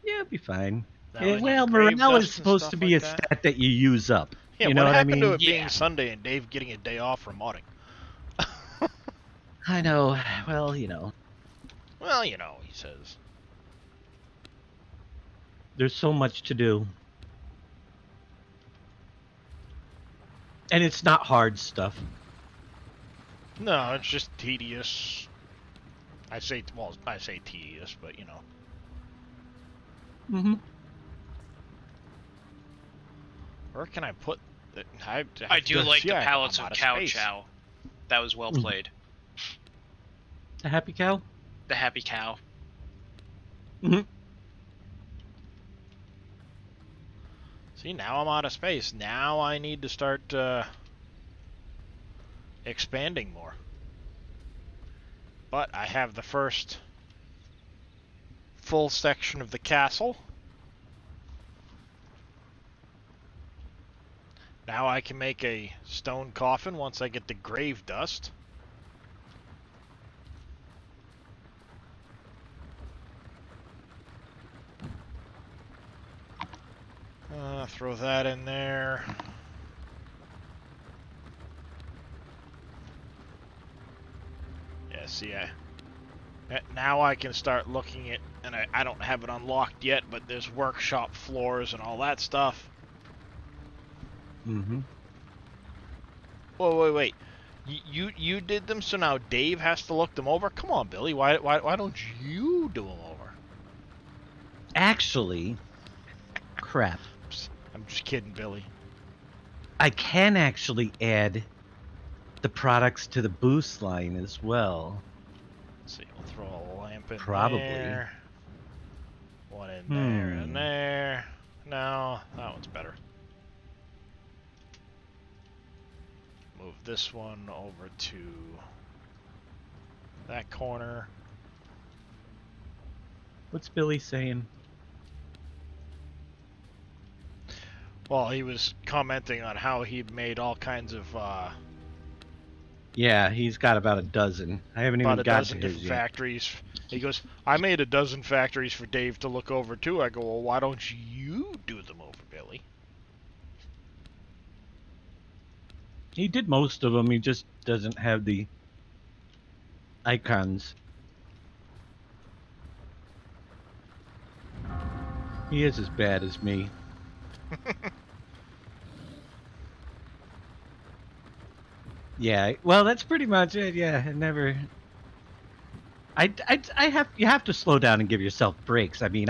Yeah, it'll be fine. Now Yeah, they well, need grave morale dust is and supposed stuff to be like a that. stat that you use up. Yeah, You know what what I happened mean? to it being Yeah. Sunday and Dave getting a day off from modding? I know. Well, you know, Well, you know, he says. there's so much to do. And it's not hard stuff. No, it's just tedious. I say tedious, but you know. Mm-hmm. Where can I put the... I do like the yeah, pallets I'm of out cow space. chow. That was well Mm. played. A happy cow? The happy cow. Mm-hmm. See, now I'm out of space. Now I need to start expanding more. But I have the first full section of the castle. Now I can make a stone coffin once I get the grave dust. Throw that in there. Yeah, see, now I can start looking at, and I don't have it unlocked yet, but there's workshop floors and all that stuff. Mm-hmm. Whoa, wait. You did them, so now Dave has to look them over? Come on, Billy. Why don't you do them over? Actually, crap. I'm just kidding, Billy. I can actually add the products to the boost line as well. Let's see, we'll throw a lamp in Probably. there. One in there and there. No, that one's better. Move this one over to that corner. What's Billy saying? Well, he was commenting on how he'd made all kinds of Yeah, he's got about a dozen. I haven't even about a got dozen to his different yet. factories. He goes, I made a dozen factories for Dave to look over too. I go, well, why don't you do them over, Billy? He did most of them. He just doesn't have the icons. He is as bad as me. Yeah, well, that's pretty much it. Yeah, I never. I have. You have to slow down and give yourself breaks. I mean,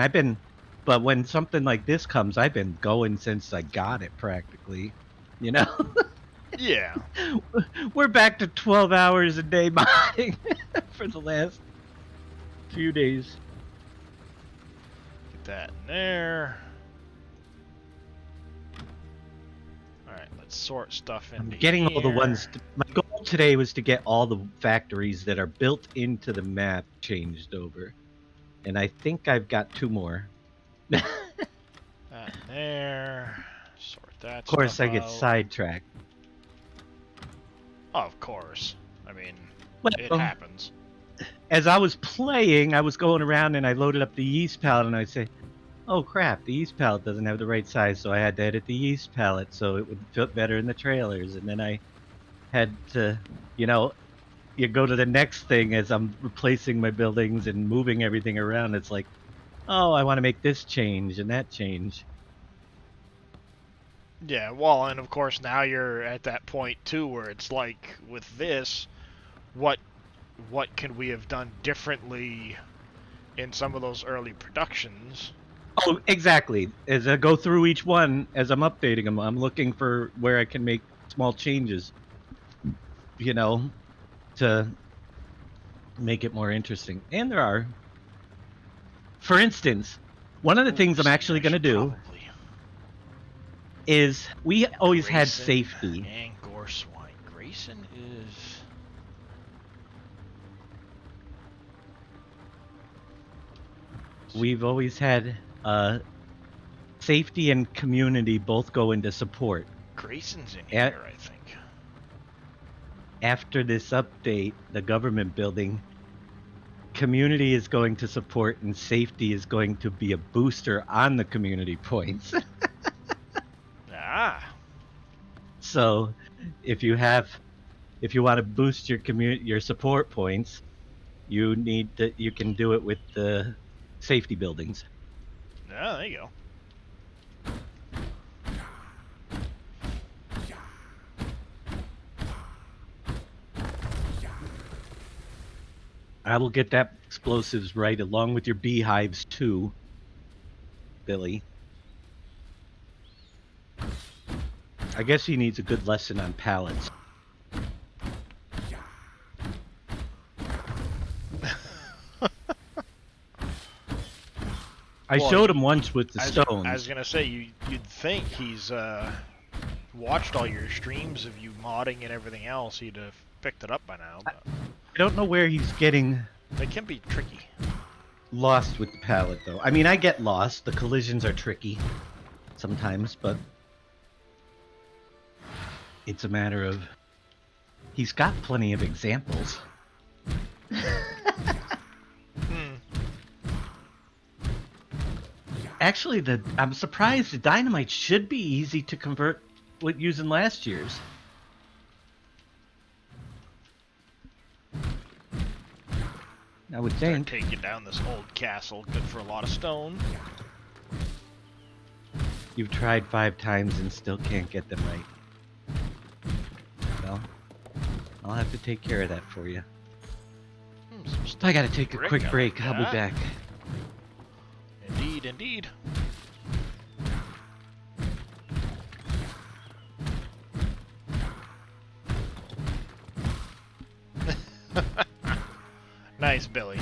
but when something like this comes, I've been going since I got it practically. You know, Yeah. we're back to 12 hours a day modding for the last few days. Get that in there. Alright, let's sort stuff I'm into getting all the here. ones. My goal today was to get all the factories that are built into the map changed over, and I think I've got 2 more. That in there. Sort that Of course, I stuff get out. sidetracked. Oh, of course. I mean, it Well, happens. as I was playing, I was going around and I loaded up the yeast palette, and I say, "Oh crap, the yeast palette doesn't have the right size," so I had to edit the yeast palette so it would fit better in the trailers, and then I had to, you go to the next thing as I'm replacing my buildings and moving everything around. It's like, oh, I want to make this change and that change. Yeah, well, and of course now you're at that point too where it's like with this, what can we have done differently in some of those early productions? Oh, exactly. As I go through each one, as I'm updating them, I'm looking for where I can make small changes, to make it more interesting. And there are. For instance, one of the things I'm actually going to do is we always had Grayson safety. and Goreswine. Grayson is We've always had safety and community both go into support. Grayson's in Yeah. here, I think. After this update, the government building, community is going to support and safety is going to be a booster on the community points. Ah, So if you want to boost your support points, you can do it with the safety buildings. yeah, there you go. I will get that explosives right along with your beehives too, Billy. I guess he needs a good lesson on pallets. I Well, showed him once with the I stones. was gonna say you'd think he's watched all your streams of you modding and everything else. He'd have picked it up by now. But I don't know where he's getting they can be tricky. lost with the pallet, though. I mean, I get lost. The collisions are tricky sometimes, but it's a matter of he's got plenty of examples. Actually, I'm surprised the dynamite should be easy to convert with using last year's. I would Start think. taking down this old castle. Good for a lot of stone. You've tried 5 times and still can't get them right. Well, I'll have to take care of that for you. Some I gotta take a brick, quick I break. like I'll be that. back. Indeed, indeed. Nice, Billy.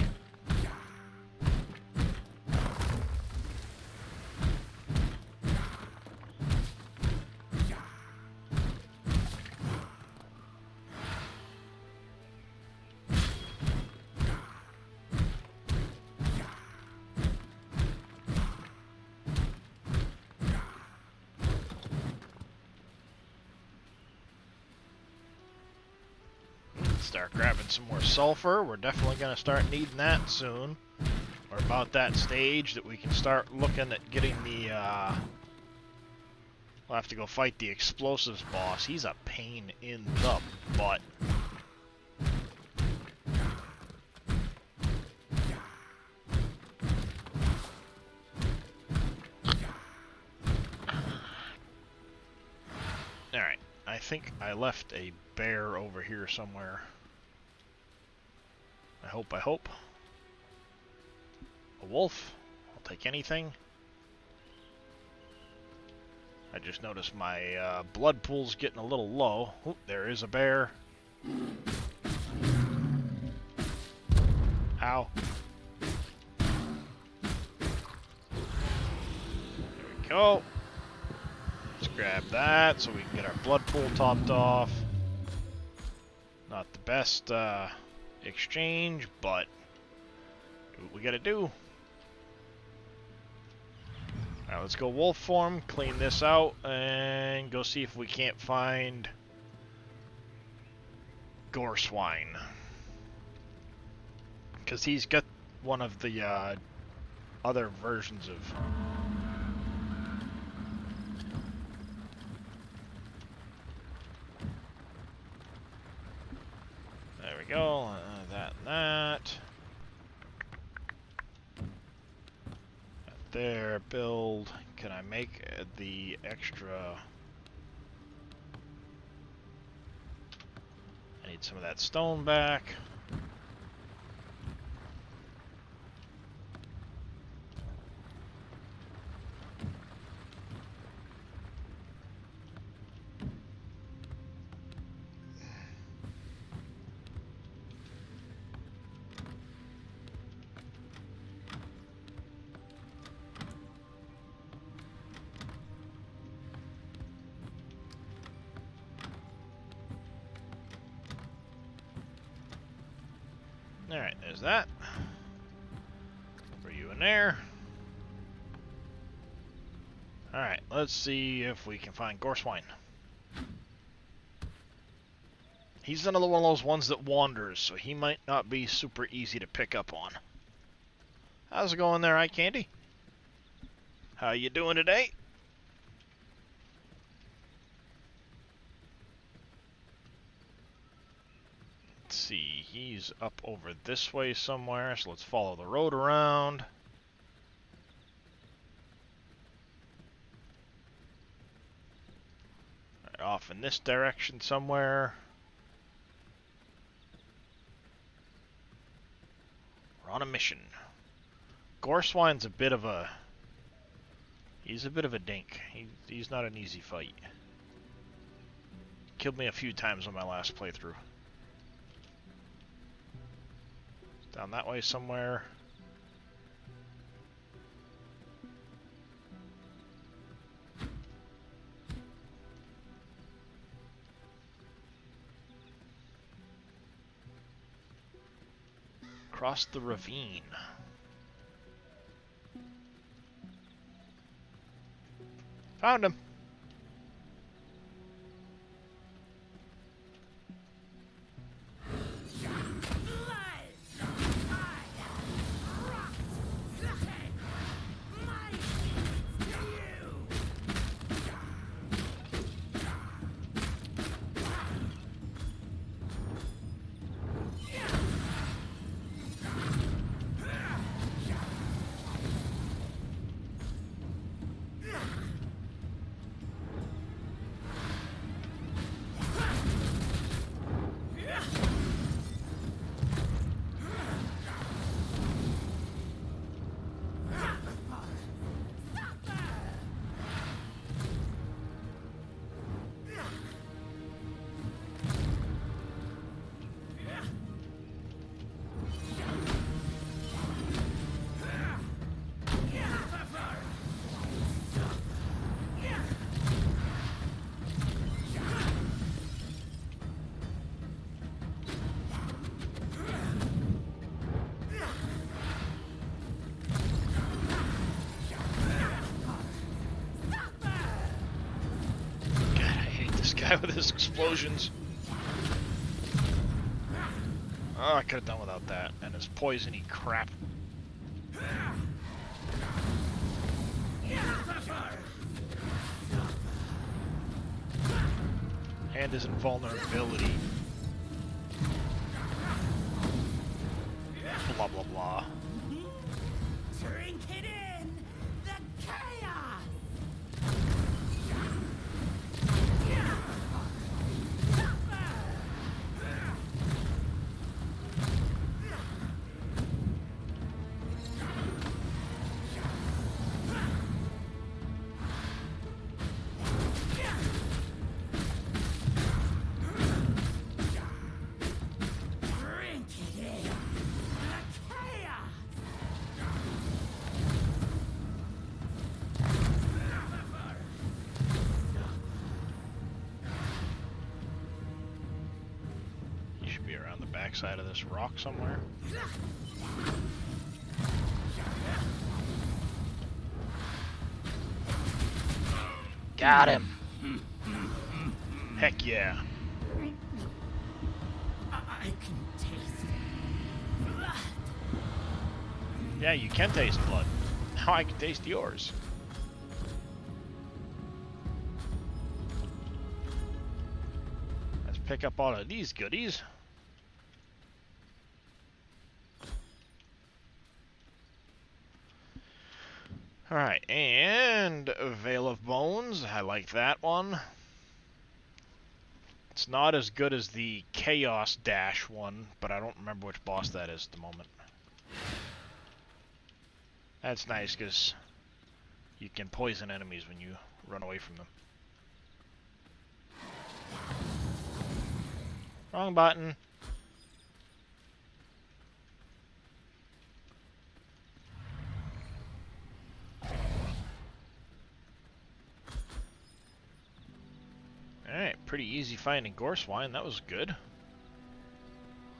Start grabbing some more sulfur. We're definitely going to start needing that soon. We're about that stage that we can start looking at getting the, we'll have to go fight the explosives boss. He's a pain in the butt. Alright, I think I left a bear over here somewhere. I hope. A wolf. I'll take anything. I just noticed my blood pool's getting a little low. Oop, there is a bear. Ow. There we go. Let's grab that so we can get our blood pool topped off. Not the best exchange, but do what we gotta do. Alright, let's go wolf form, clean this out, and go see if we can't find gore swine. Because he's got one of the other versions of... There we go, that and that. There, build. Can I make the extra... I need some of that stone back. Alright, there's that. For you in there. Alright, let's see if we can find gore swine. He's another one of those ones that wanders, so he might not be super easy to pick up on. How's it going there, Eye Candy? How you doing today? Let's see, he's up over this way somewhere, so let's follow the road around. Right, off in this direction somewhere. We're on a mission. Goreswine's a bit of a... He's a bit of a dink. He's not an easy fight. Killed me a few times on my last playthrough. Down that way somewhere. Across the ravine. Found him. guy with his explosions. Oh, I could have done without that. And his poisony crap. And his invulnerability. Blah, blah, blah. Drink it in! The chaos! Drink it in! The chaos! He should be around the backside of this rock somewhere. Got him. Heck yeah. I can taste blood. Yeah, you can taste blood. Now I can taste yours. Let's pick up all of these goodies. Alright, and Veil of Bones. I like that one. It's not as good as the Chaos Dash one, but I don't remember which boss that is at the moment. That's nice because you can poison enemies when you run away from them. Wrong button. Alright, pretty easy finding Gorswine. That was good.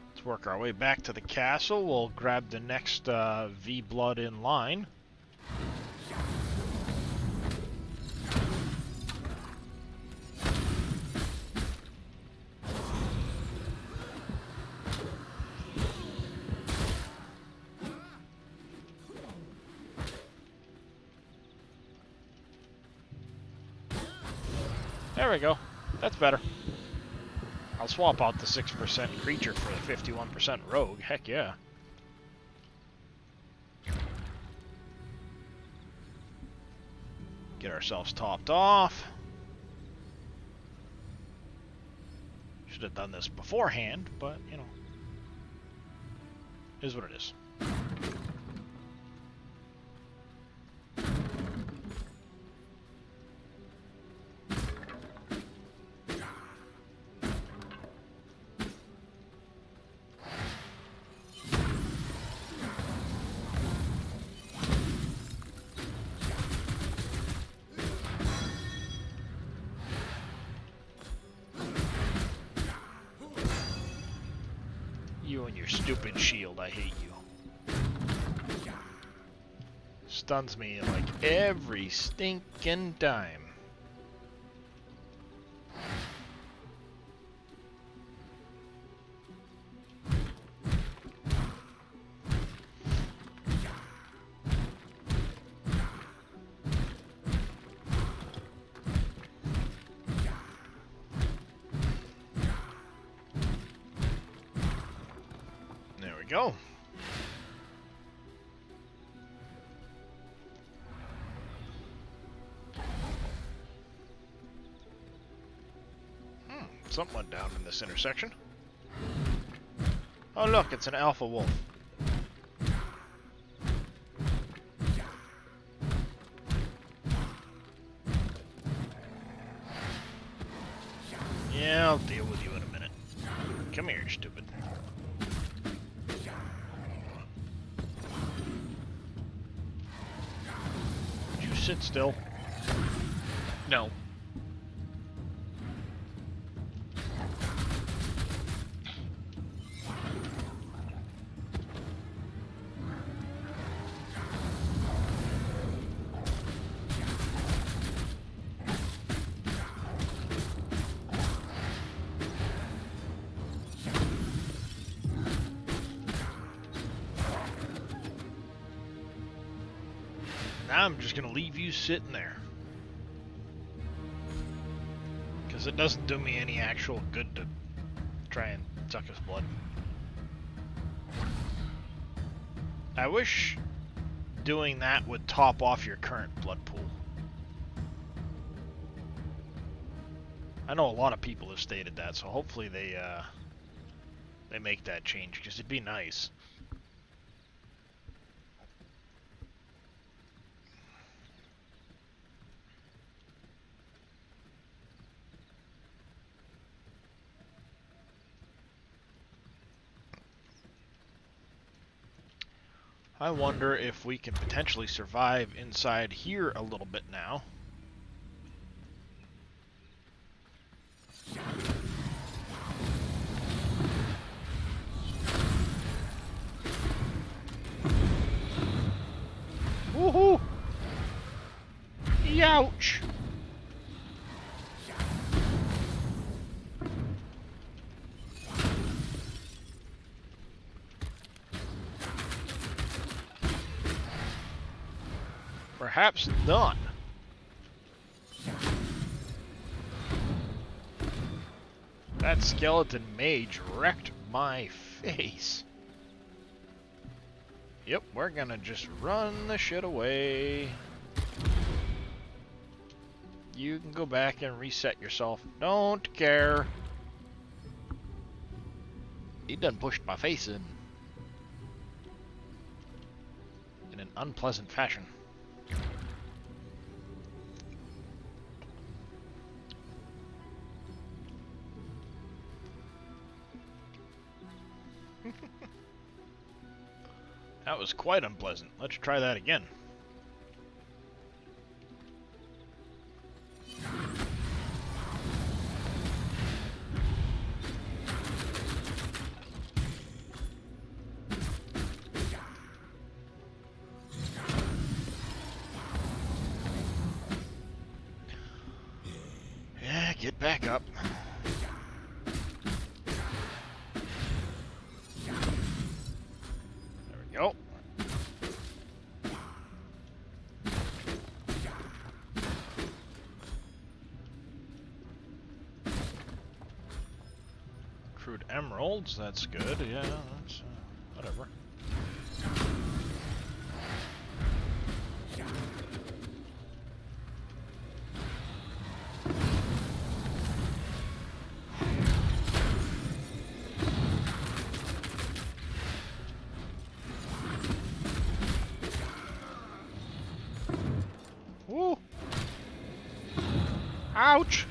Let's work our way back to the castle. We'll grab the next V-Blood in line. There we go. That's better. I'll swap out the 6% creature for the 51% rogue. Heck yeah. Get ourselves topped off. Should have done this beforehand, but, you know. Is what it is. You and your stupid shield, I hate you. Stuns me like every stinking time. There we go. Something went down in this intersection. Oh look, it's an alpha wolf. Yeah, I'll deal with you in a minute. Come here, stupid. Would you sit still? No. Now I'm just gonna leave you sitting there. Because it doesn't do me any actual good to try and suck his blood. I wish doing that would top off your current blood pool. I know a lot of people have stated that, so hopefully they make that change, because it'd be nice. I wonder if we can potentially survive inside here a little bit now. Woohoo! Youch! Perhaps not. That skeleton mage wrecked my face. Yep, we're gonna just run the shit away. You can go back and reset yourself. Don't care. He done pushed my face in an unpleasant fashion. That was quite unpleasant. Let's try that again. Yeah, get back up. Go. Crude emeralds, that's good. Yeah, that's whatever. Woo! Ouch!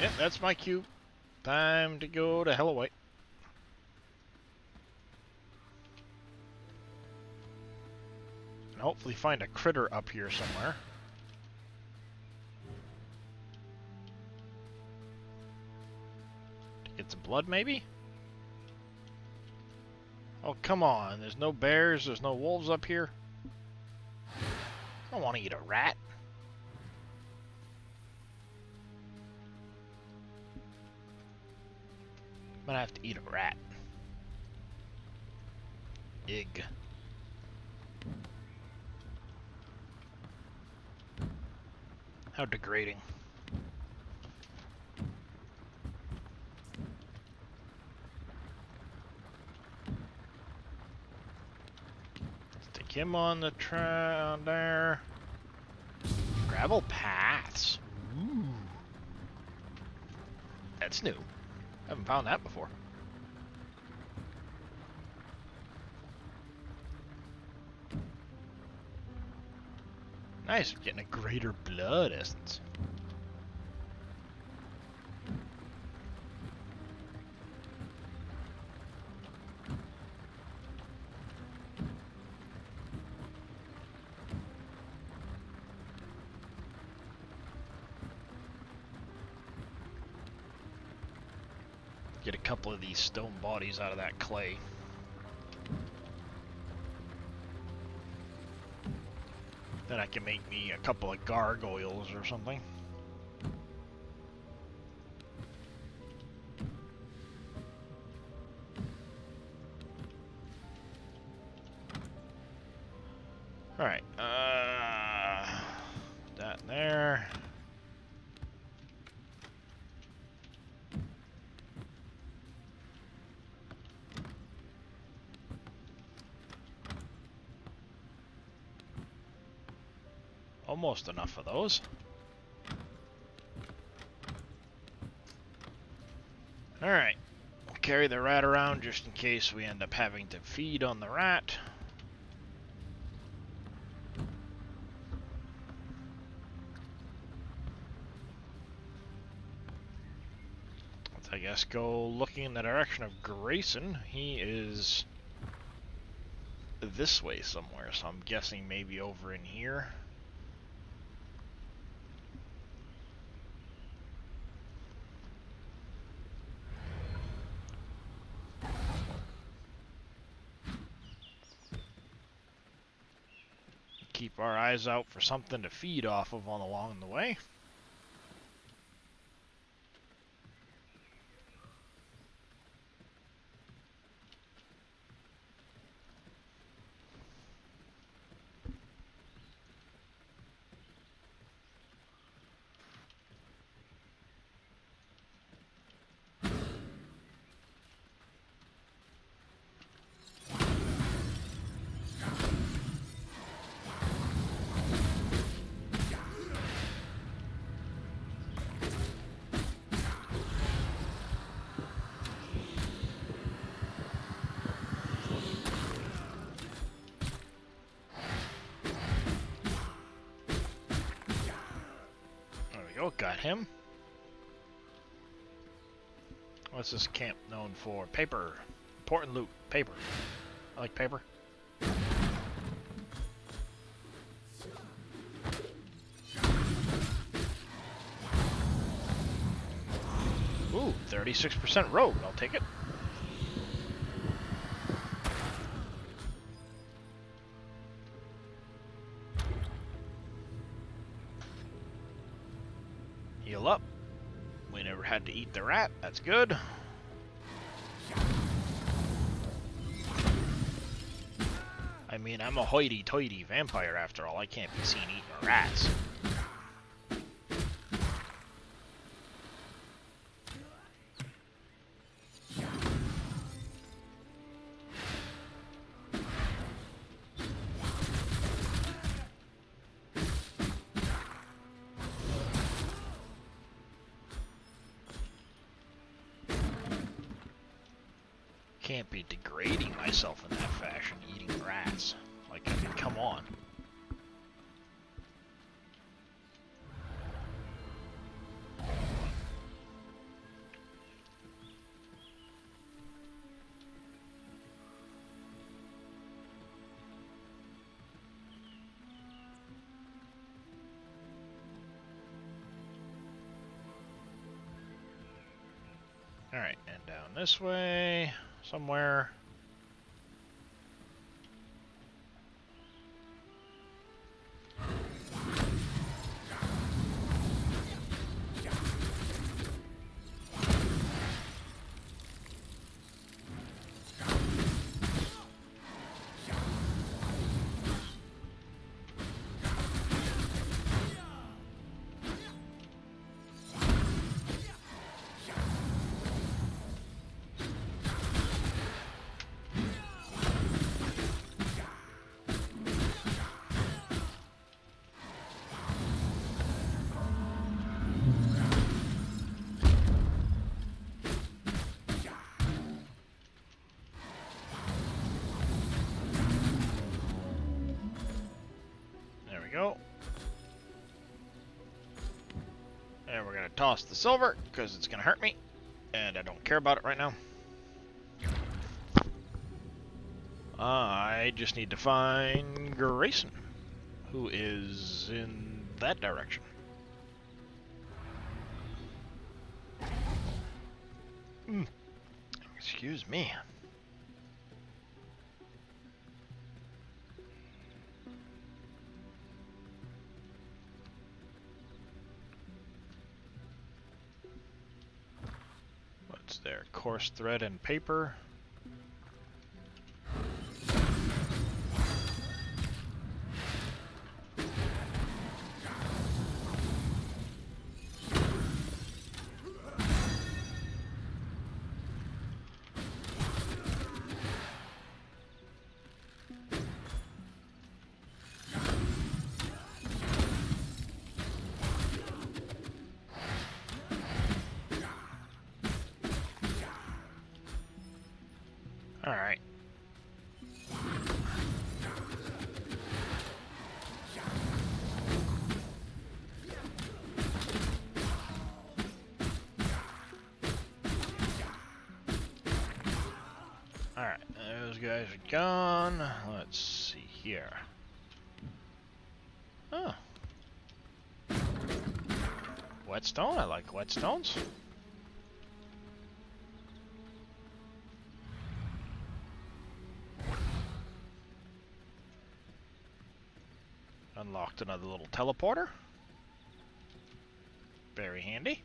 Yep, that's my cue. Time to go to Hello White. And hopefully find a critter up here somewhere. Get some blood, maybe? Oh, come on. There's no bears, there's no wolves up here. I don't want to eat a rat. I'm gonna have to eat a rat. Ig. How degrading. Stick him on the on there. Gravel paths. Ooh. That's new. Haven't found that before. Nice, getting a greater blood essence. Get a couple of these stone bodies out of that clay. Then I can make me a couple of gargoyles or something. Alright, that there. Almost enough of those. Alright, we'll carry the rat around just in case we end up having to feed on the rat. Let's, I guess, go looking in the direction of Grayson. He is this way somewhere, so I'm guessing maybe over in here. Keep our eyes out for something to feed off of along the way. Got him. What's this camp known for? Paper. Important loot. Paper. I like paper. Ooh, 36% rogue. I'll take it. Heal up. We never had to eat the rat. That's good. I mean, I'm a hoity-toity vampire after all. I can't be seen eating rats. Can't be degrading myself in that fashion, eating rats. Like, I mean, come on. Alright, and down this way, somewhere. Go. And we're gonna toss the silver because it's gonna hurt me, and I don't care about it right now. I just need to find Grayson, who is in that direction. Excuse me. What's there? Coarse thread and paper. Alright. Alright, those guys are gone. Let's see here. Oh. Whetstone? I like whetstones. Unlocked another little teleporter. Very handy.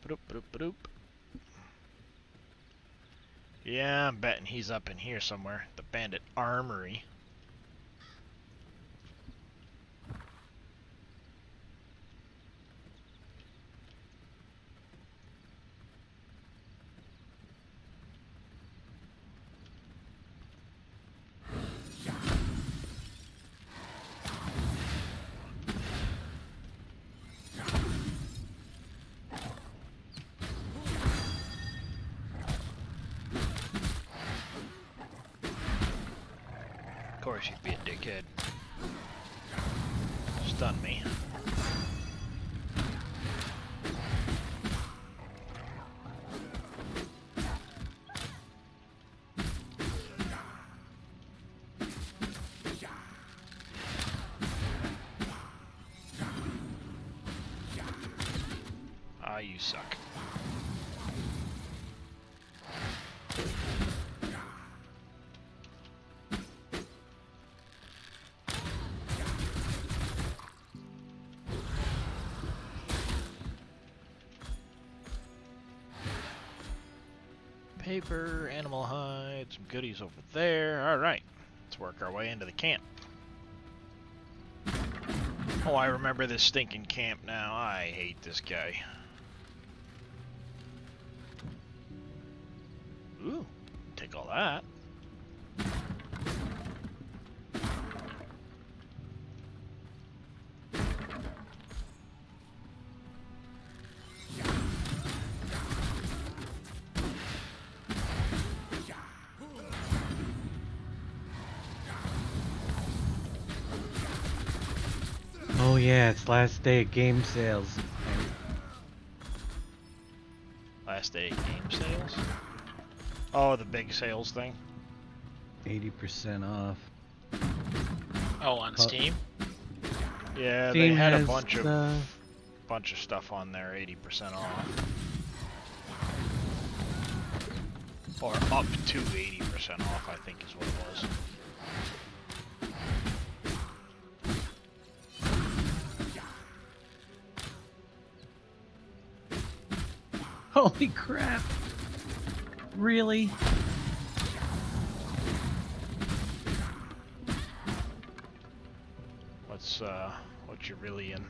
Ba-doop, ba-doop, ba-doop. Yeah, I'm betting he's up in here somewhere. The bandit armory. Of course you'd be a dickhead. Stun me. Ah, you suck. Paper, animal hide, some goodies over there. Alright, let's work our way into the camp. Oh, I remember this stinking camp now. I hate this guy. Ooh, take all that. Oh yeah, it's last day of game sales. Last day game sales? Oh, the big sales thing? 80% off. Oh, on Steam? Yeah, Steam they had a has, bunch of stuff on there, 80% off. Or up to 80% off, I think is what it was. Holy crap! Really? What you really in?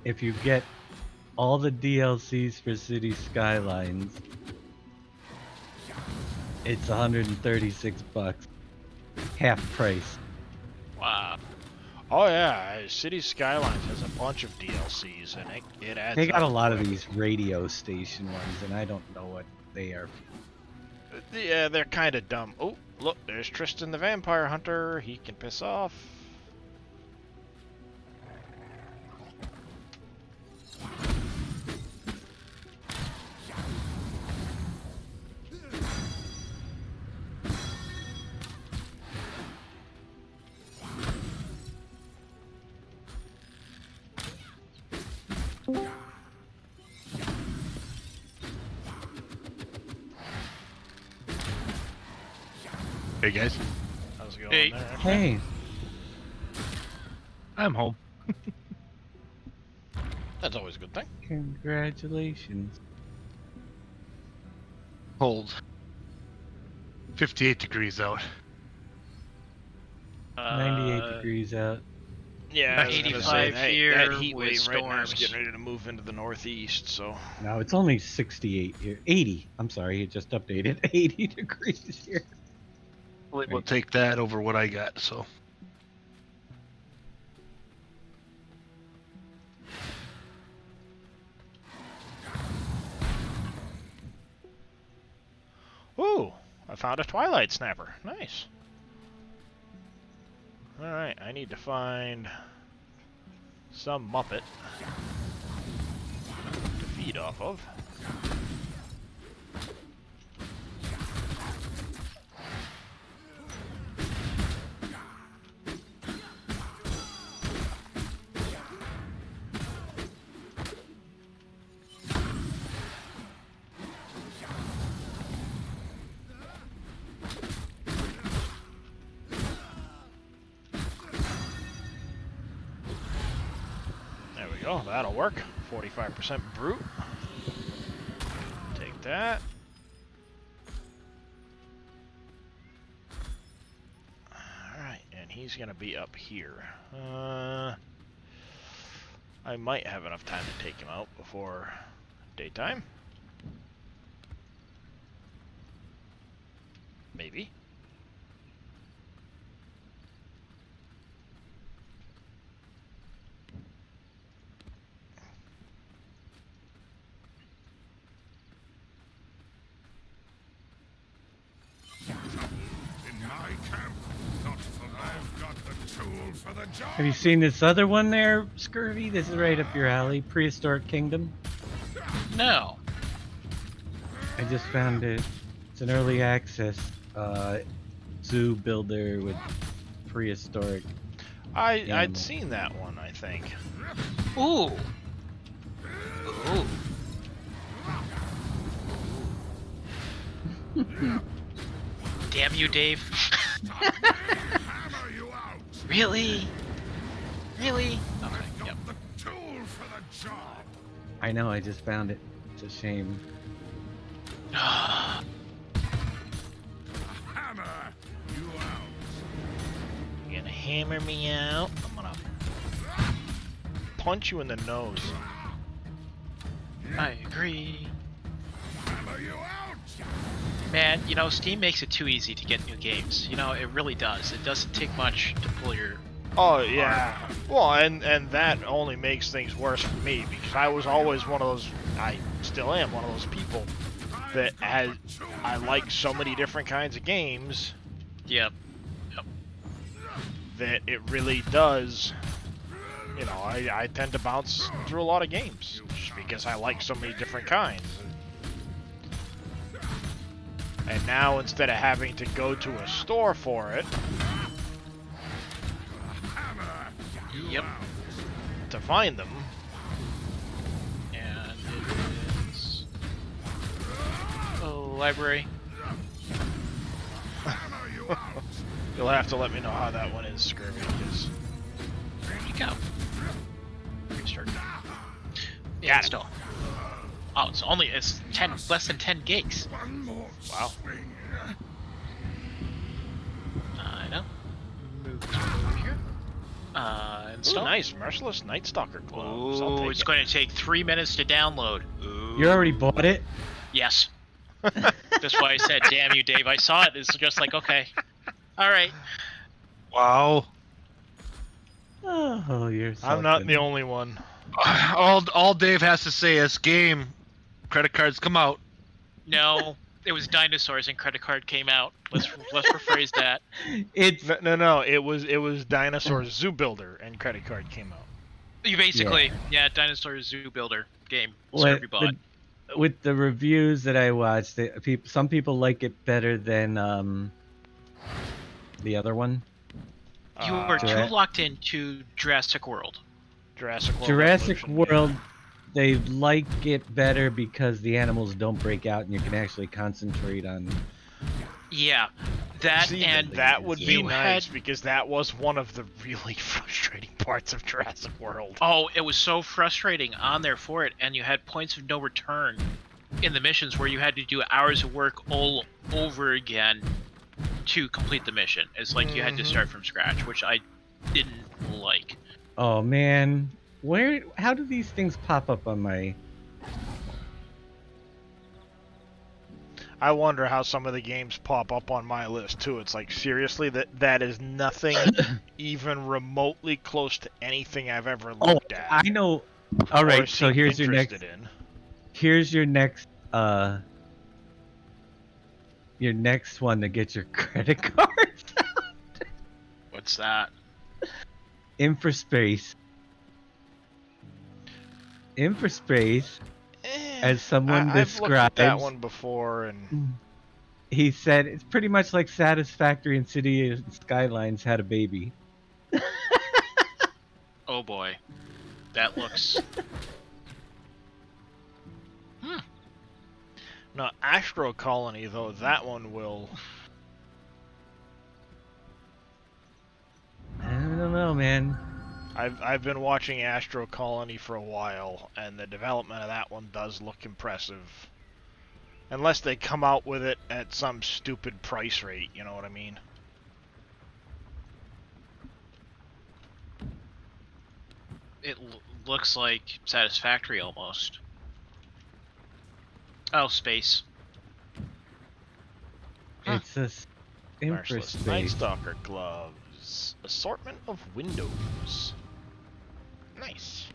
If you get all the DLCs for City Skylines, it's 136 bucks. Half price. Wow. Oh yeah, City Skylines has a bunch of DLCs, and it adds They got a up lot of quick. these radio station ones, and I don't know what they are. Yeah, they're kind of dumb. Oh, look, there's Tristan the Vampire Hunter. He can piss off. Hey guys, How's it going Hey. there? Hey, I'm home. That's always a good thing. Congratulations. Cold. 58 degrees out. 98 degrees out. Yeah, I was gonna 85 say, that here heat with wave right now is storms. getting ready to move into the northeast, so... No, it's only 68 here. 80. I'm sorry, it just updated. 80 degrees here. We'll take that over what I got, so. Ooh, I found a Twilight Snapper. Nice. Alright, I need to find some Muppet to feed off of. Oh, that'll work. 45% brute. Take that. Alright, and he's gonna be up here. I might have enough time to take him out before daytime. Maybe. Have you seen this other one there, Scurvy? This is right up your alley. Prehistoric Kingdom. No. I just found it. It's an early access zoo builder with prehistoric. I'd Animal. seen that one, I think. Ooh. Ooh. Damn you, Dave. Really? Really? Okay, yep. I know, I just found it. It's a shame. You're gonna hammer me out? I'm gonna punch you in the nose. I agree. Man, you know, Steam makes it too easy to get new games. You know, it really does. It doesn't take much to pull your... Oh, yeah. Well, and that only makes things worse for me, because I was always one of those, I still am one of those people that I like so many different kinds of games Yep. that it really does, you know, I tend to bounce through a lot of games just because I like so many different kinds. And now, instead of having to go to a store for it, Yep. to find them, And it is... Oh, library. you'll have to let me know how that one is, Scurvy, because... There you go. Restart. Yeah, Got it. still. Oh, it's 10, less than 10 gigs. Wow. I know. Move over here. Ooh, Install. nice. Merciless Night Stalker gloves. I'll Ooh, take it's it. going to take 3 minutes to download. Ooh. You already bought it? Yes. That's why I said, damn you, Dave. I saw it. It's just like, okay. All right. Wow. Oh, you're I'm not something. the only one. All Dave has to say is game. Credit cards come out. No, it was dinosaurs and credit card came out. Let's rephrase that. It's No. It was Dinosaur Zoo Builder and credit card came out. You basically, yeah, Dinosaur Zoo Builder game. what, Scurvy bought. with the reviews that I watched. Some people like it better than the other one. You were Jura- too locked into Jurassic World. Jurassic World. Jurassic Evolution, World, they like it better because the animals don't break out and you can actually concentrate on. Yeah. That See, and that would be you nice had- because that was one of the really frustrating parts of Jurassic World. Oh, it was so frustrating on there for it, and you had points of no return in the missions where you had to do hours of work all over again to complete the mission. It's like you had to start from scratch, which I didn't like. Oh man, how do these things pop up on my? I wonder how some of the games pop up on my list too. It's like seriously, that is nothing even remotely close to anything I've ever Oh, looked at. I know. All or right, so seemed here's your next. interested in. Here's your next. Your next one to get your credit cards. What's that? Infraspace. Infraspace, as someone I've looked at that describes, one before, and he said it's pretty much like Satisfactory and City Skylines had a baby. Oh boy, that looks. no, Astro Colony though, that one will. I don't know, man. I've been watching Astro Colony for a while, and the development of that one does look impressive. Unless they come out with it at some stupid price rate, you know what I mean? It looks like Satisfactory almost. Oh, space. It's a Merciless Night Infraspace. Stalker gloves. Assortment of windows. Nice.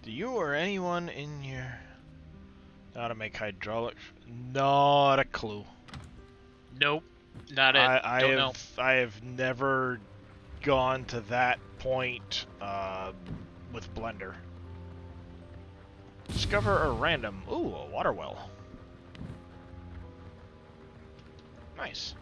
Do you or anyone in your... How to make hydraulics? Not a clue. Nope, not it. Don't know. I have never gone to that point with Blender. Discover a random... Ooh, a water well. Nice.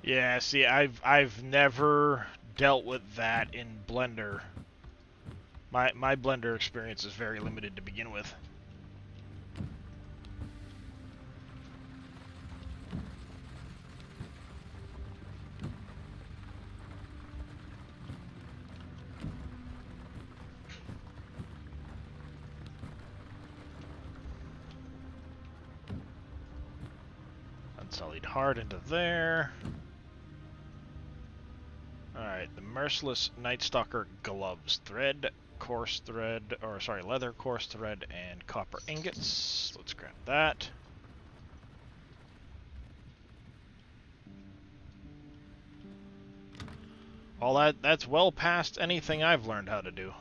Yeah, see, I've never dealt with that in Blender. My Blender experience is very limited to begin with. Unsullied Heart into there. Alright, the Merciless Night Stalker gloves. Thread, coarse thread, or sorry, leather, coarse thread, and copper ingots. Let's grab that. All that's well past anything I've learned how to do.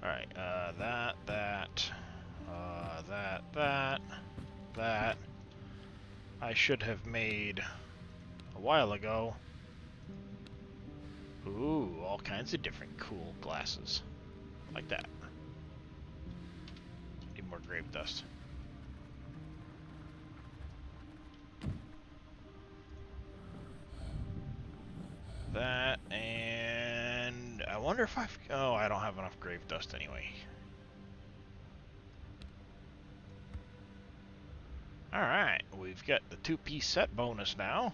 Alright, that. I should have made a while ago. Ooh, all kinds of different cool glasses. Like that. Need more grave dust. That, and I wonder if I've... Oh, I don't have enough grave dust anyway. Alright, we've got the 2-piece set bonus now.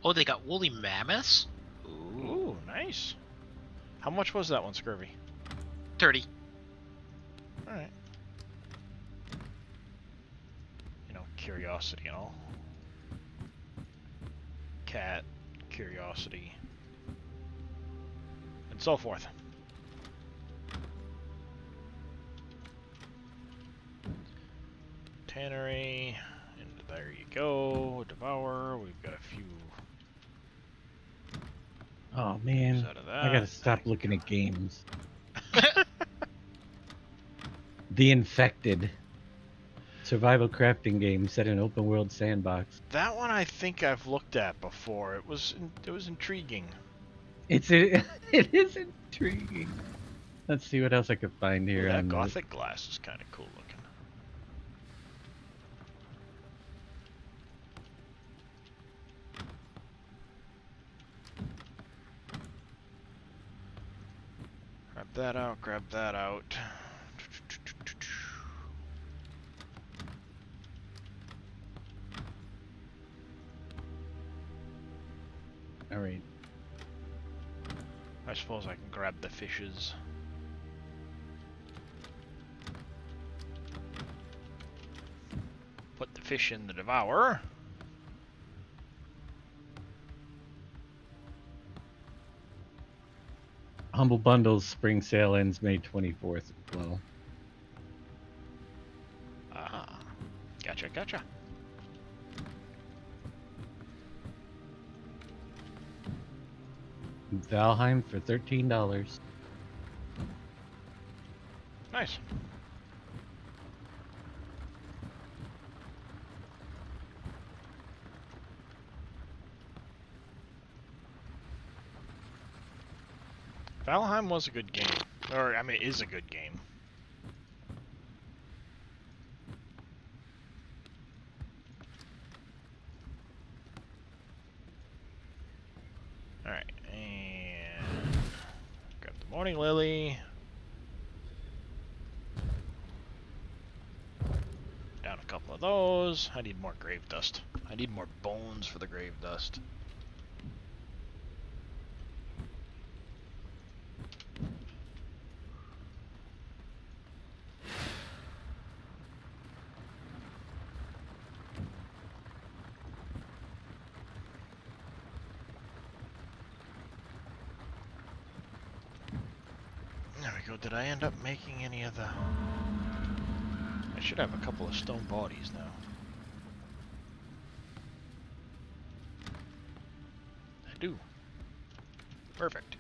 Oh, they got woolly mammoths? Ooh, nice. How much was that one, Scurvy? 30. Alright. You know, curiosity and all. Cat, curiosity, and so forth. Tannery, and there you go. Devour. We've got a few. Oh man, Out of I gotta that. stop looking at games. The Infected. Survival crafting game set in open world sandbox. That one I think I've looked at before. It was intriguing. It is intriguing. Let's see what else I could find Ooh, here that on the gothic glass is kind of cool looking. Grab that out, grab that out. All right. I suppose I can grab the fishes. Put the fish in the devourer. Humble Bundles spring sale ends May 24th as well. Ah, gotcha, gotcha. Valheim for $13. Nice. Valheim was a good game. Or, I mean, is a good game. Alright, and grab the Morning Lily. Down a couple of those. I need more grave dust. I need more bones for the grave dust. There we go. Did I end up making any of the... I should have a couple of stone bodies now. I do. Perfect.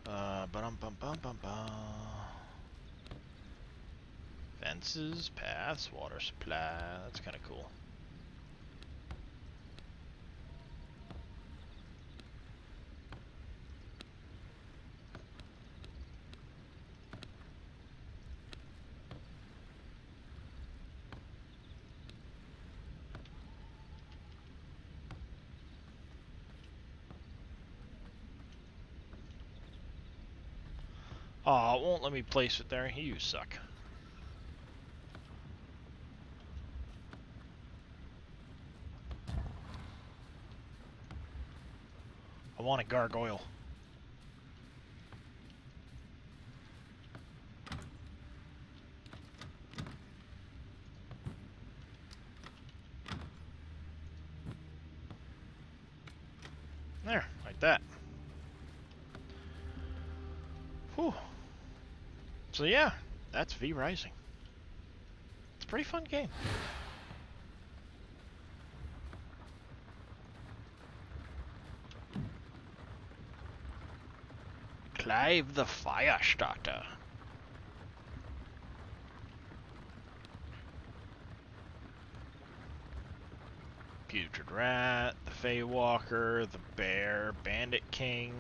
Ba-dum-bum-bum-bum-bum. Fences, paths, water supply. That's kind of cool. Aw, it won't let me place it there. You suck. I want a gargoyle. There, like that. Whew. So yeah, that's V Rising. It's a pretty fun game. Clive the Firestarter. Putrid Rat, the Feywalker, the Bear, Bandit King.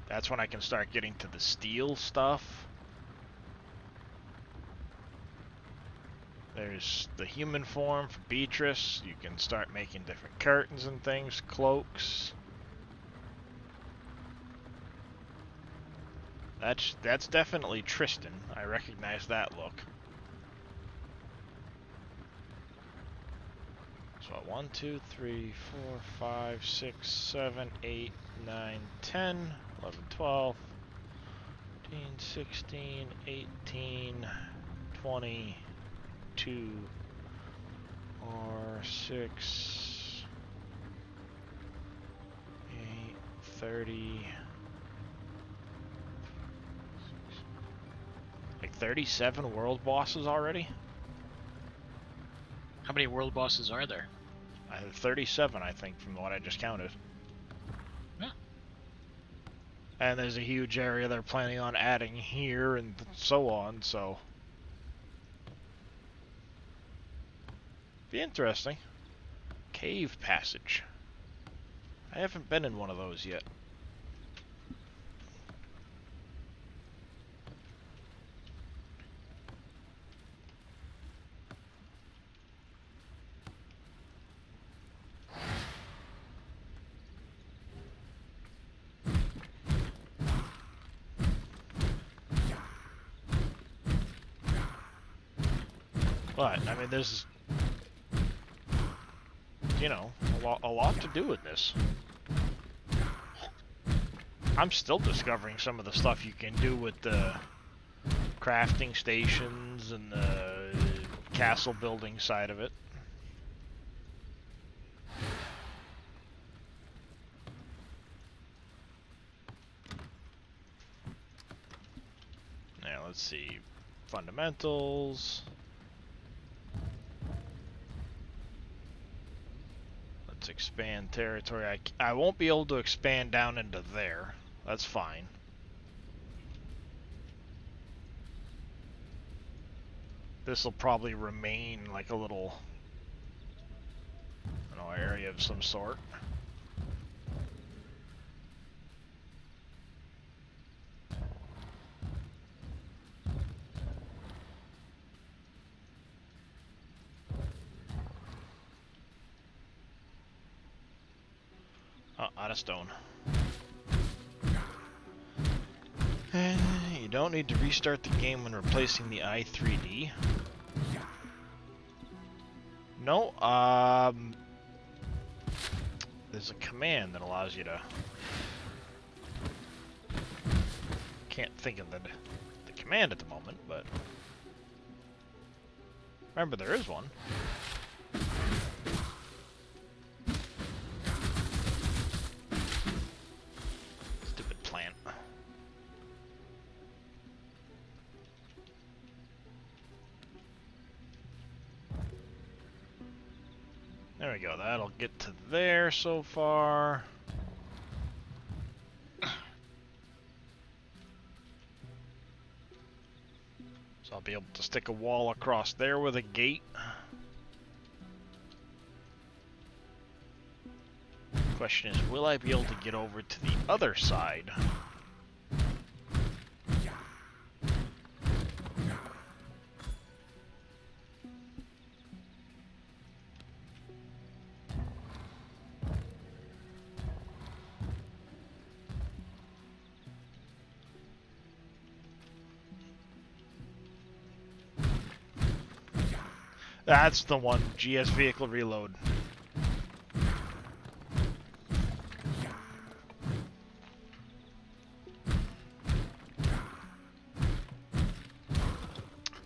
That's when I can start getting to the steel stuff. There's the human form for Beatrice. You can start making different curtains and things, cloaks. That's definitely Tristan. I recognize that look. So 1, 2, 3, 4, 5, 6, 7, 8, 9, 10, 11, 12, 15, 16, 18, 20, 2, or 6, 8, 30, like 37 world bosses already? How many world bosses are there? 37, I think, from what I just counted. Yeah. And there's a huge area they're planning on adding here and so on, so... Be interesting. Cave passage. I haven't been in one of those yet. But, I mean, there's, you know, a lot to do with this. I'm still discovering some of the stuff you can do with the crafting stations and the castle building side of it. Now, let's see. Fundamentals. Let's expand territory. I won't be able to expand down into there. That's fine. This will probably remain like a little, I don't know, area of some sort. Oh, out of stone. You don't need to restart the game when replacing the i3D. No, there's a command that allows you to... Can't think of the command at the moment, but... Remember, there is one. Stupid plant. There we go, that'll get to there so far. So I'll be able to stick a wall across there with a gate. Question is, will I be able to get over to the other side? That's the one, GS vehicle reload.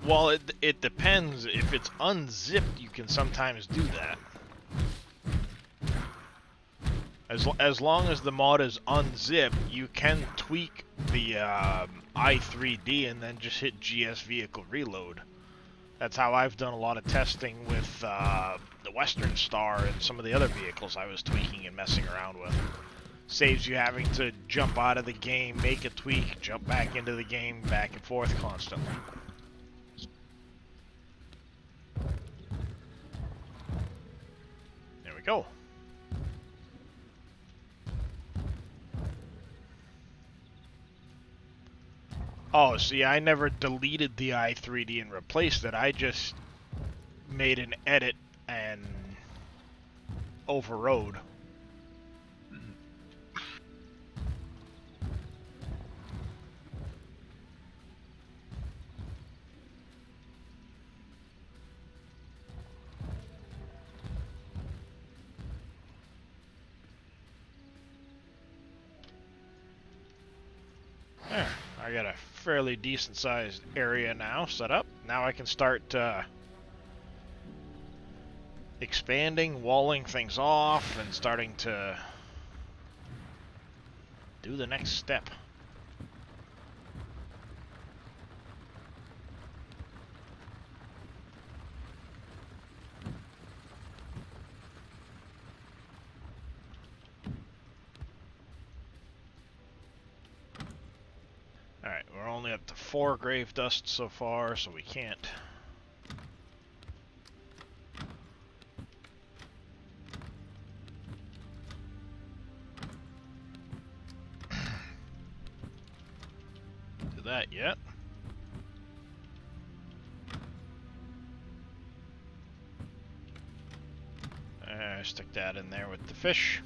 Well, it depends. If it's unzipped, you can sometimes do that. As long as the mod is unzipped, you can tweak the i3D and then just hit GS vehicle reload. That's how I've done a lot of testing with the Western Star and some of the other vehicles I was tweaking and messing around with. Saves you having to jump out of the game, make a tweak, jump back into the game, back and forth constantly. There we go. Oh, see, I never deleted the i3D and replaced it. I just made an edit and overrode. There, I got a fairly decent sized area now set up. Now I can start expanding, walling things off, and starting to do the next step. up to 4 grave dust so far, so we can't. Do that yet. Stick that in there with the fish.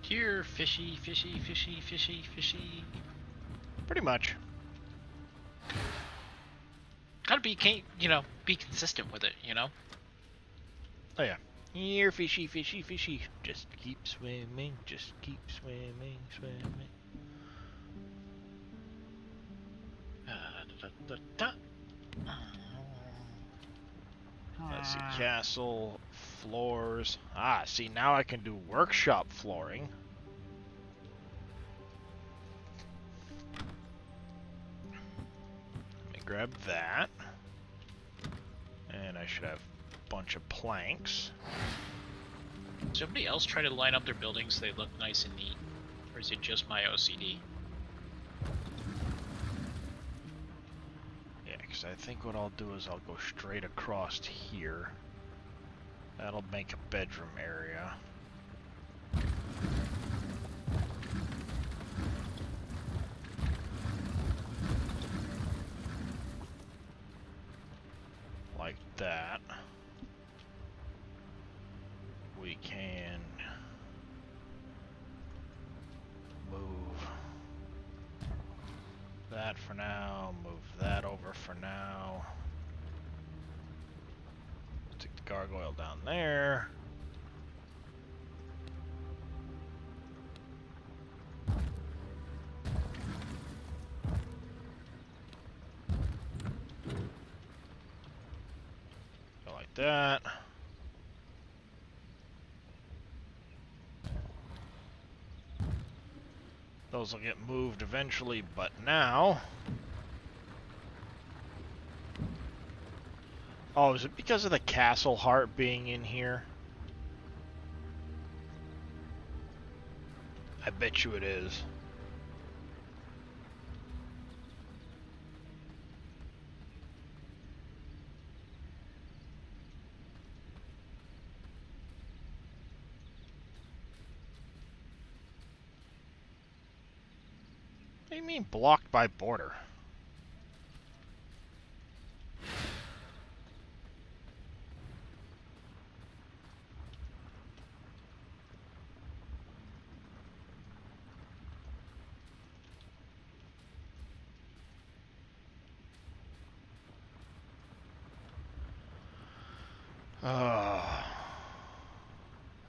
Here, fishy, fishy, fishy, fishy, fishy. Pretty much. Gotta be, be consistent with it, you know? Oh yeah. Here, fishy, fishy, fishy. Just keep swimming, just keep swimming, swimming. Let's see, castle, floors. Ah, see, now I can do workshop flooring. Let me grab that. And I should have a bunch of planks. Somebody else try to line up their buildings so they look nice and neat? Or is it just my OCD? Yeah, because I think what I'll do is I'll go straight across here. That'll make a bedroom area. Like that. We can move that for now, move that over for now. Stick the gargoyle down there. Go like that. Those will get moved eventually, but now... Oh, is it because of the castle heart being in here? I bet you it is. What do you mean blocked by border?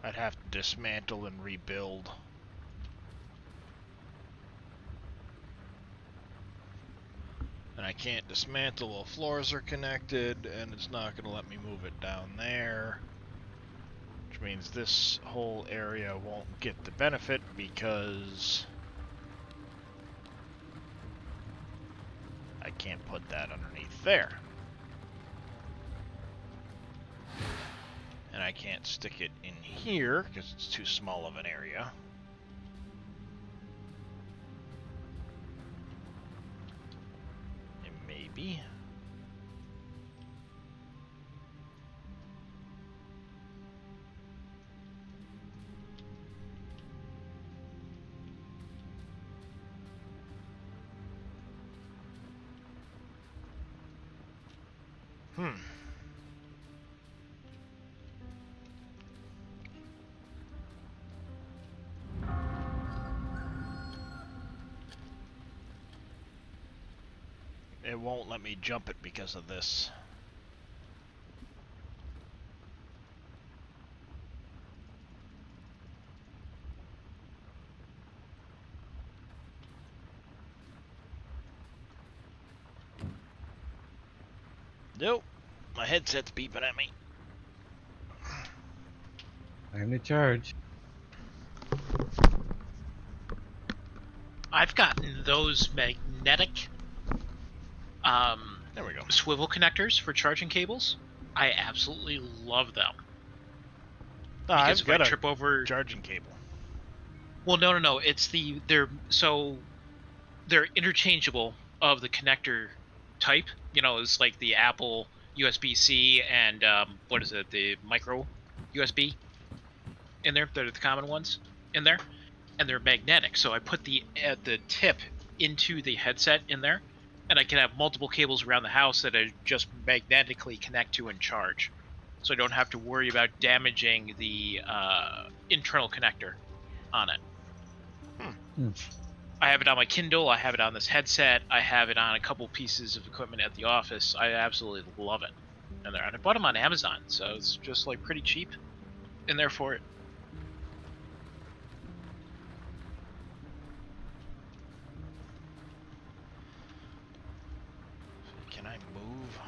I'd have to dismantle and rebuild. And I can't dismantle while floors are connected, and it's not going to let me move it down there. Which means this whole area won't get the benefit because I can't put that underneath there. And I can't stick it in here because it's too small of an area. And maybe. It won't let me jump it because of this. Nope. My headset's beeping at me. I'm in charge. I've gotten those magnetic There we go. swivel connectors for charging cables. I absolutely love them. Because I've if I got trip a over... charging cable. Well, no. It's they're so they're interchangeable of the connector type. You know, it's like the Apple USB-C and what is it, the micro USB in there. They're the common ones in there, and they're magnetic. So I put the tip into the headset in there, and I can have multiple cables around the house that I just magnetically connect to and charge. So I don't have to worry about damaging the internal connector on it. I have it on my Kindle, I have it on this headset, I have it on a couple pieces of equipment at the office. I absolutely love it. And I bought them on Amazon, so it's just like pretty cheap in there for it. Can I move?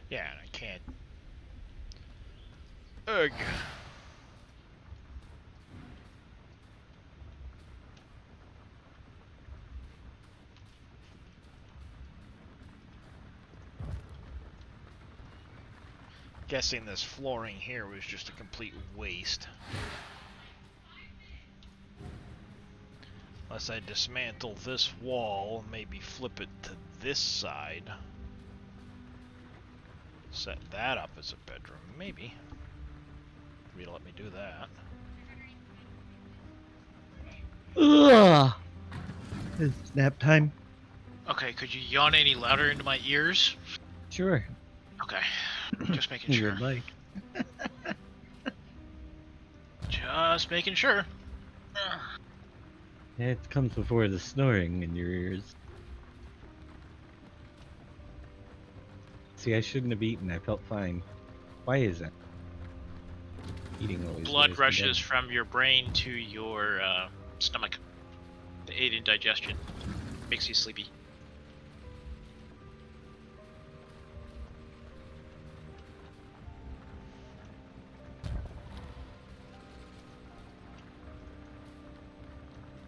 Yeah, I can't. Ugh. Guessing this flooring here was just a complete waste. Unless I dismantle this wall, maybe flip it to this side. Set that up as a bedroom, maybe. Maybe let me do that. Ugh. It's nap time. Okay, could you yawn any louder into my ears? Sure. Okay, just making You sure. would like. Just making sure. It comes before the snoring in your ears. See, I shouldn't have eaten. I felt fine. Why is that? Eating always Blood wears me rushes down. from your brain to your stomach to aid in digestion. Makes you sleepy.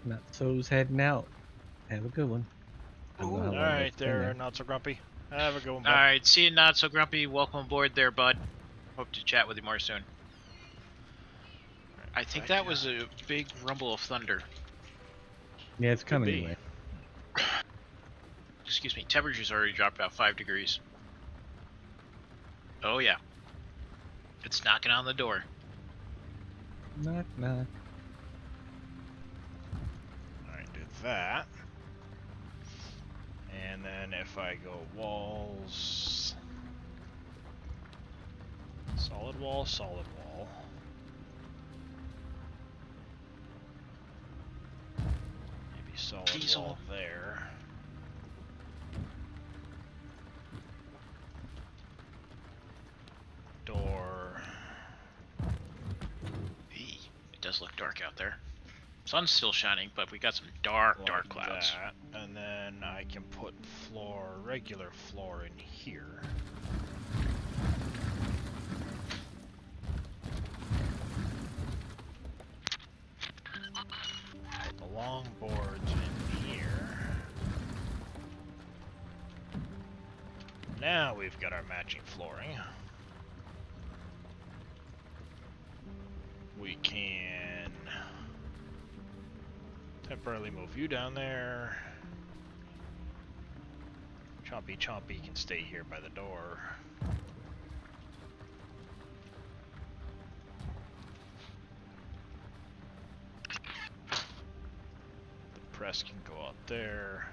Not so's heading out. Have a good one. I don't know how long Alright it's been there, there. not so grumpy. Have a good one, bud. Alright, see you, Not So Grumpy. Welcome aboard there, bud. Hope to chat with you more soon. I think that was a big rumble of thunder. Yeah, it's Could coming be. anyway. Excuse me, temperature's already dropped about 5 degrees. Oh yeah. It's knocking on the door. Knock, knock. Alright, do that. And then if I go walls... Solid wall, solid wall. Maybe solid Diesel. wall there. Door. Eee, it does look dark out there. Sun's still shining, but we got some dark like clouds. that. And then I can put floor, regular floor in here. Put the long boards in here. Now we've got our matching flooring. We can temporarily move you down there. Chompy Chompy can stay here by the door. The press can go out there.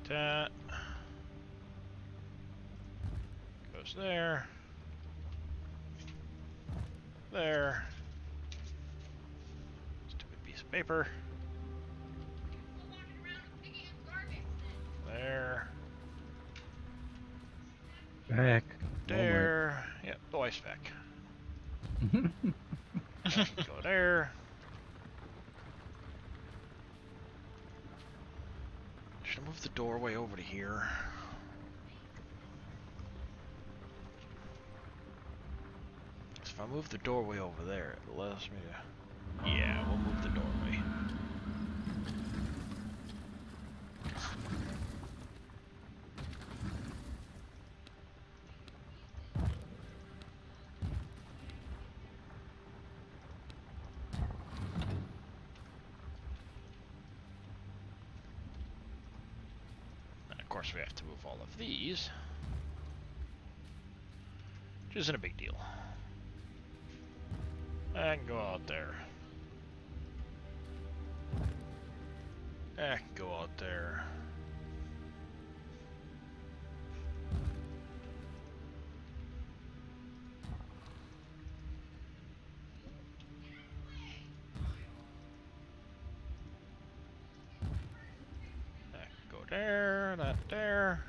That goes there. There. Stupid piece of paper. There. Back. There. Yep, the wife's back. Go there. Should I move the doorway over to here? If I move the doorway over there, it allows me to... Yeah, we'll move the doorway. And of course we have to move all of these. Which isn't a big deal. I can go out there. I can go out there. That can go there, that there.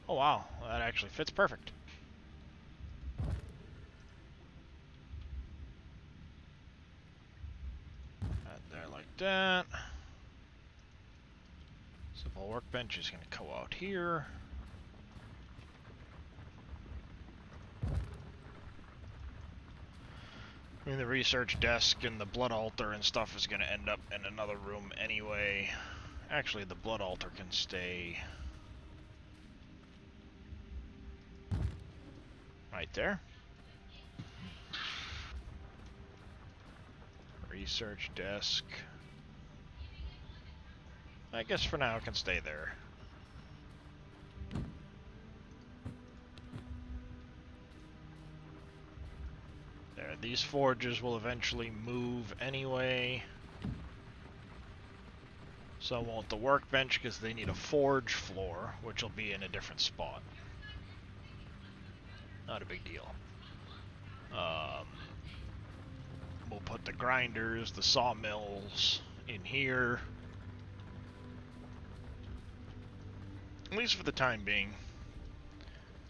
Oh wow, that actually fits perfect. Right there like that. Simple workbench is going to go out here. I mean, the research desk and the blood altar and stuff is going to end up in another room anyway. Actually, the blood altar can stay right there. Research desk. I guess for now it can stay there. There, these forges will eventually move anyway. So won't the workbench, because they need a forge floor, which will be in a different spot. Not a big deal. We'll put the grinders, the sawmills in here. At least for the time being.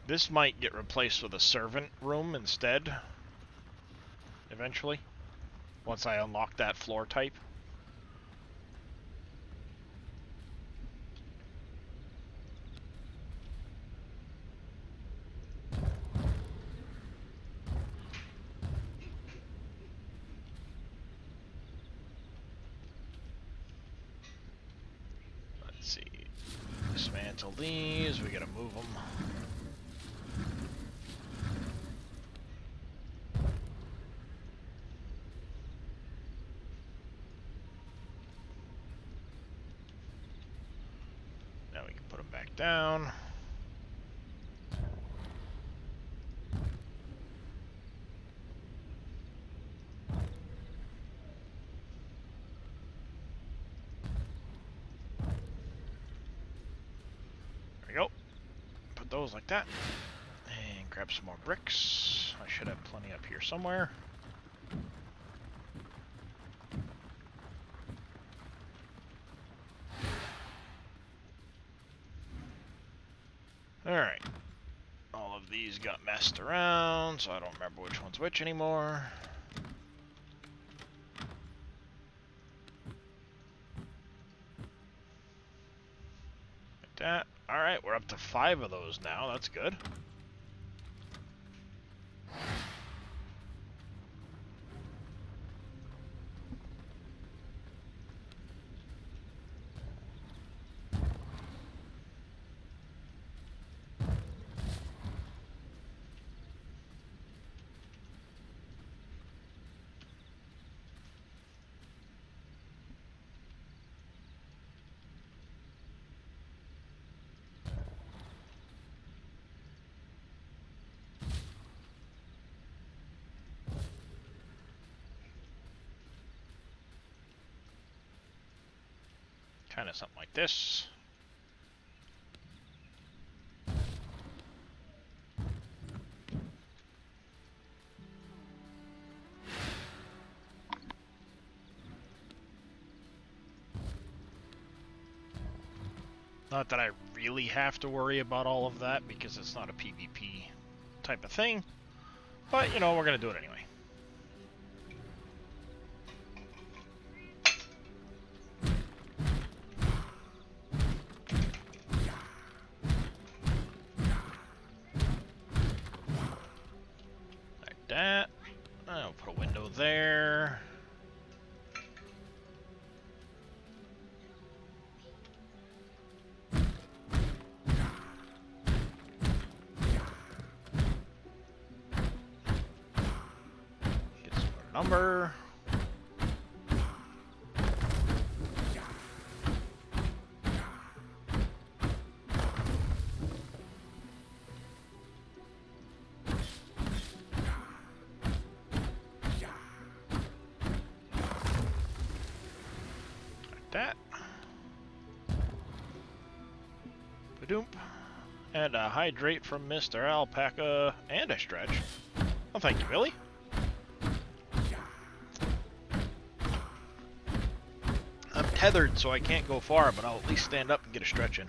This might get replaced with a servant room instead. Eventually. Once I unlock that floor type. Let's see. Dismantle these. We gotta move them. Now we can put them back down. There we go. Put those like that. And grab some more bricks. I should have plenty up here somewhere. Alright. All of these got messed around, so I don't remember which one's which anymore. Like that. Alright, we're up to 5 of those now. That's good. Kind of something like this. Not that I really have to worry about all of that because it's not a PvP type of thing, but you know, we're gonna do it anyway. that. I'll put a window there. Get some more lumber. That. Badoomp. And a hydrate from Mr. Alpaca and a stretch. Oh, thank you, Billy. I'm tethered, so I can't go far, but I'll at least stand up and get a stretch in.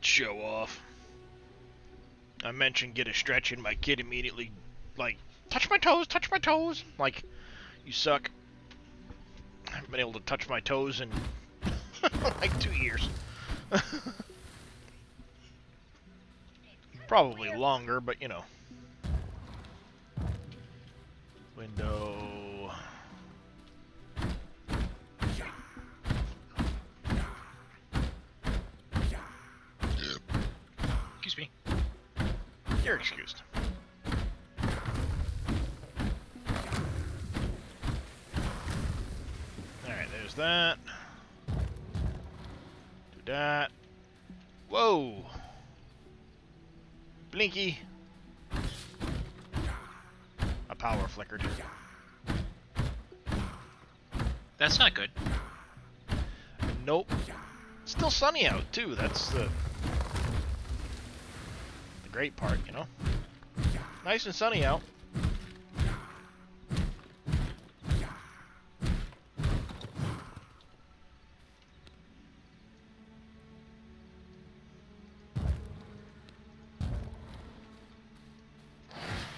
Show off. I mentioned get a stretch in, my kid immediately, like, touch my toes, touch my toes. Like, you suck. I haven't been able to touch my toes in like 2 years. Probably longer, but you know. Window. Excuse me. You're excused. Alright, there's that. Do that. Whoa! Blinky! A power flickered. That's not good. Nope. It's still sunny out, too. That's the great part, you know? Nice and sunny out.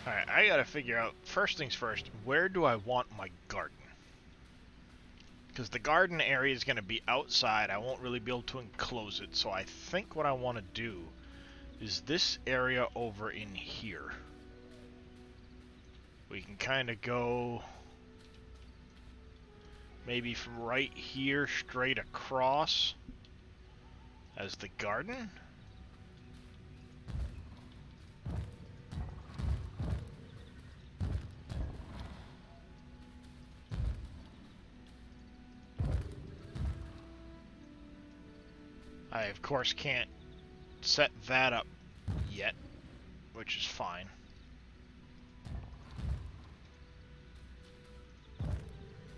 Alright, I gotta figure out, first things first, where do I want my garden? Because the garden area is gonna be outside, I won't really be able to enclose it, so I think what I want to do is this area over in here. We can kind of go maybe from right here straight across as the garden. I of course can't set that up yet, which is fine.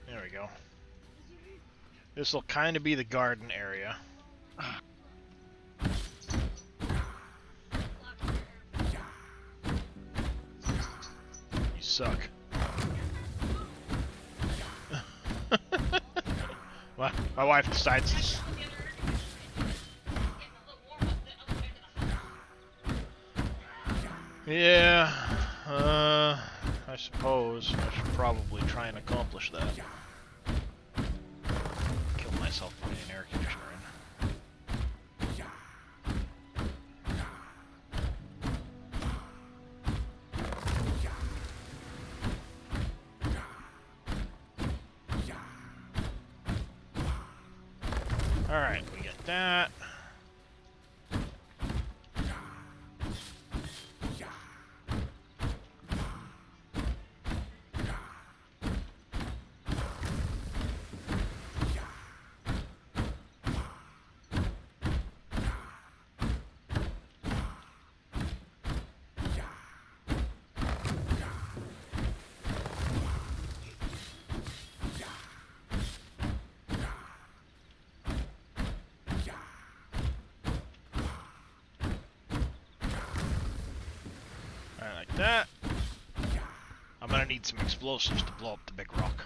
There we go. This will kind of be the garden area. You suck. My wife decides this. Yeah, I suppose I should probably try and accomplish that. Kill myself putting an air conditioner in. Alright, we get that. Like that. I'm gonna need some explosives to blow up the big rock.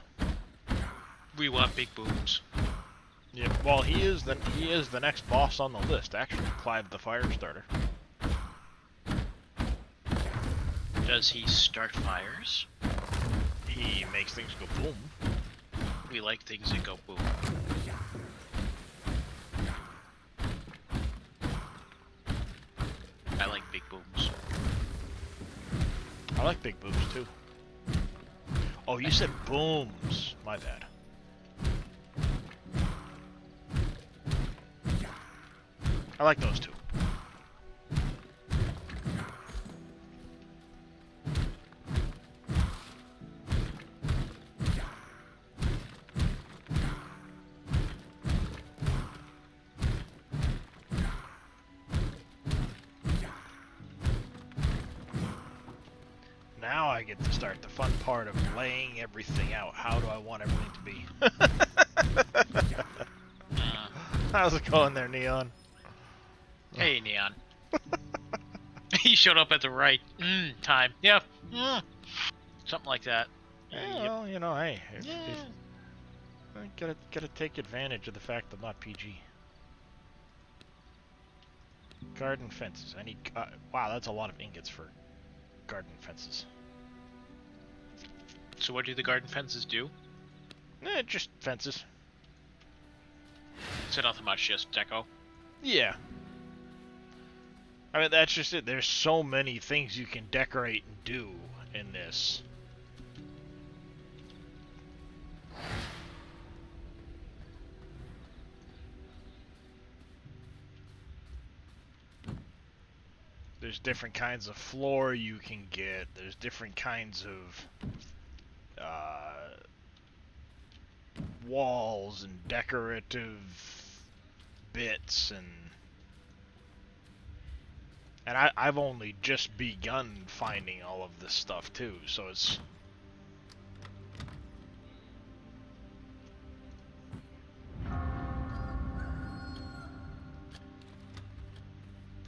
We want big booms. Yeah, well, he is the next boss on the list, actually, Clive the Firestarter. Does he start fires? He makes things go boom. We like things that go boom. I like big boobs too. Oh, you said booms. My bad. I like those two. Now I get to start the fun part of laying everything out. How do I want everything to be? How's it going there, Neon? Hey, Neon. He showed up at the right time. Yeah. Something like that. Yeah, Yep. well, you know, hey, Yeah. I gotta take advantage of the fact I'm not PG. Garden fences. I need. Wow, that's a lot of ingots for garden fences. So what do the garden fences do? Just fences. So nothing much, just deco. Yeah. I mean, that's just it. There's so many things you can decorate and do in this. There's different kinds of floor you can get. There's different kinds of walls and decorative bits, and I've only just begun finding all of this stuff too, so it's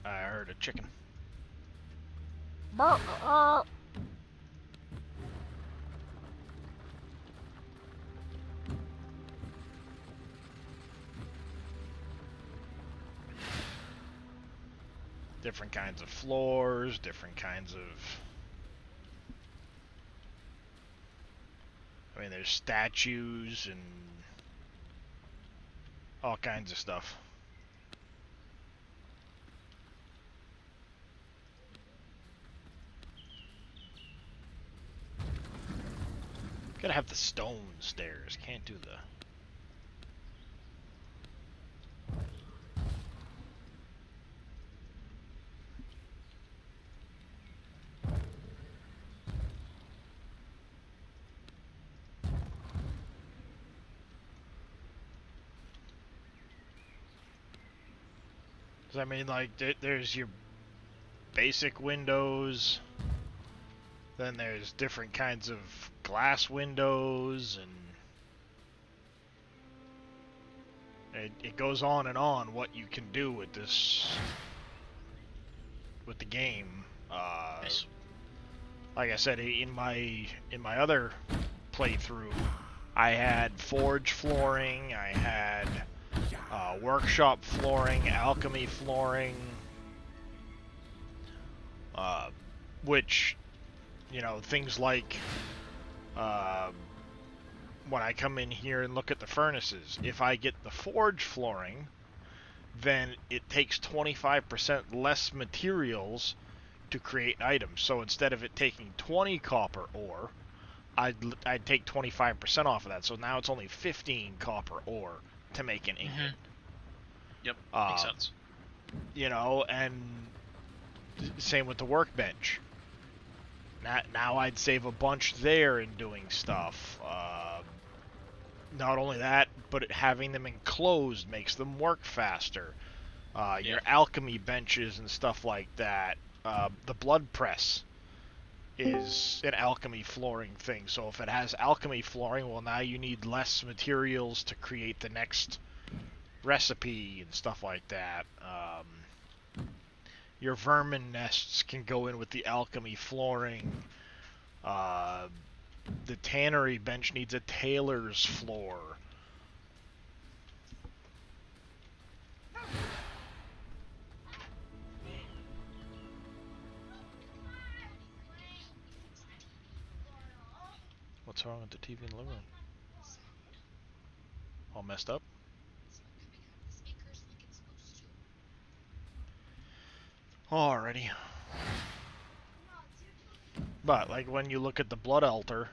I heard a chicken. Different kinds of floors, different kinds of... I mean, there's statues and all kinds of stuff. Gotta have the stone stairs, can't do the... I mean, like, there's your basic windows, then there's different kinds of glass windows, and it goes on and on what you can do with this, with the game. Nice. Like I said, in my other playthrough, I had forge flooring, I had workshop flooring, alchemy flooring, which, you know, things like when I come in here and look at the furnaces, if I get the forge flooring, then it takes 25% less materials to create items. So instead of it taking 20 copper ore, I'd take 25% off of that. So now it's only 15 copper ore to make an ingot. Yep, makes sense. You know, and same with the workbench. Now I'd save a bunch there in doing stuff. Not only that, but having them enclosed makes them work faster. Your alchemy benches and stuff like that. The blood press is an alchemy flooring thing. So if it has alchemy flooring, well, now you need less materials to create the next recipe and stuff like that. Your vermin nests can go in with the alchemy flooring. The tannery bench needs a tailor's floor. What's wrong with the TV in the living room? All messed up? Alrighty. But, like, when you look at the Blood Altar,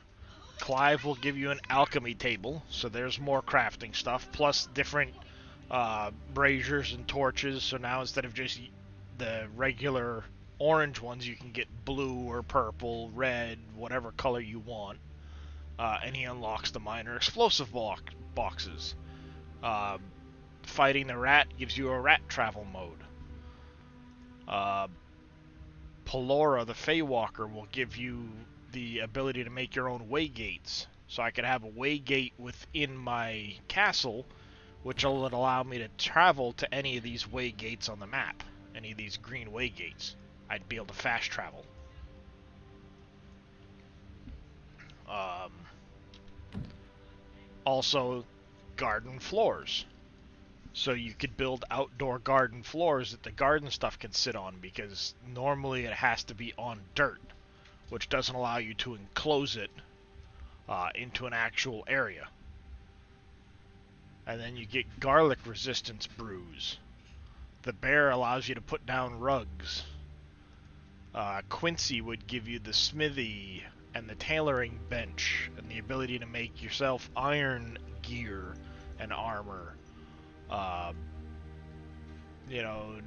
Clive will give you an alchemy table, so there's more crafting stuff, plus different braziers and torches, so now instead of just the regular orange ones, you can get blue or purple, red, whatever color you want. And he unlocks the minor explosive boxes. Fighting the rat gives you a rat travel mode. Pelora, the Feywalker, will give you the ability to make your own waygates. So I could have a waygate within my castle, which will allow me to travel to any of these waygates on the map. Any of these green waygates. I'd be able to fast travel. Also, garden floors. So you could build outdoor garden floors that the garden stuff can sit on, because normally it has to be on dirt, which doesn't allow you to enclose it into an actual area. And then you get garlic resistance brews. The bear allows you to put down rugs. Quincy would give you the smithy and the tailoring bench and the ability to make yourself iron gear and armor.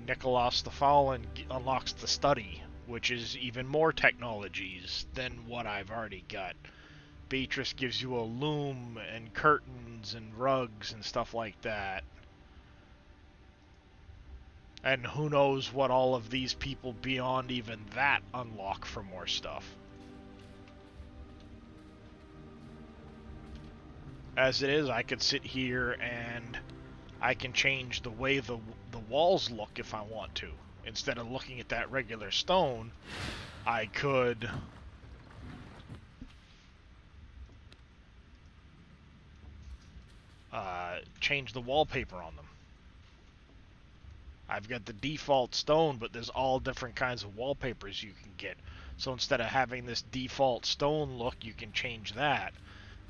Nicholas the Fallen unlocks the study, which is even more technologies than what I've already got. Beatrice gives you a loom and curtains and rugs and stuff like that. And who knows what all of these people beyond even that unlock for more stuff. As it is, I could sit here and I can change the way the walls look if I want to. Instead of looking at that regular stone, I could change the wallpaper on them. I've got the default stone, but there's all different kinds of wallpapers you can get. So instead of having this default stone look, you can change that.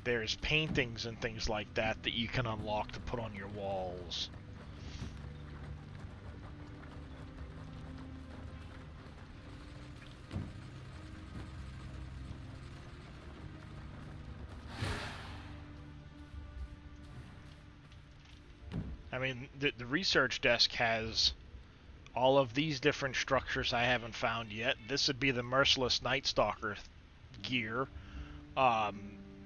There's paintings and things like that that you can unlock to put on your walls. I mean, the research desk has all of these different structures I haven't found yet. This would be the Merciless Night Stalker gear.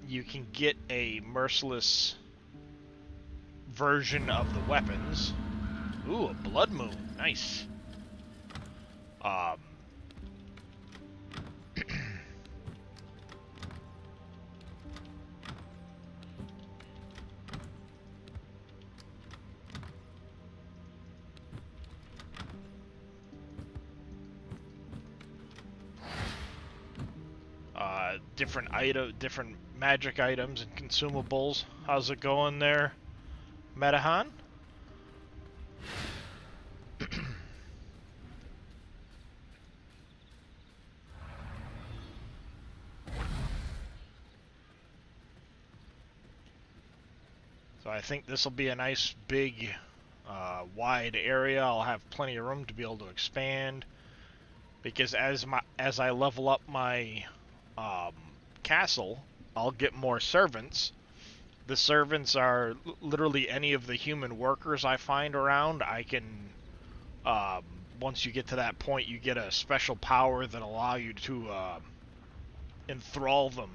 You can get a merciless version of the weapons. Ooh, a blood moon. Nice. Different magic items and consumables. How's it going there, Metahan? So I think this will be a nice big wide area. I'll have plenty of room to be able to expand, because as I level up my castle, I'll get more servants. The servants are literally any of the human workers I find around. I can once you get to that point, you get a special power that allow you to enthrall them.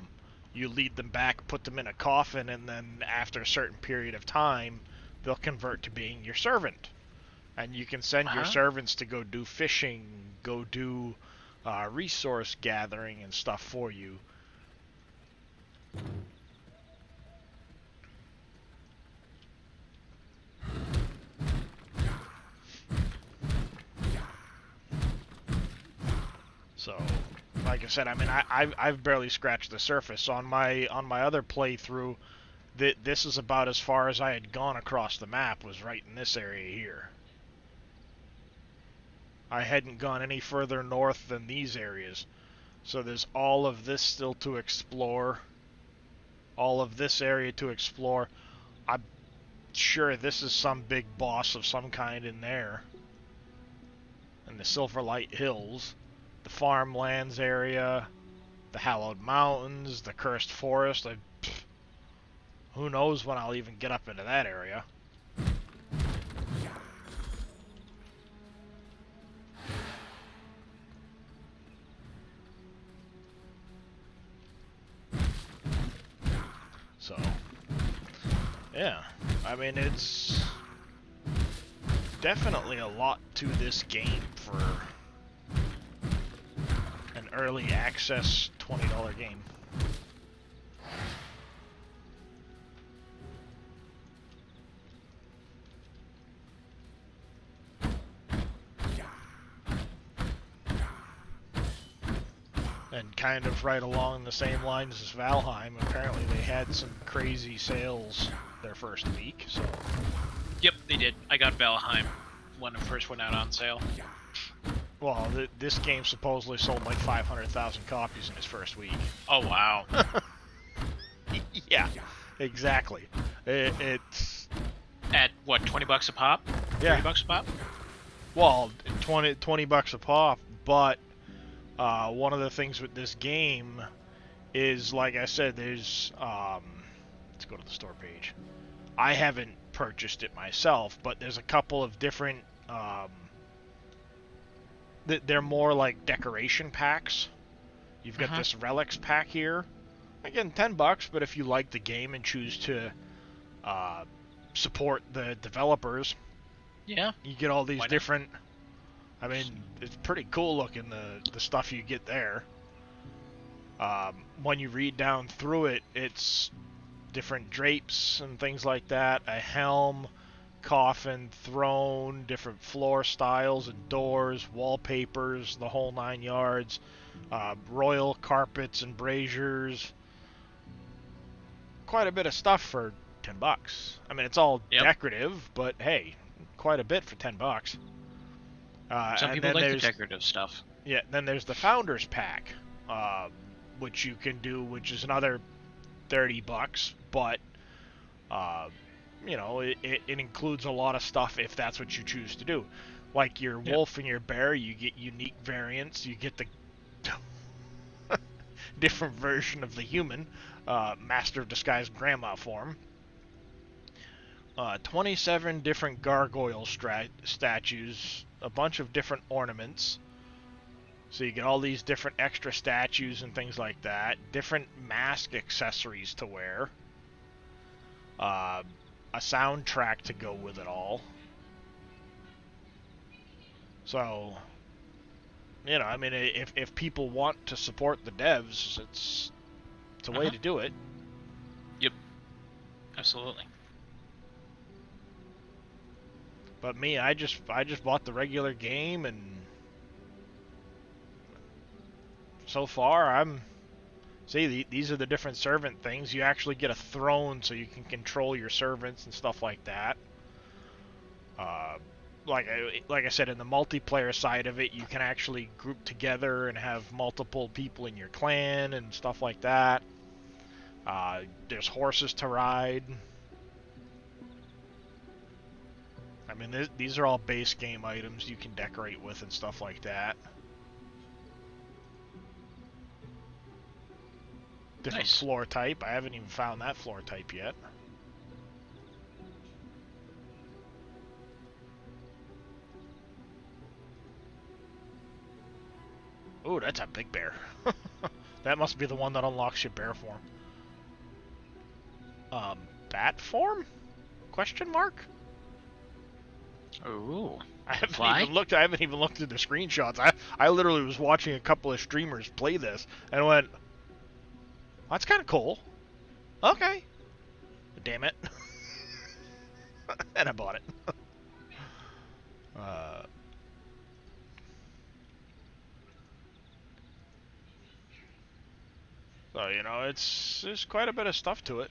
You lead them back, put them in a coffin, and then after a certain period of time, they'll convert to being your servant. And you can send your servants to go do fishing, go do resource gathering and stuff for you. So, like I said, I mean, I've barely scratched the surface. On my other playthrough, this is about as far as I had gone across the map, was right in this area here. I hadn't gone any further north than these areas. So there's all of this still to explore. All of this area to explore. I'm sure this is some big boss of some kind in there. And the Silverlight Hills. The farmlands area. the Hallowed Mountains, the Cursed Forest. Who knows when I'll even get up into that area. So, yeah, I mean, it's definitely a lot to this game for an early access $20 game. And kind of right along the same lines as Valheim, apparently they had some crazy sales their first week, so... Yep, they did. I got Valheim when it first went out on sale. Well, this game supposedly sold like 500,000 copies in its first week. Oh, wow. Yeah, exactly. It's... At, what, $20 a pop? Yeah. $30 a pop? Well, 20 bucks a pop, but one of the things with this game is, like I said, there's let's go to the store page. I haven't purchased it myself, but there's a couple of different they're more like decoration packs. You've got this relics pack here. Again, $10, but if you like the game and choose to support the developers, Yeah. you get all these Why not? different... I mean, it's pretty cool looking, the stuff you get there. When you read down through it, it's different drapes and things like that. A helm, coffin, throne, different floor styles and doors, wallpapers, the whole 9 yards. Royal carpets and braziers. Quite a bit of stuff for $10. I mean, it's all decorative, but hey, quite a bit for $10. Some people like the decorative stuff. Yeah, then there's the Founders Pack, which you can do, which is another $30, but you know, it includes a lot of stuff if that's what you choose to do. Like your wolf and your bear, you get unique variants. You get the different version of the human, Master of Disguise Grandma form. 27 different gargoyle statues, a bunch of different ornaments. So you get all these different extra statues and things like that. Different mask accessories to wear. A soundtrack to go with it all. So, you know, I mean, if people want to support the devs, it's a way to do it. Yep. Absolutely. But me, I just bought the regular game, and so far these are the different servant things. You actually get a throne so you can control your servants and stuff like that. Like I said, in the multiplayer side of it, you can actually group together and have multiple people in your clan and stuff like that. There's horses to ride. I mean, these are all base game items you can decorate with and stuff like that. Different floor type. I haven't even found that floor type yet. Ooh, that's a big bear. That must be the one that unlocks your bear form. Bat form? Question mark? Ooh. I haven't even looked at the screenshots. I literally was watching a couple of streamers play this and went, that's kind of cool. Okay. Damn it. And I bought it. So, you know, there's quite a bit of stuff to it.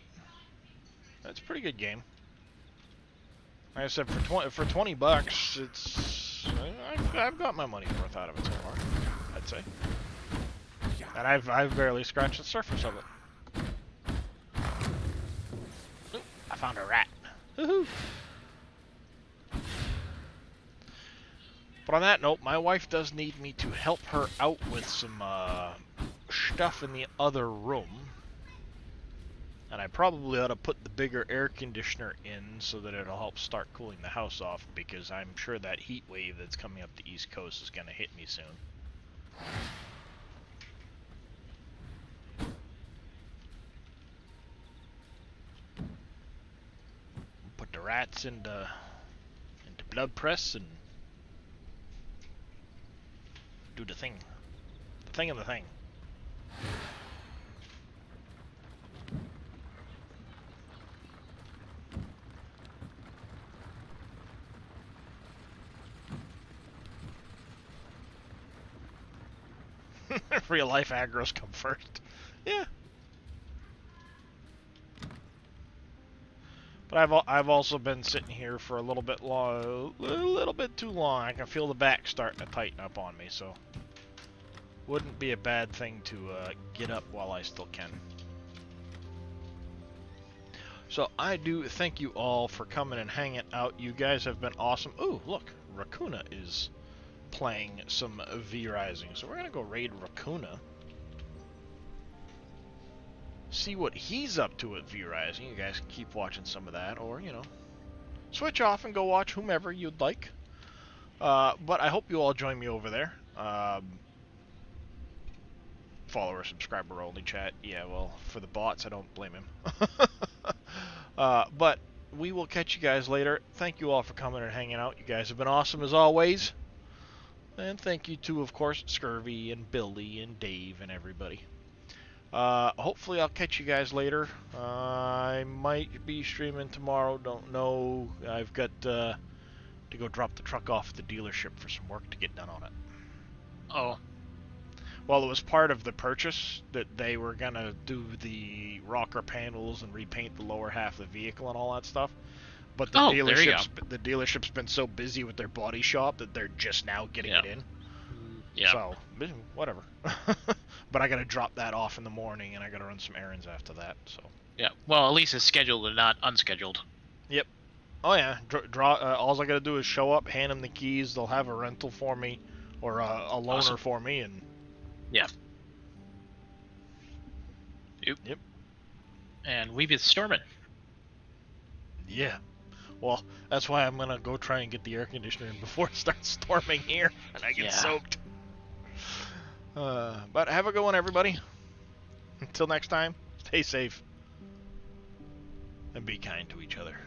It's a pretty good game. Like I said, for $20, it's I've got my money's worth out of it so far, I'd say. And I've barely scratched the surface of it. Ooh, I found a rat. Woohoo! But on that note, my wife does need me to help her out with some stuff in the other room. And I probably ought to put the bigger air conditioner in so that it'll help start cooling the house off, because I'm sure that heat wave that's coming up the East Coast is going to hit me soon. Put the rats into blood press and do the thing. The thing of the thing. Real life agros come first. Yeah. But I've also been sitting here for a little bit too long. I can feel the back starting to tighten up on me, so wouldn't be a bad thing to get up while I still can. So I do thank you all for coming and hanging out. You guys have been awesome. Ooh, look, Raccoona is playing some V-Rising, so we're gonna go raid Raccoona. See what he's up to at V-Rising. You guys can keep watching some of that, or, you know, switch off and go watch whomever you'd like. But I hope you all join me over there. Follower, subscriber only chat. Yeah, well, for the bots, I don't blame him. But we will catch you guys later. Thank you all for coming and hanging out. You guys have been awesome as always. And thank you to, of course, Scurvy and Billy and Dave and everybody. Hopefully I'll catch you guys later. I might be streaming tomorrow, don't know. I've got to go drop the truck off at the dealership for some work to get done on it. Oh. Well, it was part of the purchase that they were going to do the rocker panels and repaint the lower half of the vehicle and all that stuff. But the dealership's been so busy with their body shop that they're just now getting it in. Yeah. So, whatever. But I got to drop that off in the morning, and I got to run some errands after that. So. Yeah. Well, at least it's scheduled and not unscheduled. Yep. Oh yeah. All I got to do is show up, hand them the keys. They'll have a rental for me, or a loaner for me, and. Yeah. Yep. And we be storming. Yeah. Well, that's why I'm gonna go try and get the air conditioner in before it starts storming here, and I get soaked. But have a good one, everybody. Until next time, stay safe and be kind to each other.